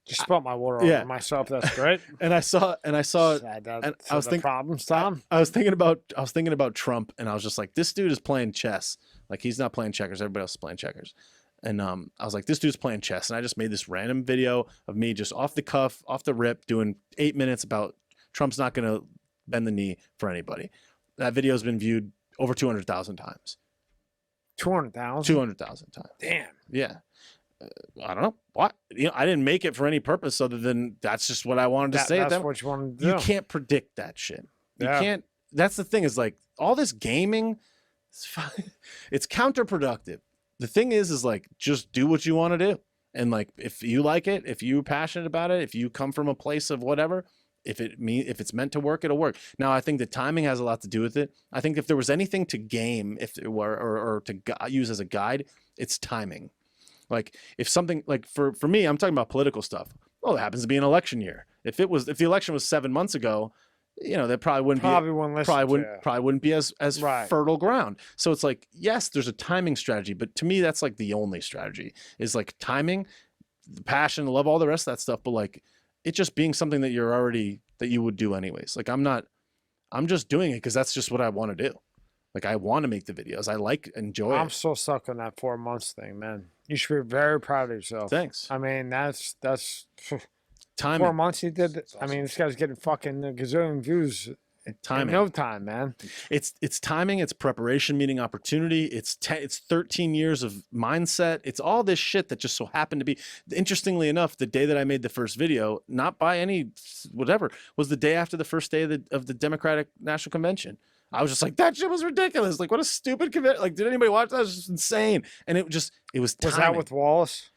Just spilled my water yeah. over myself. That's great. and I saw And and I was thinking problems, Tom. I was thinking about Trump, and I was just like, this dude is playing chess. Like he's not playing checkers. Everybody else is playing checkers. And I was like, this dude's playing chess, and I just made this random video of me just off the cuff, off the rip, doing 8 minutes about Trump's not going to bend the knee for anybody. That video has been viewed over 200,000 times. 200,000. 200,000 times. Damn. Yeah. I don't know what. I didn't make it for any purpose other than that's just what I wanted to say. That's what you wanted to do. You can't predict that shit. You Yeah. can't. That's the thing is like all this gaming, it's counterproductive. The thing is like just do what you want to do. And like if you like it, if you're passionate about it, if you come from a place of whatever, if it's meant to work, it'll work. Now, I think the timing has a lot to do with it. I think if there was anything to game, if it were or to use as a guide, it's timing. Like if something like for me, I'm talking about political stuff. Oh, it happens to be an election year. If the election was 7 months ago, that probably wouldn't be as Right. fertile ground. So it's like, yes, there's a timing strategy, but to me, that's like the only strategy is like timing, the passion, love, all the rest of that stuff. But like it just being something that you would do anyways. Like I'm just doing it because that's just what I want to do. Like I want to make the videos. I enjoy I'm it. still stuck on that 4 months thing, man. You should be very proud of yourself. Thanks. I mean, that's Timing. 4 months he did. That's I mean, awesome. this guy's getting fucking a gazillion views Timing. No time, man. It's timing, it's preparation meeting opportunity, it's 13 years of mindset. It's all this shit that just so happened to be. Interestingly enough, the day that I made the first video, not by any whatever, was the day after the first day of the Democratic National Convention. I was just like, that shit was ridiculous. Like, what a stupid convention. Like, did anybody watch that? It was just insane. And it was Was timing. that with Wallace?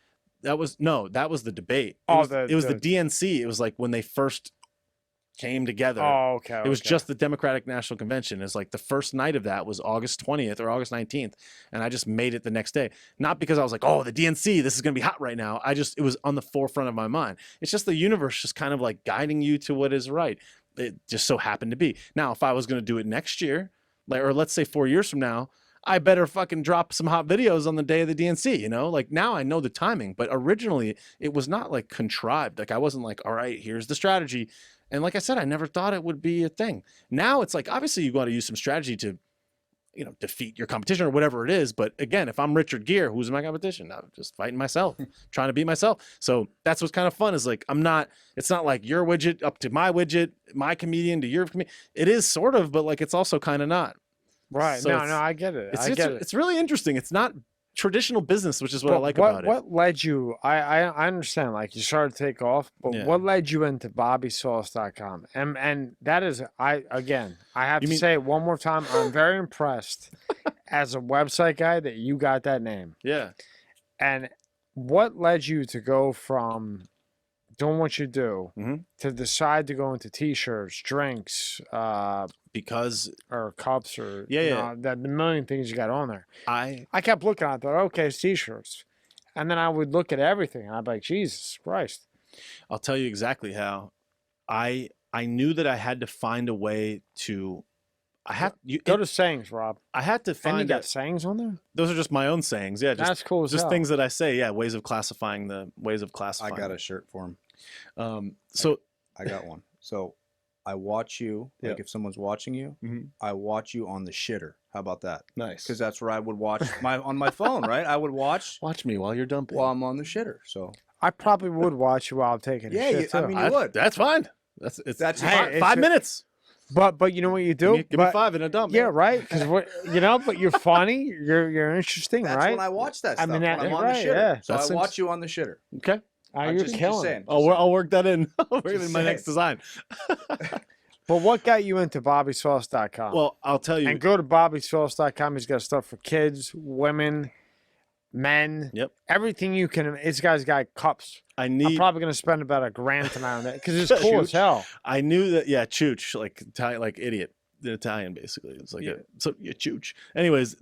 That was the debate. Oh, it was the DNC. It was like when they first came together. Oh, okay. It was just the Democratic National Convention. It's like the first night of that was August 20th or August 19th. And I just made it the next day. Not because I was like, oh, the DNC, this is going to be hot right now. It was on the forefront of my mind. It's just the universe just kind of like guiding you to what is right. It just so happened to be. Now, if I was going to do it next year, or let's say 4 years from now, I better fucking drop some hot videos on the day of the DNC, you know? Like now I know the timing, but originally it was not like contrived. Like I wasn't like, all right, here's the strategy. And like I said, I never thought it would be a thing. Now it's like, obviously you got to use some strategy to, you know, defeat your competition or whatever it is. But again, if I'm Richard Gere, who's my competition? I'm just fighting myself, trying to beat myself. So that's what's kind of fun is like, it's not like your widget up to my widget, my comedian to your comedian. It is sort of, but like, it's also kind of not. Right. So no, I get it. It's really interesting. It's not traditional business, which is what I like about it. What led you? I understand. Like you started to take off, but Yeah. what led you into Bobbysauce.com? And that is, I have to say it one more time. I'm very impressed as a website guy that you got that name. Yeah. And what led you to go from doing what you do to decide to go into T-shirts, drinks, because or cups, or Yeah. the million things you got on there? I kept looking at it, thought, okay, it's T-shirts. And then I would look at everything and I'd be like, Jesus Christ. I'll tell you exactly how. I knew that I had to find a way to. Go to sayings, Rob. I had to And you find. got sayings on there? Those are just my own sayings. Yeah, That's cool as just hell. things that I say. Yeah, ways of classifying. I got a shirt for him. So I got one. So I watch you. Like if someone's watching you, I watch you on the shitter. How about that? Nice. Because that's where I would watch on my phone, right? I would watch me while you're dumping. while I'm on the shitter. So I probably would watch you while I'm taking a shit, I too. mean you would. That's fine. That's Hey, five minutes. But you know what you do? Give me 5 in a dump. Yeah, right. Because but you're funny. You're interesting, That's right? when I watch that I stuff. mean, when I'm on right, the shitter. yeah. So That I watch you on the shitter. Okay. I'm You're just killing saying. it. I'll work that in. I'll work it in my saying. next design. But what got you into Bobbysauce.com? Well, I'll tell you. and go to Bobbysauce.com. He's got stuff for kids, women, men. Yep. Everything you can. This guy's got cups. I'm probably going to spend about $1,000 tonight on that because it's cool as hell. I knew that. Yeah, chooch, like Italian, like idiot. The Italian, basically. It's like chooch. Anyways,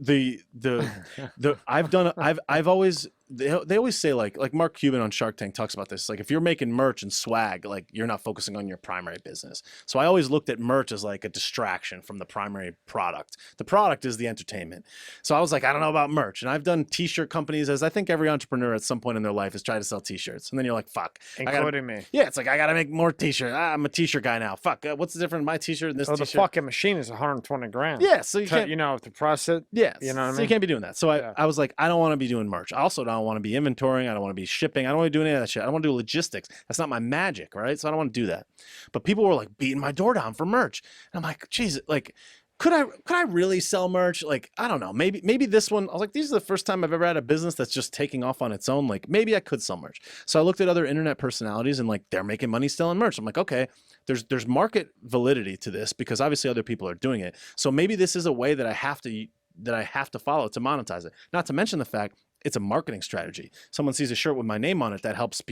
I've always. They always say like Mark Cuban on Shark Tank talks about this. Like if you're making merch and swag, like you're not focusing on your primary business. So I always looked at merch as like a distraction from the primary product. The product is the entertainment. So I was like, I don't know about merch. And I've done t-shirt companies, as I think every entrepreneur at some point in their life has tried to sell t-shirts. And then you're like, fuck. Including me. Yeah, it's like, I got to make more t-shirts. I'm a t-shirt guy now. Fuck. What's the difference in my t-shirt and this So t-shirt? the fucking machine is $120,000. Yeah, so you can't. to press it. Yeah, you know what I so mean? you can't be doing that. So Yeah. I was like, I don't want to be doing merch. I also don't want to be inventorying. I don't want to be shipping. I don't want to do any of that shit. I don't want to do logistics. That's not my magic, right? So I don't want to do that. But people were like beating my door down for merch. And I'm like, geez, like, could I really sell merch? Like, I don't know. Maybe this one, I was like, these are the first time I've ever had a business that's just taking off on its own. Like, maybe I could sell merch. So I looked at other internet personalities and like, they're making money selling merch. I'm like, okay, there's market validity to this because obviously other people are doing it. So maybe this is a way that I have to follow to monetize it. Not to mention the fact it's a marketing strategy. Someone sees a shirt with my name on it, that helps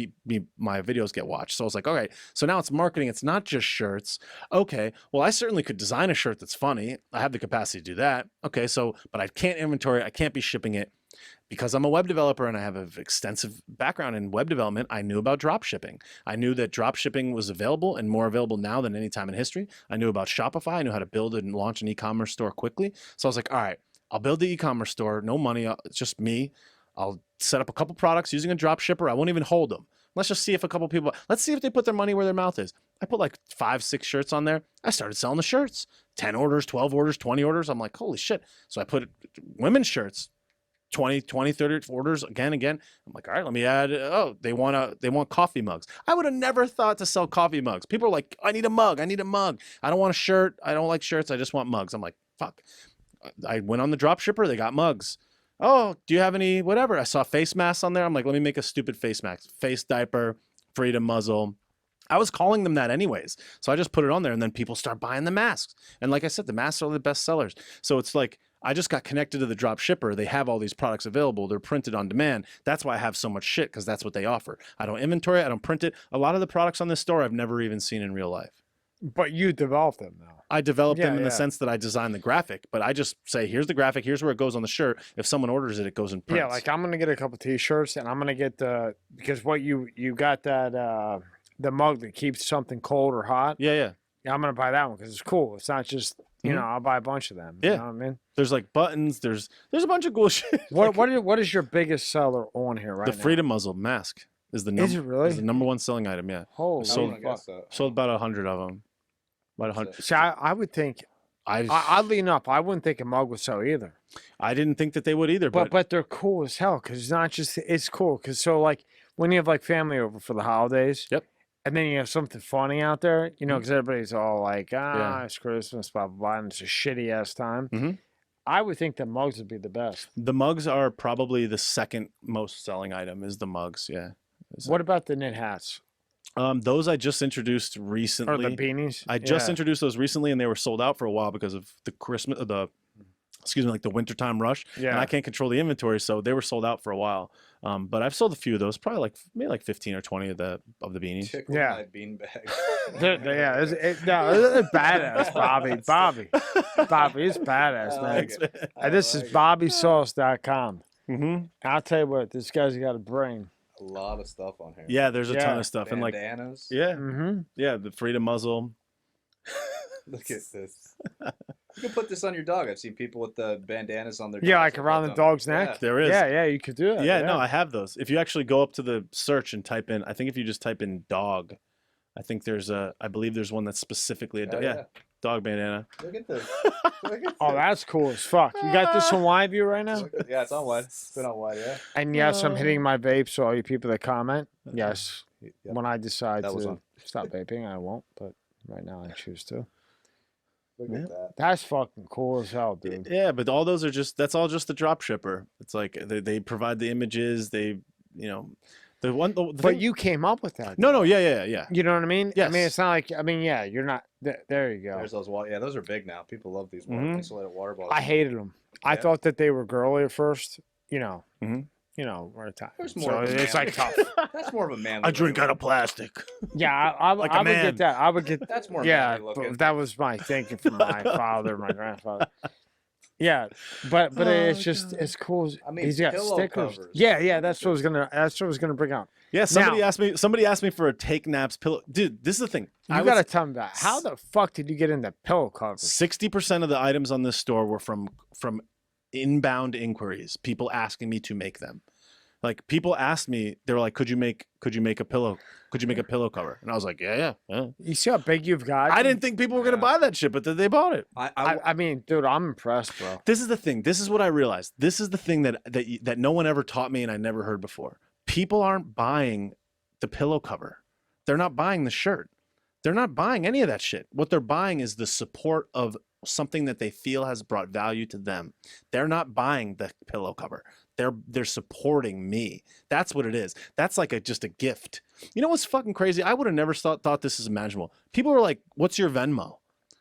my videos get watched. So I was like, okay, so now it's marketing. It's not just shirts. Okay, well, I certainly could design a shirt that's funny. I have the capacity to do that. Okay, but I can't inventory. I can't be shipping it. Because I'm a web developer and I have an extensive background in web development, I knew about drop shipping. I knew that drop shipping was available and more available now than any time in history. I knew about Shopify. I knew how to build and launch an e-commerce store quickly. So I was like, all right, I'll build the e-commerce store. No money. It's just me. I'll set up a couple products using a drop shipper. I won't even hold them. Let's just see if let's see if they put their money where their mouth is. I put like 5-6 shirts on there. I started selling the shirts. 10 orders, 12 orders, 20 orders. I'm like, holy shit. So I put women's shirts. 20, 30 orders again. I'm like, all right, let me add. Oh, they want coffee mugs. I would have never thought to sell coffee mugs. People are like, I need a mug. I don't want a shirt. I don't like shirts. I just want mugs. I'm like, fuck. I went on the drop shipper. They got mugs. Oh, do you have any whatever? I saw face masks on there. I'm like, let me make a stupid face mask. Face diaper, freedom muzzle. I was calling them that anyways. So I just put it on there and then people start buying the masks. And like I said, the masks are the best sellers. So it's like, I just got connected to the drop shipper. They have all these products available. They're printed on demand. That's why I have so much shit, because that's what they offer. I don't inventory. I don't print it. A lot of the products on this store I've never even seen in real life. But you developed them though. I developed them in the sense that I designed the graphic, but I just say, here's the graphic, here's where it goes on the shirt. If someone orders it, it goes in print. Yeah, like I'm gonna get a couple T-shirts, and I'm gonna get because what you got that the mug that keeps something cold or hot. Yeah. Yeah, I'm gonna buy that one because it's cool. It's not just you know, I'll buy a bunch of them. Yeah. You know what I mean? There's like buttons. There's a bunch of cool shit. What is your biggest seller on here right now? The freedom muzzle mask is the number. Is it really? Is the number one selling item. Yeah. Holy sold, fuck. sold about 100 of them. About 100. See, I would think. Oddly enough, I wouldn't think a mug would sell either. I didn't think that they would either. But they're cool as hell because it's not just it's cool because so like when you have like family over for the holidays. Yep. And then you have something funny out there, you know, Mm-hmm. because everybody's all like, it's Christmas, blah, blah, blah, and it's a shitty ass time. Mm-hmm. I would think the mugs would be the best. The mugs are probably the second most selling item is the mugs. Yeah. What about the knit hats? Those I just introduced recently. Or the beanies? I just introduced those recently, and they were sold out for a while because of the like the wintertime rush. Yeah. And I can't control the inventory, so they were sold out for a while. But I've sold a few of those, probably maybe 15 or 20 of the beanies. Tickle Yeah. my beanbag. It's badass, Bobby. Bobby, it's badass, man. like it. And this is Bobbysauce.com. Mm-hmm. I'll tell you what, this guy's got a brain. A lot of stuff on here. Yeah, there's a ton of stuff. And like, Bandanas. Mm-hmm. the freedom muzzle. Look at this. You can put this on your dog. I've seen people with the bandanas on their Yeah, dogs like that around put the them- dog's neck. Yeah. There is. Yeah, you could do that. Yeah, no, I have those. If you actually go up to the search and type in, I think if you just type in dog, I think I believe there's one that's specifically a dog. Yeah, dog bandana. Look at this. Look at Oh, this. that's cool as fuck. You got this on live view right now? Yeah, it's on wide. It's been on wide, yeah. And yes, I'm hitting my vape, so all you people that comment, yes, Yep. when I decide That was to on. stop vaping, I won't, but right now I choose to. Look Yeah. at that. That's fucking cool as hell, dude. Yeah, but all those are that's all just the drop shipper. It's like they provide the images. They, the one. The But thing- you came up with that. No, yeah. You know what I mean? I Yes. mean, it's not like, yeah, you're not, there you go. There's those water. Yeah, those are big now. People love these Mhm. insulated water bottles. I hated them. I Yeah. thought that they were girly at first, Mhm. we're Italian. There's So more of a it's like man. tough. That's more of a manly. I drink way out to of plastic. Yeah, I Like a would man. get that. I would get, look. That's more yeah, manly looking. but that was my thinking from my father, my grandfather. Yeah, but Oh, it's just God. it's cool. I mean, He's got pillow stickers. covers. Yeah, that's what I was gonna bring out. Yeah, somebody Now- asked me for a Takenaps pillow. Dude, this is the thing. You gotta tell me that. How the fuck did you get into pillow covers? 60% of the items on this store were from inbound inquiries. People asking me to make them. Like people asked me, they were like, "Could you make a pillow? Could you make a pillow cover?" And I was like, "Yeah." You see how big you've got? I didn't think people were gonna Yeah. buy that shit, but they bought it. I mean, dude, I'm impressed, bro. This is the thing. This is what I realized. This is the thing that no one ever taught me and I never heard before. People aren't buying the pillow cover. They're not buying the shirt. They're not buying any of that shit. What they're buying is the support of something that they feel has brought value to them. They're not buying the pillow cover. They're supporting me. That's what it is. That's like just a gift. You know what's fucking crazy? I would have never thought this is imaginable. People were like, "What's your Venmo?"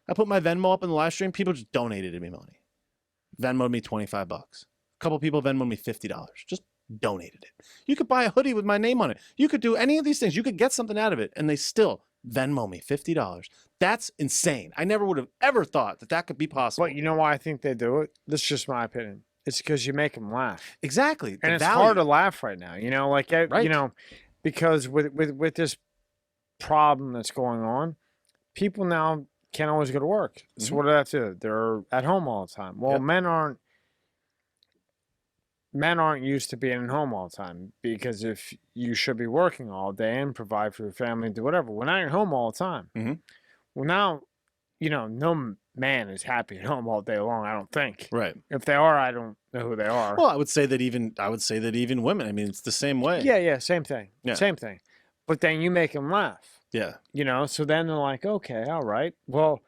I put my Venmo up in the live stream. People just donated me money. Venmoed me $25. A couple people Venmoed me $50. Just donated it. You could buy a hoodie with my name on it. You could do any of these things. You could get something out of it, and they still Venmo me $50. That's insane. I never would have ever thought that could be possible. But you know why I think they do it? This is just my opinion. It's because you make them laugh, Exactly. and it's hard to laugh right now. Right. Because with this problem that's going on, people now can't always go to work. So what do they have to do? They're at home all the time. Well, Yep. men aren't used to being at home all the time, because if you should be working all day and provide for your family and do whatever, well, now you're home all the time. Mhm. Well, now, man is happy at home all day long. I don't think. Right. If they are, I don't know who they are. Well, I would say that even women. I mean, it's the same way. Yeah, same thing. Yeah. Same thing. But then you make them laugh. Yeah. You know, so then they're like, okay, all right. Well,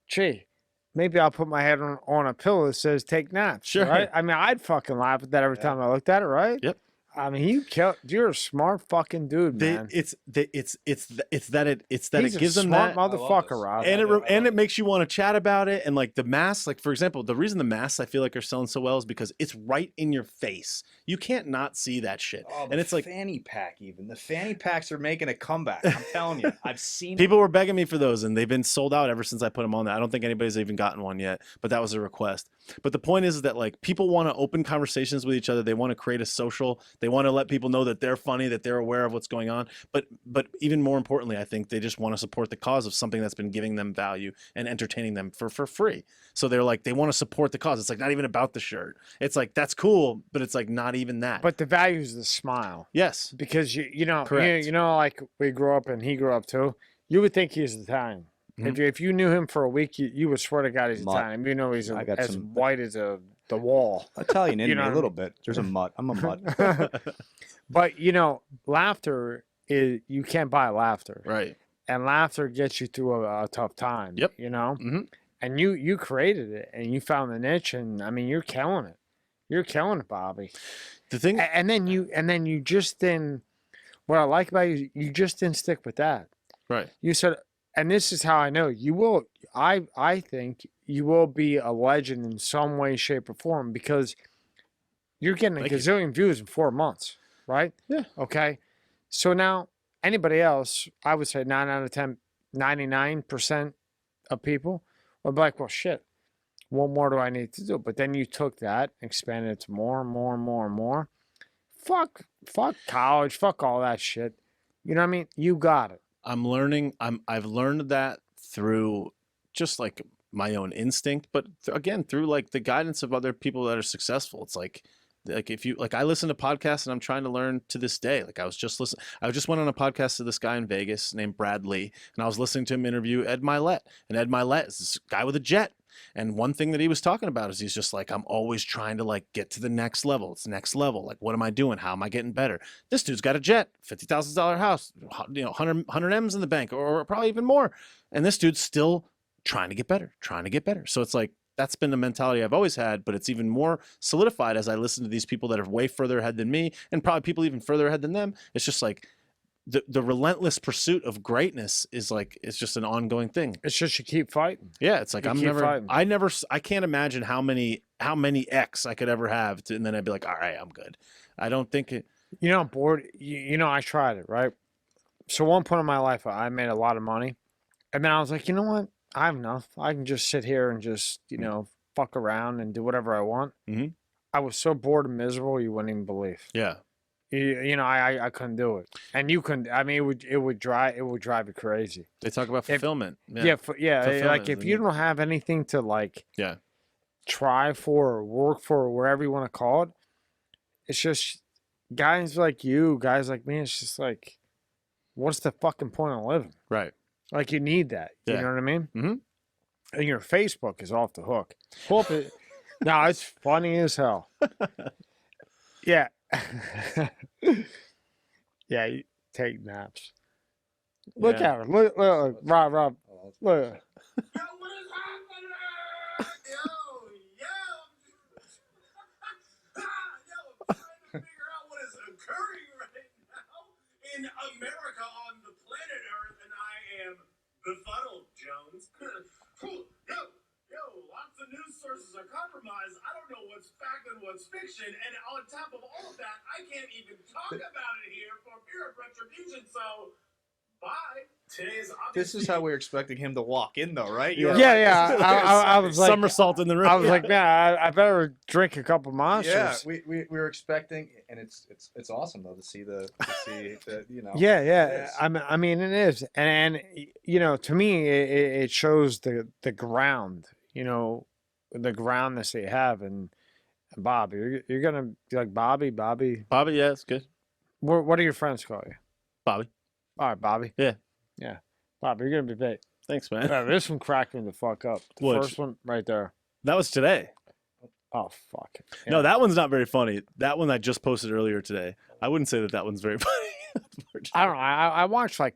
gee, maybe I'll put my head on a pillow that says take naps. Sure. Right? I mean, I'd fucking laugh at that every time I looked at it, right? Yep. I mean, you're a smart fucking dude, man. It's that He's it gives a them smart that, motherfucker, Rob. and it makes you want to chat about it. And like the masks, like for example, the reason the masks I feel like are selling so well is because it's right in your face. You can't not see that shit. Oh, and it's like fanny pack. Even the fanny packs are making a comeback. I'm telling you, I've seen people were begging me for those, and they've been sold out ever since I put them on there. I don't think anybody's even gotten one yet, but that was a request. But the point is that like people want to open conversations with each other. They want to create a social. They want to let people know that they're funny, that they're aware of what's going on. But even more importantly, I think they just want to support the cause of something that's been giving them value and entertaining them for free. So they're like, they want to support the cause. It's like not even about the shirt. It's like, that's cool, but it's like not even that. But the value is the smile. Yes. Because you know, Correct. you know, like we grew up and he grew up too. You would think he's Italian. If you knew him for a week, you would swear to God he's Mutt. Italian. You know he's I got as some- white as the wall. Italian in You me know a what I little mean? bit. There's a mutt. I'm a mutt. But you know, laughter is you can't buy laughter, Right. and laughter gets you through a tough time. Yep. You know, Mhm. and you created it, and you found the niche, and I mean, you're killing it. You're killing it, Bobby. The thing. And then you just didn't. What I like about you, you just didn't stick with that. Right. You said, and this is how I know you will. I think you will be a legend in some way, shape, or form because you're getting a Thank you. gazillion views in 4 months, right? Yeah. Okay. So now anybody else, I would say 9 out of 10, 99% of people would be like, well, shit, what more do I need to do? But then you took that, expanded it to more and more and more and more. Fuck college, fuck all that shit. You know what I mean? You got it. I'm learning. I've learned that through just like my own instinct, but again through like the guidance of other people that are successful. It's like if you like, I listen to podcasts and I'm trying to learn to this day. Like I just went on a podcast to this guy in Vegas named Brad Lee, and I was listening to him interview Ed Milet, and Ed Milet is this guy with a jet. And one thing that he was talking about is he's just like, I'm always trying to like get to the next level. It's next level. Like, what am I doing? How am I getting better? This dude's got a jet, $50,000 house, 100 M's in the bank, or probably even more. And this dude's still trying to get better. So it's like, that's been the mentality I've always had, but it's even more solidified as I listen to these people that are way further ahead than me, and probably people even further ahead than them. It's just like the relentless pursuit of greatness is like, it's just an ongoing thing. It's just you keep fighting. Yeah, it's like You keep fighting. I can't imagine how many X I could ever have, and then I'd be like, all right, I'm good. I don't think it. You know, I'm bored. You know, I tried it, right? So one point in my life, I made a lot of money. And then I was like, you know what? I have enough. I can just sit here and just, you know, fuck around and do whatever I want. Mhm. I was so bored and miserable, you wouldn't even believe. Yeah. You know, I couldn't do it. And you couldn't. I mean, it would drive you crazy. They talk about fulfillment. Yeah, Fulfillment like is if the you new- don't have anything to like Yeah. try for or work for or whatever you want to call it, it's just guys like you, guys like me, it's just like, what's the fucking point of living? Right. Like you need that. You Yeah. know what I mean? Mhm. And your Facebook is off the hook. Pull up it. No, it's funny as hell. Yeah. Yeah, you take naps. Look Yeah. at her. Look, Rob. Look. Yo, what is happening? Yo. I'm trying to figure out what is occurring right now in America on the planet Earth, and I am befuddled, Jones. Yo, lots of news sources are compromised. I don't know what's fact and what's fiction, and on top of all of that, I can't even talk about it here for fear of retribution, so bye. Today's This is how we're expecting him to walk in, though, right? Yeah. I was like, somersault in the room. I was like, man, I better drink a couple monsters. Yeah, we were expecting, and it's awesome though to see the you know. Yeah. Yes. I mean, it is, and you know, to me, it shows the ground. You know, the groundness they have, and Bob, you're gonna be like Bobby. Bobby, yeah, it's good. What do your friends call you? Bobby. All right, Bobby. Yeah. Bobby, you're gonna be big. Thanks, man. Yeah, this one cracked me the fuck up. The Which? first one right there. That was today. Oh fuck. Yeah. No, that one's not very funny. That one I just posted earlier today. I wouldn't say that one's very funny. I don't know. I watched like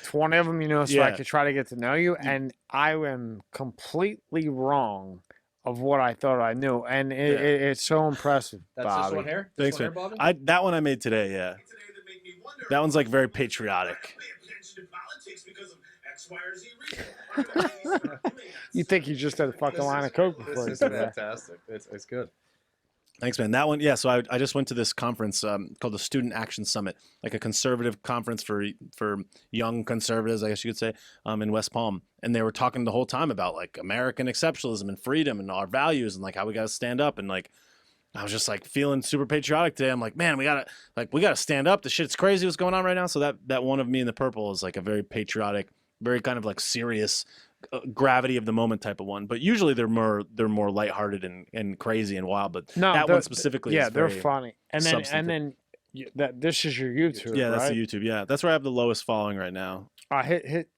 20 of them, you know, so I Yeah. could try to get to know you, and I am completely wrong of what I thought I knew, and it's so impressive. That's Bobby. this one here. Thanks, this man. one here, Bobby? That one I made today. Yeah, Today that make me wonder, that one's like very why patriotic. I pay attention to politics because of X, Y, or Z reason. You think you just had a fucking line of coke before you This did is that? fantastic. It's good. Thanks, man. That one, yeah. So I just went to this conference called the Student Action Summit, like a conservative conference for young conservatives, I guess you could say, in West Palm. And they were talking the whole time about like American exceptionalism and freedom and our values and like how we got to stand up. And like I was just like feeling super patriotic today. I'm like, man, we gotta stand up. The shit's crazy what's going on right now. So that one of me in the purple is like a very patriotic, very kind of like serious, gravity of the moment type of one. But usually they're more lighthearted and crazy and wild. But No, that one specifically, yeah, is they're very funny. And then substantive. that this is your YouTube, Yeah, that's right? the YouTube. Yeah, that's where I have the lowest following right now. hit.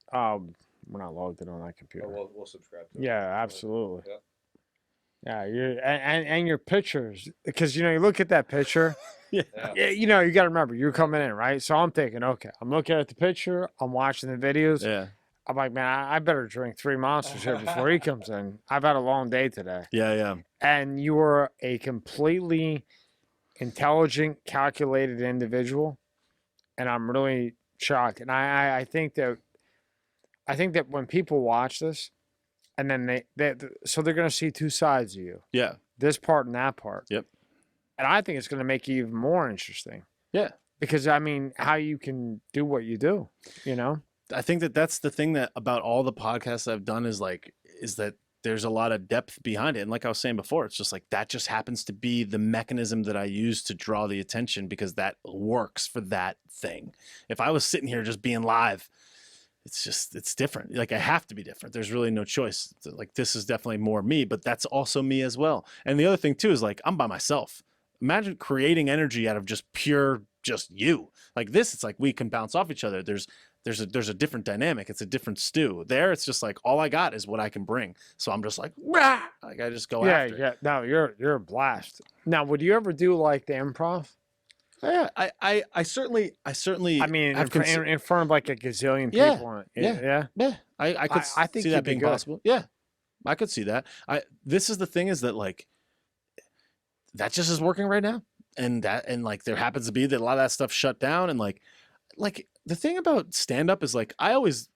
We're not logged in on that computer. We'll subscribe to it. Yeah, absolutely. Yeah. Yeah, you and your pictures, because you know you look at that picture. Yeah. Yeah, you know you got to remember you're coming in, right? So I'm thinking, okay, I'm looking at the picture, I'm watching the videos. Yeah, I'm like, man, I better drink 3 monsters here before he comes in. I've had a long day today. yeah. And you are a completely intelligent, calculated individual, and I'm really shocked. And I think that when people watch this, and then so they're gonna see 2 sides of you, Yeah. this part and that part. Yep. And I think it's gonna make you even more interesting. Yeah. Because I mean, how you can do what you do, you know? I think that's the thing that about all the podcasts I've done is that there's a lot of depth behind it. And like I was saying before, it's just like that just happens to be the mechanism that I use to draw the attention because that works for that thing. If I was sitting here just being live, it's different. Like I have to be different. There's really no choice. Like this is definitely more me, but that's also me as well. And the other thing too is like I'm by myself. Imagine creating energy out of just pure just you. Like this, it's like we can bounce off each other. There's a different dynamic. It's a different stew. There, it's just like all I got is what I can bring. So I'm just like, rah! Like I just go after it. Yeah. No, you're a blast. Now, would you ever do like the improv? Yeah, I certainly. I mean, have in front of like a gazillion Yeah, people. On it. yeah. Yeah. I could I think see you'd that be being good. possible. Yeah, I could see that. This is the thing is that like that just is working right now, and like there happens to be that a lot of that stuff shut down, and like the thing about stand up is like I always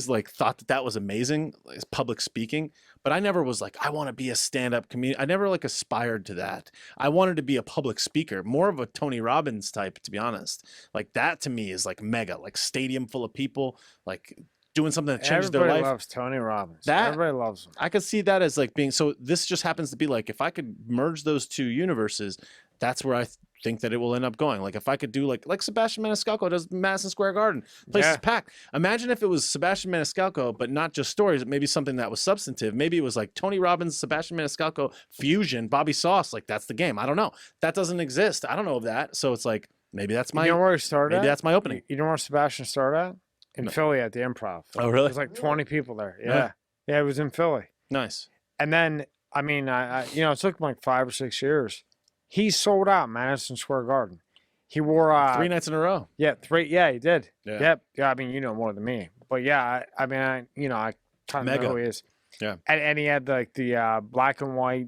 like thought that was amazing, like, public speaking, but I never was like I want to be a stand up comedian. I never like aspired to that. I wanted to be a public speaker, more of a Tony Robbins type, to be honest. Like that to me is like mega, like stadium full of people, like doing something that changes Everybody their life. loves Tony Robbins. That- Everybody loves him. I could see that as like being so. This just happens to be like if I could merge those two universes, that's where I think that it will end up going. Like if I could do like Sebastian Maniscalco does Madison Square Garden, place is packed. Imagine if it was Sebastian Maniscalco, but not just stories. Maybe something that was substantive. Maybe it was like Tony Robbins, Sebastian Maniscalco fusion, Bobbysauce. Like that's the game. I don't know. That doesn't exist. I don't know of that. So it's like maybe that's my You know where he started maybe at? that's my opening. You know where Sebastian started at? In Philly at the Improv. Oh really? There's like 20 people there. Yeah. Yeah, it was in Philly. Nice. And then, I mean, I you know, it took him like 5 or 6 years. He sold out Madison Square Garden. He wore 3 nights in a row. Yeah, 3. Yeah, he did. Yeah. Yep. Yeah, I mean, you know more than me, but yeah, I mean, I kind of Mega. know who he is. Yeah. And he had like the black and white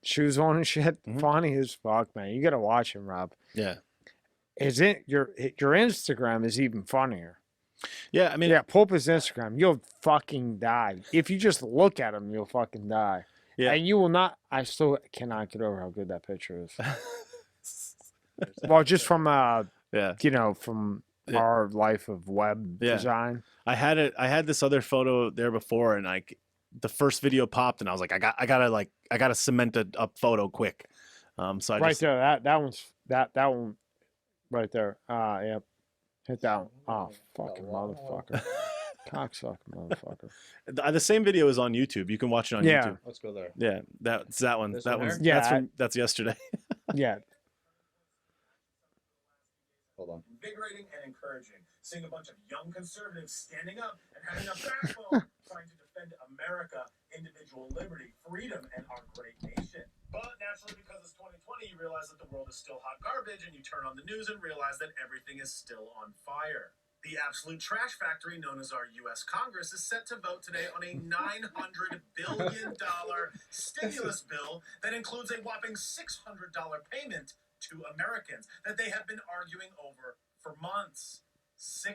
shoes on and shit. Mhm. Funny as fuck, man. You gotta watch him, Rob. Yeah. Your Instagram is even funnier. Yeah. I mean, Yeah, pull up his Instagram. You'll fucking die. If you just look at him, you'll fucking die. Yeah. And you will not. I still cannot get over how good that picture is. Well, just from yeah. you know, from Yeah. our life of web Yeah. design. I had this other photo there before, and like the first video popped, and I was like, I gotta cement a photo quick. So I Right just, there. That one right there. Yep. Hit that one. Oh, fucking motherfucker. Cocksucker motherfucker. the same video is on YouTube. You can watch it on Yeah. YouTube. Let's go there. Yeah, that's that one. This That one one's here? that's Yeah, that's yesterday. Yeah. Hold on. Invigorating and encouraging. seeing a bunch of young conservatives standing up and having a backbone trying to defend America, individual liberty, freedom, and our great nation. But naturally, because it's 2020, you realize that the world is still hot garbage, and you turn on the news and realize that everything is still on fire. The absolute trash factory known as our U.S. Congress is set to vote today on a $900 billion stimulus bill that includes a whopping $600 payment to Americans that they have been arguing over for months. $600.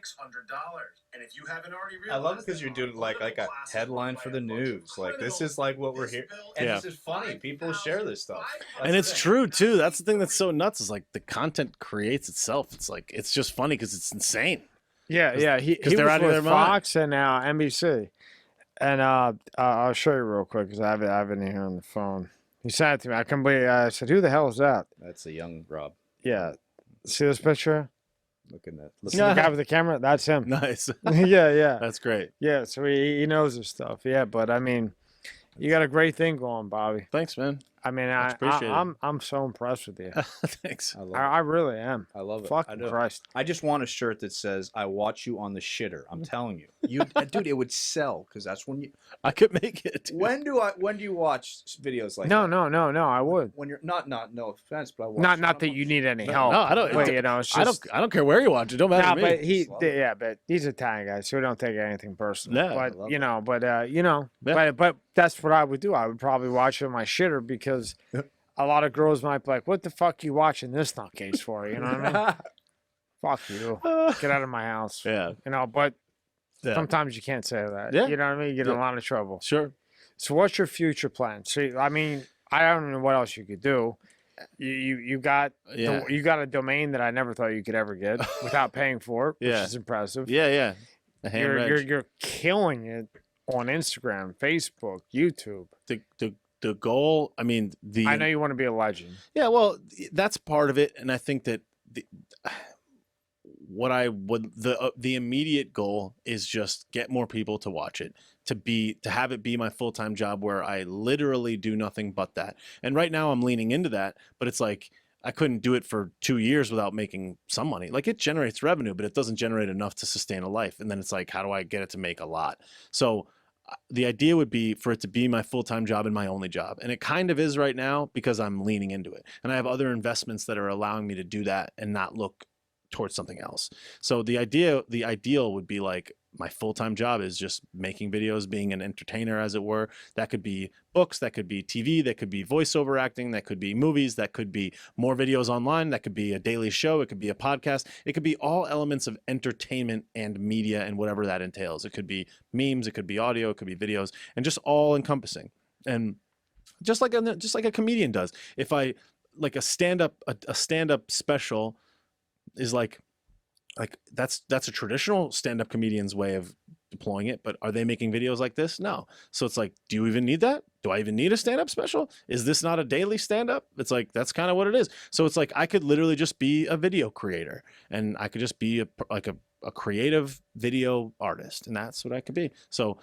And if you haven't already realized, I love it because you're doing like a headline for the news. Like this is like what we're here, and this is funny. People share this stuff, and it's true too. That's the thing that's so nuts. Is like the content creates itself. It's like it's just funny because it's insane. Yeah. He they're was out of their with Fox and now NBC, and I'll show you real quick because I have it in here on the phone. He sent it to me. I couldn't believe. I said, "Who the hell is that?" That's a young Rob. Yeah, see this picture? Looking at See the guy with the camera? That's him. Nice. yeah. That's great. Yeah, so he knows his stuff. Yeah, but I mean, you got a great thing going, Bobby. Thanks, man. I mean, I'm so impressed with you. Thanks. I really am. I love it. Fucking Christ. I just want a shirt that says "I watch you on the shitter." I'm telling you, dude, it would sell because that's when you. I could make it. Dude. When do you watch videos like No, that? No. I would. When you're not no offense, but I watch Not that you need any help. No, I don't. But, you know, it's just, I don't care where you watch it. Don't matter to me. but he's Italian guy, so we don't take anything personal. No, but that's what I would do. I would probably watch it on my shitter because a lot of girls might be like, "What the fuck you watching this nutcase for?" You know what I mean? Fuck you. Get out of my house. Yeah. You know, but Yeah. sometimes you can't say that. Yeah. You know what I mean? You get in a lot of trouble. Sure. So what's your future plan? So I mean, I don't know what else you could do. You got you got a domain that I never thought you could ever get without paying for it, which is impressive. Yeah. You're killing it on Instagram, Facebook, YouTube. The goal, I mean, I know you want to be a legend. Yeah, well, that's part of it, and I think that the immediate goal is just get more people to watch it, to have it be my full-time job where I literally do nothing but that. And right now I'm leaning into that, but it's like I couldn't do it for 2 years without making some money. Like it generates revenue, but it doesn't generate enough to sustain a life. And then it's like, how do I get it to make a lot? So the idea would be for it to be my full-time job and my only job. And it kind of is right now because I'm leaning into it. And I have other investments that are allowing me to do that and not look towards something else. So the ideal would be like my full-time job is just making videos, being an entertainer, as it were. That could be books, that could be TV, that could be voiceover acting, that could be movies, that could be more videos online, that could be a daily show, it could be a podcast, it could be all elements of entertainment and media and whatever that entails. It could be memes, it could be audio, it could be videos, and just all encompassing. And just like a comedian does. If I like a stand-up special is like that's a traditional stand-up comedian's way of deploying it, but are they making videos like this? No. So it's like, do you even need that? Do I even need a stand-up special? Is this not a daily stand-up? It's like, that's kind of what it is. So it's like, I could literally just be a video creator and I could just be a creative video artist, and that's what I could be. So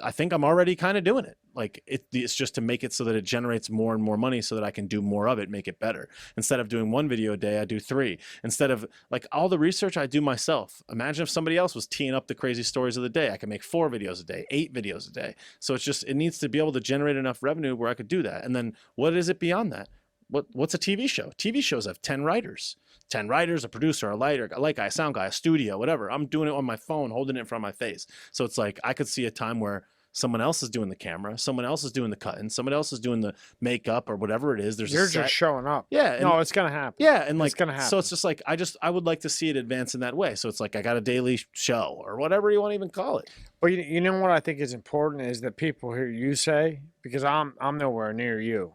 I think I'm already kind of doing it. Like it's just to make it so that it generates more and more money so that I can do more of it, make it better. Instead of doing 1 video a day, I do 3. Instead of like all the research I do myself. Imagine if somebody else was teeing up the crazy stories of the day. I can make 4 videos a day, 8 videos a day. So it's just, it needs to be able to generate enough revenue where I could do that. And then what is it beyond that? What's a TV show? TV shows have 10 writers. 10 writers, a producer, a lighter, a light guy, a sound guy, a studio, whatever. I'm doing it on my phone, holding it in front of my face. So it's like I could see a time where someone else is doing the camera, someone else is doing the cutting, someone else is doing the makeup or whatever it is. You're just showing up. Yeah. No, it's gonna happen. Yeah, and like it's gonna happen. So it's just like I would like to see it advance in that way. So it's like I got a daily show or whatever you want to even call it. But you know what I think is important is that people hear you say, because I'm nowhere near you.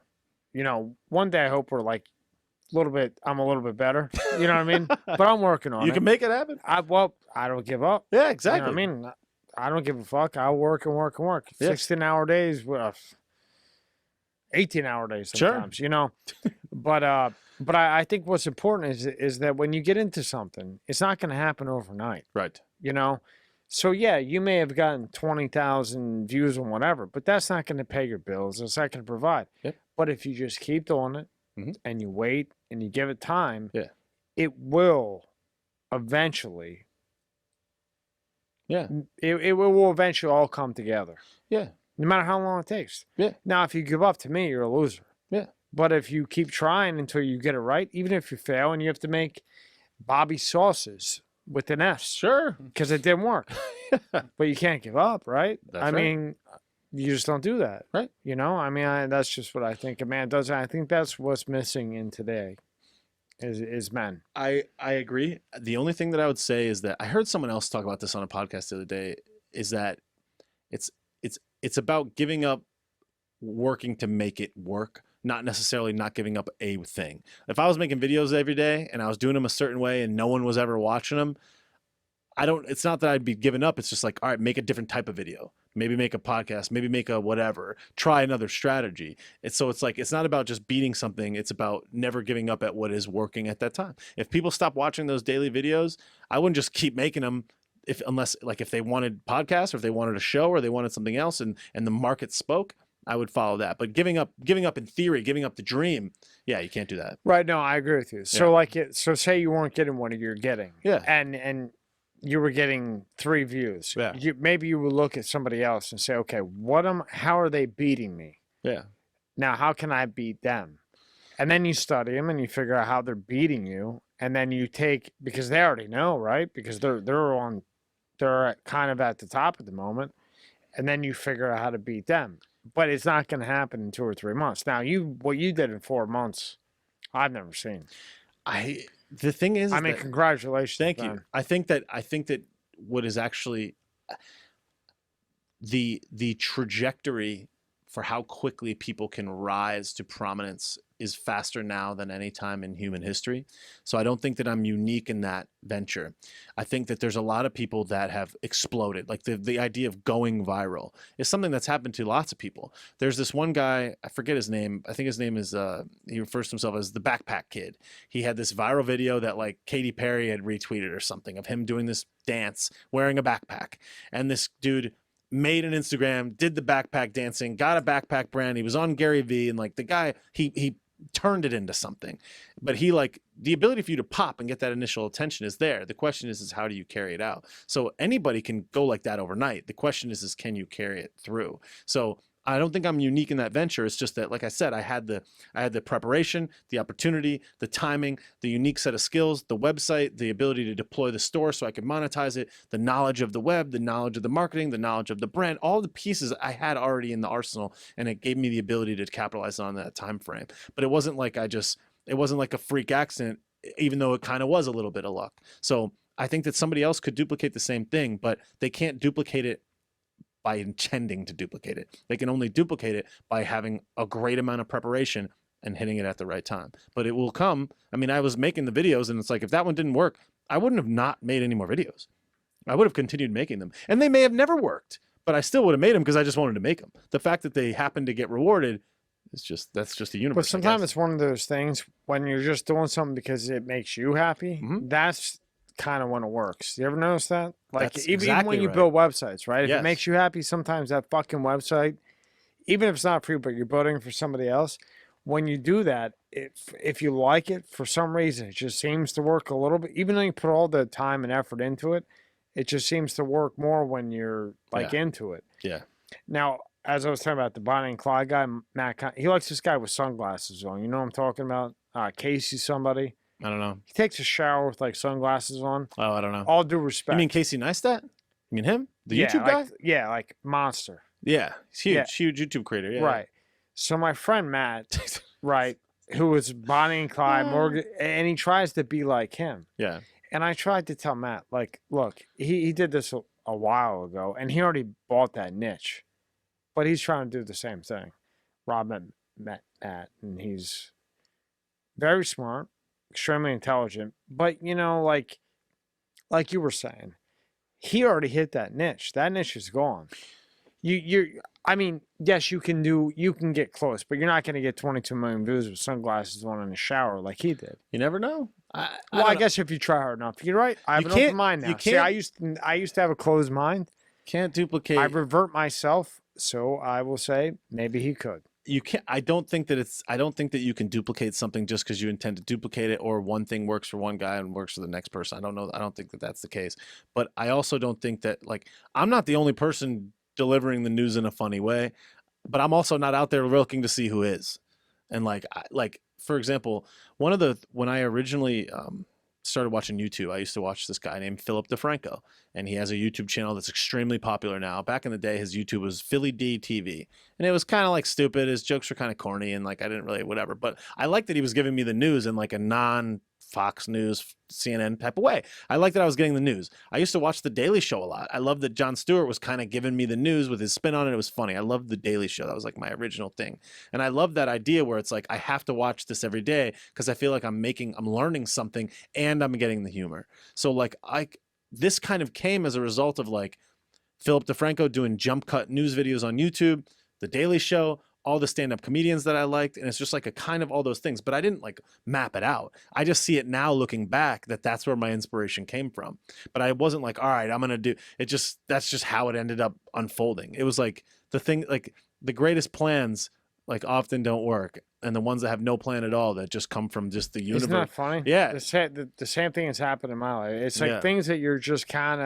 You know, one day I hope we're like I'm a little bit better. You know what I mean? But I'm working on it. You can make it happen. I don't give up. Yeah, exactly. You know what I mean? I don't give a fuck. I work and work and work. Yeah. 16-hour days, 18-hour days sometimes, you know. But I think what's important is that when you get into something, it's not going to happen overnight. Right. You know? So, yeah, you may have gotten 20,000 views on whatever, but that's not going to pay your bills. It's not going to provide. Yep. But if you just keep doing it and you wait and you give it time, it will eventually Yeah. It will eventually all come together. Yeah. No matter how long it takes. Yeah. Now, if you give up to me, you're a loser. Yeah. But if you keep trying until you get it right, even if you fail and you have to make Bobbysauces with an S. Sure. Because it didn't work. But you can't give up, right? That's I right. mean, you just don't do that. Right. You know, I mean, that's just what I think a man does. And I think that's what's missing in today is men. I agree. The only thing that I would say is that I heard someone else talk about this on a podcast the other day, is that it's about giving up working to make it work, not necessarily not giving up a thing. If I was making videos every day and I was doing them a certain way and no one was ever watching them, it's not that I'd be giving up. It's just like, all right, make a different type of video. Maybe make a podcast, maybe make a whatever, try another strategy. It's like, it's not about just beating something. It's about never giving up at what is working at that time. If people stop watching those daily videos, I wouldn't just keep making them unless if they wanted podcasts or if they wanted a show or they wanted something else and the market spoke, I would follow that. But giving up in theory, giving up the dream, yeah, you can't do that. Right. No, I agree with you. So so say you weren't getting what you're getting. Yeah. And you were getting 3 views. Yeah. Maybe you would look at somebody else and say, okay, how are they beating me? Yeah. Now, how can I beat them? And then you study them and you figure out how they're beating you. And then you because they already know, right? Because they're kind of at the top at the moment. And then you figure out how to beat them. But it's not going to happen in 2 or 3 months. Now, what you did in 4 months, I've never seen. The thing is, I mean, congratulations. Thank man. you. I think that what is actually the trajectory for how quickly people can rise to prominence is faster now than any time in human history. So I don't think that I'm unique in that venture. I think that there's a lot of people that have exploded. Like the idea of going viral is something that's happened to lots of people. There's this one guy, I forget his name. I think his name is, he refers to himself as the Backpack Kid. He had this viral video that like Katy Perry had retweeted or something of him doing this dance wearing a backpack. And this dude made an Instagram, did the backpack dancing, got a backpack brand. He was on Gary Vee, and like the guy, he turned it into something. But he the ability for you to pop and get that initial attention is there. The question is how do you carry it out? So anybody can go like that overnight. The question is can you carry it through? So I don't think I'm unique in that venture. It's just that, like I said, I had the preparation, the opportunity, the timing, the unique set of skills, the website, the ability to deploy the store so I could monetize it, the knowledge of the web, the knowledge of the marketing, the knowledge of the brand, all the pieces I had already in the arsenal, and it gave me the ability to capitalize on that time frame. But it wasn't like it wasn't like a freak accident, even though it kind of was a little bit of luck. So I think that somebody else could duplicate the same thing, but they can't duplicate it by intending to duplicate it. They can only duplicate it by having a great amount of preparation and hitting it at the right time. But it will come. I mean, I was making the videos and it's like, if that one didn't work, I wouldn't have not made any more videos. I would have continued making them. And they may have never worked, but I still would have made them because I just wanted to make them. The fact that they happen to get rewarded is that's just the universe. But sometimes it's one of those things when you're just doing something because it makes you happy. Mm-hmm. That's kind of when it works. You ever notice that? Like That's even exactly when you right. build websites, right? If Yes. it makes you happy, sometimes that fucking website, even if it's not for you, but you're building for somebody else, when you do that, if you like it, for some reason, it just seems to work a little bit. Even though you put all the time and effort into it, it just seems to work more when you're into it. Yeah. Now, as I was talking about the Bonnie and Clyde guy, Matt, he likes this guy with sunglasses on. You know what I'm talking about? Casey somebody. I don't know. He takes a shower with like sunglasses on. Oh, I don't know. All due respect. You mean Casey Neistat? You mean him? The YouTube guy? Like Monster. Yeah. He's huge. Yeah. Huge YouTube creator. Yeah. Right. So my friend Matt, right, who was Bonnie and Clyde, Morgan, and he tries to be like him. Yeah. And I tried to tell Matt, like, look, he did this a while ago, and he already bought that niche. But he's trying to do the same thing. Rob met Matt, and he's very smart, extremely intelligent, but like you were saying, he already hit that niche. That niche is gone. I mean, yes, you can get close, but you're not going to get 22 million views with sunglasses on in the shower like he did. You never know. I guess if you try hard enough, you're right. I have an open mind now. See, I used to have a closed mind. Can't duplicate. I revert myself, so I will say maybe he could. you can't. I don't think that you can duplicate something just because you intend to duplicate it, or one thing works for one guy and works for the next person. I don't know. I don't think that that's the case. But I also don't think that, like, I'm not the only person delivering the news in a funny way, but I'm also not out there looking to see who is. And like for example, when I originally started watching YouTube, I used to watch this guy named Philip DeFranco, and he has a YouTube channel that's extremely popular now. Back in the day, his YouTube was Philly D TV, and it was kind of like stupid. His jokes were kind of corny, and like I didn't really whatever. But I liked that he was giving me the news in like a non-Fox News, CNN type of way. I liked that I was getting the news. I used to watch The Daily Show a lot. I loved that Jon Stewart was kind of giving me the news with his spin on it. It was funny. I loved The Daily Show. That was like my original thing. And I love that idea where it's like I have to watch this every day because I feel like I'm learning something and I'm getting the humor. So like this kind of came as a result of like Philip DeFranco doing jump cut news videos on YouTube, The Daily Show, all the stand-up comedians that I liked, and it's just like a kind of all those things, but I didn't like map it out. I just see it now looking back that that's where my inspiration came from. But I wasn't like, all right, I'm going to do it. That's just how it ended up unfolding. It was like the thing, like the greatest plans like often don't work. And the ones that have no plan at all that just come from just the universe. Isn't that funny? Yeah. The same thing has happened in my life. It's like Yeah. things that you're just kind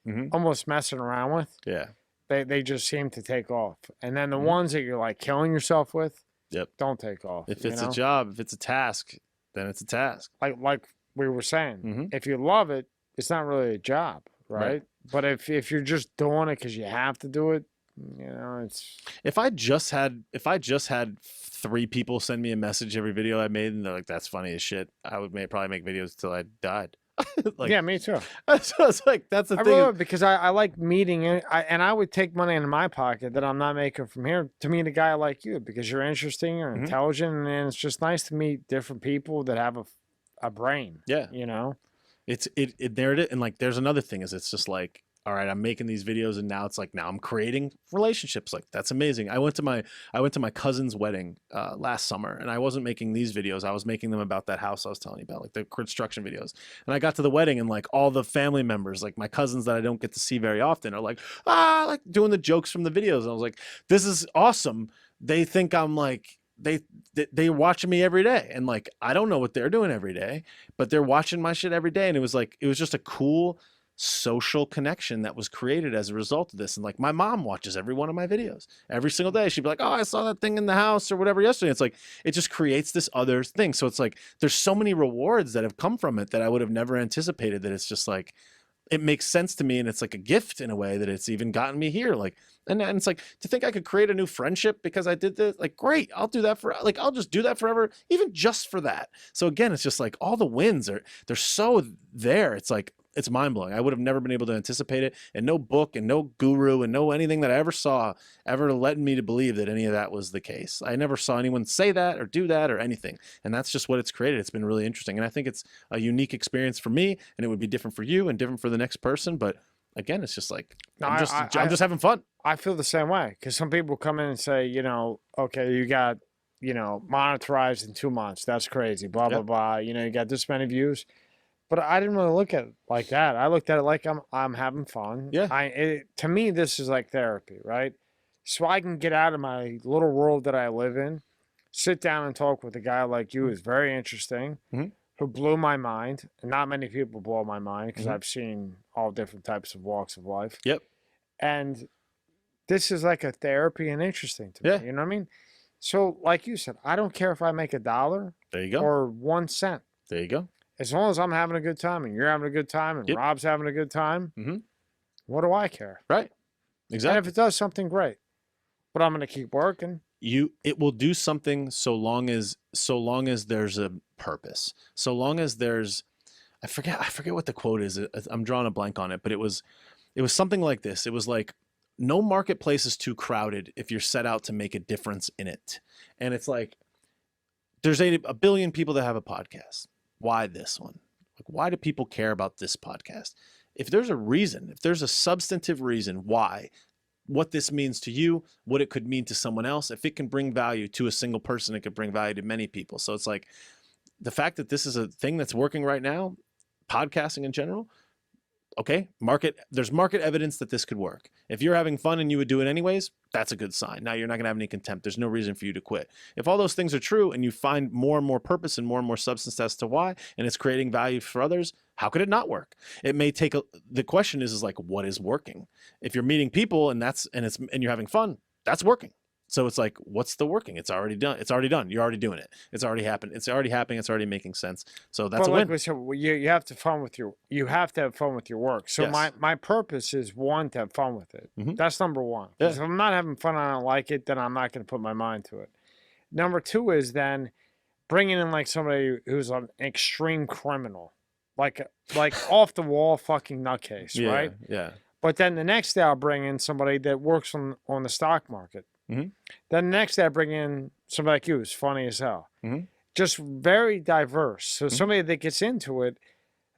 of almost messing around with. Yeah. They just seem to take off. And then the Mhm. ones that you're like killing yourself with, Yep. don't take off. If you it's know? a job, if it's a task, then it's a task. Like we were saying, Mhm. if you love it, it's not really a job, right? Right. But if you're just doing it because you have to do it, you know, it's If I just had 3 people send me a message every video I made and they're like, that's funny as shit, I would probably make videos till I died. Like, yeah, me too. so it's like that's the I thing. really would, because I like meeting it, and I would take money into my pocket that I'm not making from here to meet a guy like you because you're interesting, you're Mhm. intelligent, and it's just nice to meet different people that have a brain. Yeah. You know? There it is. And like there's another thing is it's just like, all right, I'm making these videos and now it's like now I'm creating relationships. Like that's amazing. I went to my cousin's wedding last summer, and I wasn't making these videos. I was making them about that house I was telling you about, like the construction videos. And I got to the wedding and like all the family members, like my cousins that I don't get to see very often, are like like doing the jokes from the videos. And I was like, this is awesome. They think I'm like they're watching me every day, and like I don't know what they're doing every day, but they're watching my shit every day. And it was just a cool social connection that was created as a result of this. And like my mom watches every one of my videos every single day. She'd be like, oh, I saw that thing in the house or whatever yesterday. It's like it just creates this other thing. So it's like there's so many rewards that have come from it that I would have never anticipated, that it's just like it makes sense to me, and it's like a gift in a way that it's even gotten me here. Like and it's like to think I could create a new friendship because I did this, like great, I'll do that for like I'll just do that forever, even just for that. So again, it's just like all the wins they're so there. It's like it's mind-blowing. I would have never been able to anticipate it, and no book and no guru and no anything that I ever saw ever led me to believe that any of that was the case. I never saw anyone say that or do that or anything, and that's just what it's created. It's been really interesting, and I think it's a unique experience for me, and it would be different for you and different for the next person. But again, it's just like I'm just having fun. I feel the same way, because some people come in and say, you know, okay, you got, you know, monetized in 2 months. That's crazy. Blah, blah, Yep. blah. You know, you got this many views. But I didn't really look at it like that. I looked at it like I'm having fun. Yeah. To me, this is like therapy, right? So I can get out of my little world that I live in, sit down and talk with a guy like you who's very interesting, Mhm. who blew my mind. And not many people blow my mind because Mhm. I've seen all different types of walks of life. Yep. And this is like a therapy and interesting to me. Yeah. You know what I mean? So like you said, I don't care if I make $1 There you go. or 1 cent. There you go. As long as I'm having a good time and you're having a good time and Yep. Rob's having a good time, Mhm. what do I care? Right. And Exactly. if it does something, great. But I'm going to keep working. It will do something so long as there's a purpose. So long as there's I forget what the quote is. I'm drawing a blank on it, but it was something like this. It was like, no marketplace is too crowded if you're set out to make a difference in it. And it's like there's a billion people that have a podcast. Why this one? Like, why do people care about this podcast? If there's a reason, if there's a substantive reason why, what this means to you, what it could mean to someone else, if it can bring value to a single person, it could bring value to many people. So it's like the fact that this is a thing that's working right now, podcasting in general, okay, there's market evidence that this could work. If you're having fun and you would do it anyways, That's a good sign. Now you're not going to have any contempt. There's no reason for you to quit. If all those things are true and you find more and more purpose and more substance as to why, and it's creating value for others, how could it not work? It may take the question is like, what is working? If you're meeting people and you're having fun, that's working. So it's like, what's the working? It's already done. It's already done. You're already doing it. It's already happened. It's already happening. It's already making sense. So that's a win. We said, you have to you have to have fun with your work. So Yes. my purpose is, one, to have fun with it. Mhm. That's number one. Yeah. If I'm not having fun and I don't like it, then I'm not going to put my mind to it. Number two is then bringing in like somebody who's an extreme criminal, like off the wall fucking nutcase, Yeah, right? yeah. But then the next day I'll bring in somebody that works on the stock market. Mhm. Then the next day I bring in somebody like you who's funny as hell. Mhm. Just very diverse. So Mhm. somebody that gets into it,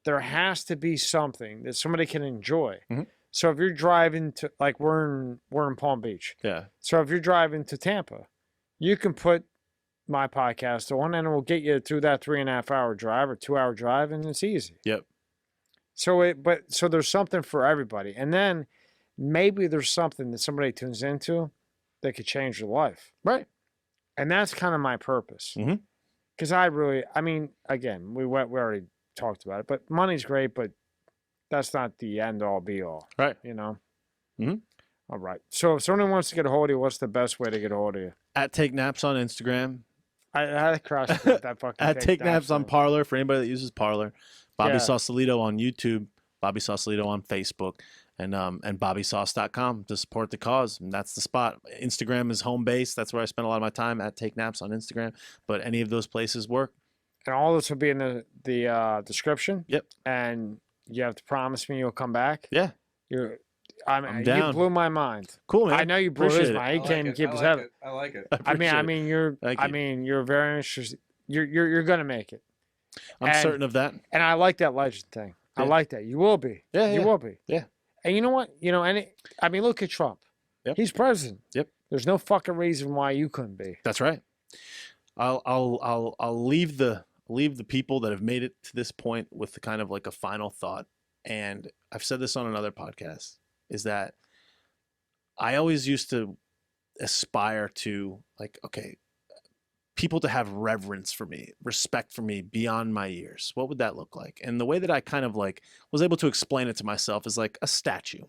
there has to be something that somebody can enjoy. Mhm. So if you're driving to, like we're in Palm Beach. Yeah. So if you're driving to Tampa, you can put my podcast on and it will get you through that 3.5 hour drive or 2 hour drive, and it's easy. Yep. So there's something for everybody. And then maybe there's something that somebody tunes into that could change their life. Right. And that's kind of my purpose. Mhm. Because again, we already talked about it, but money's great, but that's not the end all be all. Right. You know? Mhm. All right. So if someone wants to get a hold of you, what's the best way to get a hold of you? At Takenaps on Instagram. I had to cross that fucking At Takenaps on thing. Parler for anybody that uses Parler. Bobby Yeah. Sausalito on YouTube. Bobby Sausalito on Facebook. And bobbysauce.com to support the cause. And that's the spot. Instagram is home base. That's where I spend a lot of my time, at Takenaps on Instagram. But any of those places work. And all this will be in the description. Yep. And you have to promise me you'll come back. Yeah. I'm down. You blew my mind. Cool, man. I know you blew his Appreciate it. mind. He can't even keep his head. I like it. I appreciate mean, it. you're very interesting. You're gonna make it. I'm certain of that. And I like that legend thing. I Yeah. like that. You will be. Yeah, You yeah. will be. Yeah. And you know what? Look at Trump. Yep. He's president. Yep. There's no fucking reason why you couldn't be. That's right. I'll leave the people that have made it to this point with the kind of like a final thought. And I've said this on another podcast, is that I always used to aspire to, like, okay, people to have reverence for me, respect for me beyond my years. What would that look like? And the way that I kind of like was able to explain it to myself is like a statue.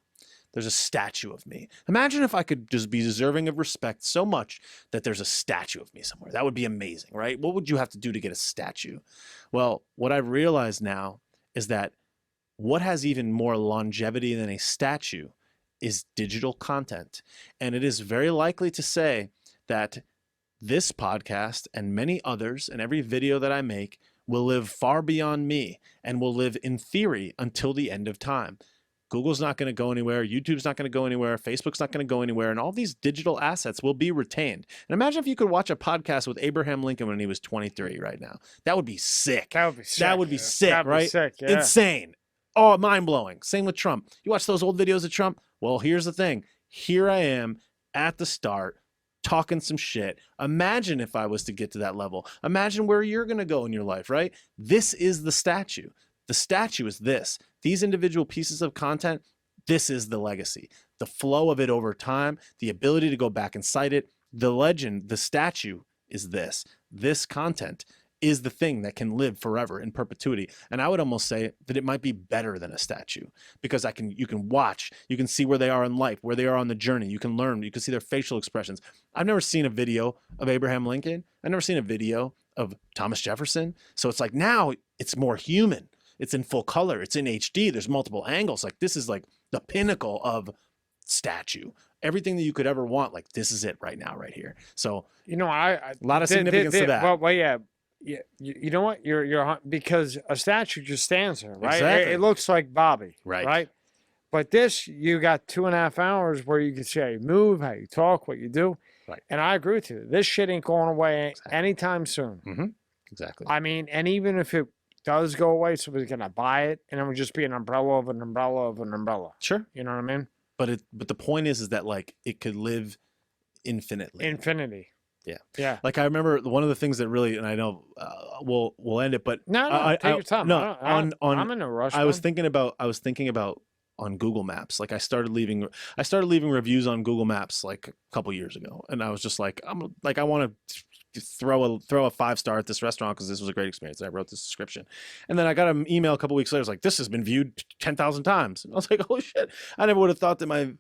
There's a statue of me. Imagine if I could just be deserving of respect so much that there's a statue of me somewhere. That would be amazing, right? What would you have to do to get a statue? Well, what I've realized now is that what has even more longevity than a statue is digital content. And it is very likely to say that this podcast and many others and every video that I make will live far beyond me and will live in theory until the end of time. Google's not going to go anywhere. YouTube's not going to go anywhere. Facebook's not going to go anywhere. And all these digital assets will be retained. And imagine if you could watch a podcast with Abraham Lincoln when he was 23 right now. That would be sick. That would be sick. That would be sick, That'd be right? sick, yeah. Insane. Oh, mind-blowing. Same with Trump. You watch those old videos of Trump? Well, here's the thing. Here I am at the start talking some shit. Imagine if I was to get to that level. Imagine where you're going to go in your life, right? This is the statue. The statue is this. These individual pieces of content, this is the legacy. The flow of it over time, the ability to go back and cite it, the legend, the statue is this. This content is the thing that can live forever in perpetuity. And I would almost say that it might be better than a statue, because you can watch, you can see where they are in life, where they are on the journey. You can learn, you can see their facial expressions. I've never seen a video of Abraham Lincoln. I've never seen a video of Thomas Jefferson. So it's like now it's more human. It's in full color. It's in HD. There's multiple angles. Like this is like the pinnacle of statue. Everything that you could ever want. Like this is it right now, right here. So a lot of significance to that. Well, yeah. Yeah, you know what? You're because a statue just stands there, right? Exactly. It looks like Bobby, Right. Right. But this, you got 2.5 hours where you can see how you move, how you talk, what you do. Right. And I agree with you. This shit ain't going away anytime soon. Mm-hmm. Exactly. I mean, and even if it does go away, somebody's gonna buy it, and it would just be an umbrella of an umbrella of an umbrella. Sure. You know what I mean? But the point is that like it could live infinitely. Infinity. Yeah. Yeah. Like I remember one of the things that really, and I know we'll end it, but No, take your time. No, I'm in no rush. I was man. thinking about on Google Maps. Like I started leaving reviews on Google Maps like a couple years ago, and I was just like, I want to throw a 5-star at this restaurant because this was a great experience. And I wrote this description, and then I got an email a couple weeks later. It's like, this has been viewed 10,000 times. And I was like, holy shit! I never would have thought that my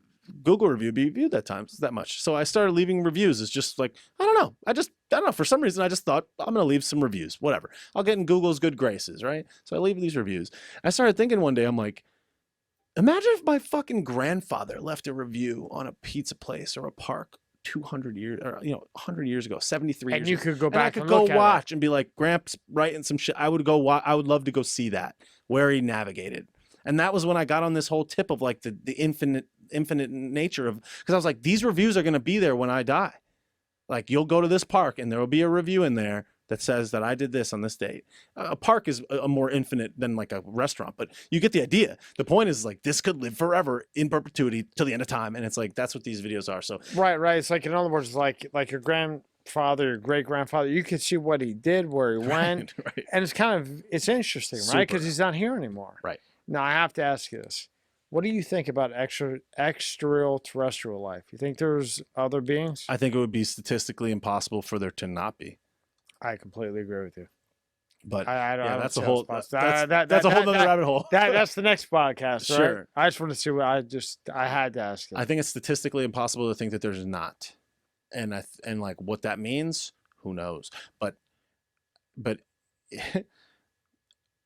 Google review be viewed that much. So I started leaving reviews. It's just like, I don't know. I don't know. For some reason, I just thought I'm going to leave some reviews, whatever. I'll get in Google's good graces, right? So I leave these reviews. I started thinking one day, I'm like, imagine if my fucking grandfather left a review on a pizza place or a park 200 years, or 100 years ago, 73 years And you ago. could go back and and look at watch and be like, Gramps writing some shit. I would love to go see that, where he navigated. And that was when I got on this whole tip of like the infinite nature of, because I was like, these reviews are going to be there when I die. Like, you'll go to this park and there will be a review in there that says that I did this on this date. A park is a more infinite than like a restaurant, but you get the idea. The point is like, this could live forever in perpetuity till the end of time. And it's like, that's what these videos are. So Right. It's like, in other words, like your grandfather, your great grandfather, you could see what he did, where he went, right. and it's interesting, right? Because Super. he's not here anymore. Right. Now I have to ask you this: what do you think about extraterrestrial life? You think there's other beings? I think it would be statistically impossible for there to not be. I completely agree with you. But I don't that's see a how whole it's that's possible. a whole other rabbit hole. That's the next podcast, right? Sure. I just want to see what I had to ask you. I think it's statistically impossible to think that there's not, and like what that means, who knows? But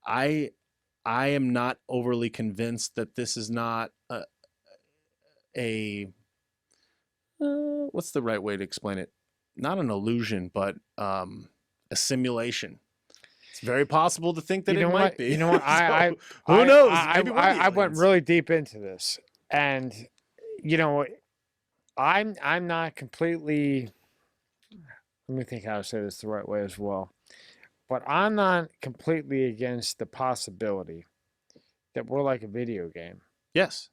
I am not overly convinced that this is not a what's the right way to explain it? Not an illusion, but a simulation. It's very possible to think that it might be. You know what? Who knows? I went really deep into this, and I'm not completely. Let me think how to say this the right way as well. But I'm not completely against the possibility that we're like a video game. Yes.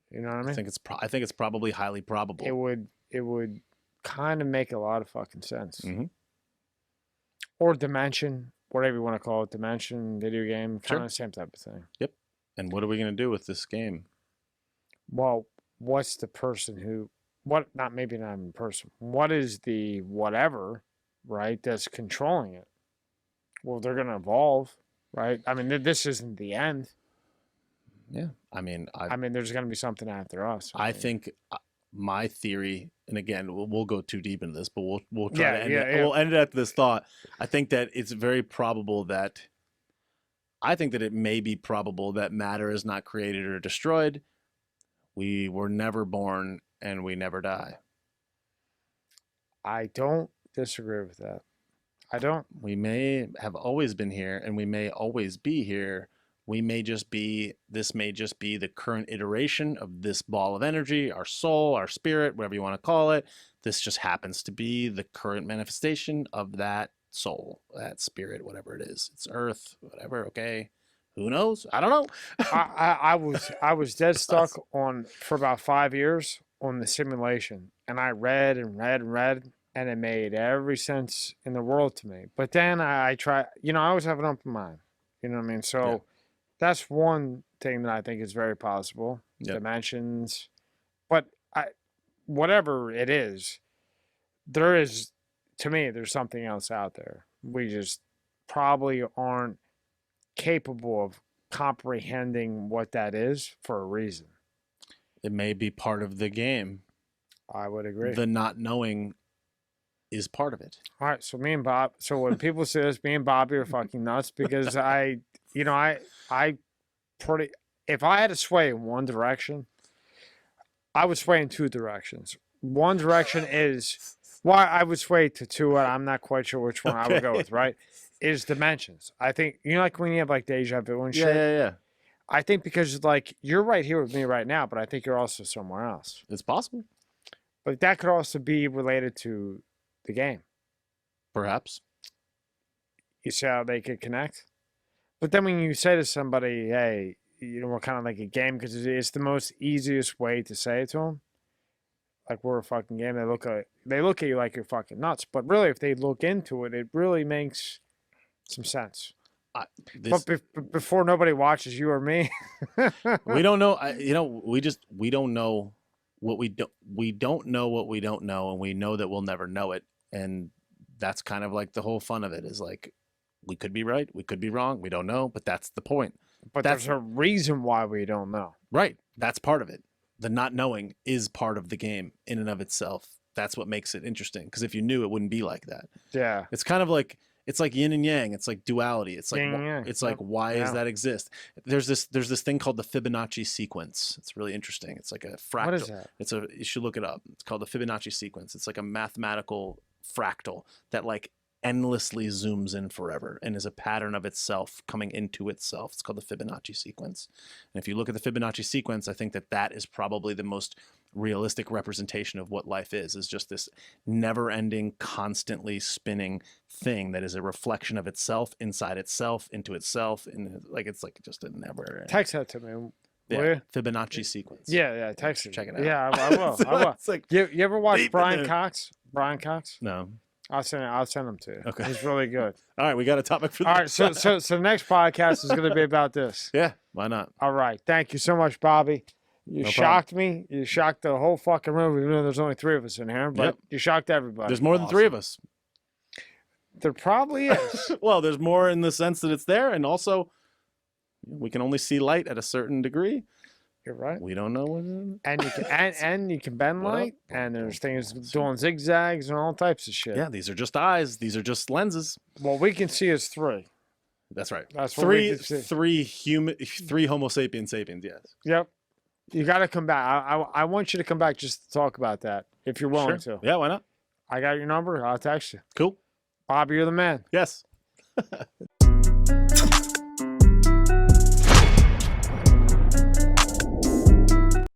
You know what I mean? I think it's probably highly probable. It would kind of make a lot of fucking sense. Mm-hmm. Or dimension, whatever you want to call it, dimension, video game, kind Sure. of same type of thing. Yep. And what are we going to do with this game? Well, what's the person who, maybe not even person, what is the whatever, right, that's controlling it? Well, they're going to evolve, right? I mean, this isn't the end. Yeah. I mean, there's going to be something after us. I think my theory, and again, we'll go too deep into this, but we'll try to end it. We'll end it at this thought. I think that it's very probable that it may be probable that matter is not created or destroyed. We were never born and we never die. I don't disagree with that. I don't. We may have always been here and we may always be here. This may just be the current iteration of this ball of energy, our soul, our spirit, whatever you want to call it. This just happens to be the current manifestation of that soul, that spirit, whatever it is. It's earth, whatever, okay. Who knows? I don't know. I was dead stuck for about 5 years on the simulation, and I read and read and read, and it made every sense in the world to me. But then I try, I always have an open mind. You know what I mean? So. Yeah. That's one thing that I think is very possible. Yep. Dimensions. But whatever it is, there's something else out there. We just probably aren't capable of comprehending what that is for a reason. It may be part of the game. I would agree. The not knowing is part of it. All right, so when people say this, me and Bobby are fucking nuts because if I had to sway in one direction, I would sway in two directions. One direction is, I would sway to two, and I'm not quite sure which one I would go with, right? Is dimensions. I think, like when you have like deja vu and shit. Yeah. I think because like you're right here with me right now, but I think you're also somewhere else. It's possible. But that could also be related to the game. Perhaps. You see how they could connect? But then when you say to somebody, hey, we're kind of like a game, because it's the most easiest way to say it to them. Like, we're a fucking game. They look at you like you're fucking nuts. But really, if they look into it, it really makes some sense. But before nobody watches you or me, we don't know. We don't know what we don't. We don't know what we don't know, and we know that we'll never know it. And that's kind of like the whole fun of it. Is like, we could be right, we could be wrong, we don't know, but that's the point. but there's a reason why we don't know. Right. That's part of it. The not knowing is part of the game in and of itself. That's what makes it interesting. Because if you knew, it wouldn't be like that. Yeah. It's kind of like, it's like yin and yang. It's like duality. It's like, Yin and yang. it's like, why does that exist? There's this thing called the Fibonacci sequence. It's really interesting. It's like a fractal. What is that? You should look it up. It's called the Fibonacci sequence. It's like a mathematical fractal that like endlessly zooms in forever and is a pattern of itself coming into itself. It's called the Fibonacci sequence. And if you look at the Fibonacci sequence, I think that is probably the most realistic representation of what life is just this never-ending, constantly spinning thing that is a reflection of itself inside itself into itself, and like it's like just a never. Text that to me. Yeah, Fibonacci sequence. Yeah, text it. Check it out. Yeah, I will. So I will. it's like You ever watch deep Brian in there. Cox? Brian Cox? No. I'll send him to you. Okay. He's really good. All right, we got a topic for All this. right, so the next podcast is going to be about this. Yeah, why not? All right. Thank you so much, Bobby. You No shocked me. You shocked the whole fucking room. Even though there's only 3 of us in here, but Yep. you shocked everybody. There's more than 3 of us. There probably is. Well, there's more in the sense that it's there, and also we can only see light at a certain degree. You're right. We don't know what. And you can and you can bend What up? light, and there's things doing zigzags and all types of shit. Yeah, these are just eyes. These are just lenses. What we can see is 3. That's right. That's what we can see. three Homo sapiens sapiens. Yes. Yep. You got to come back. I want you to come back just to talk about that if you're willing to. Yeah, why not? I got your number. I'll text you. Cool. Bob, you're the man. Yes.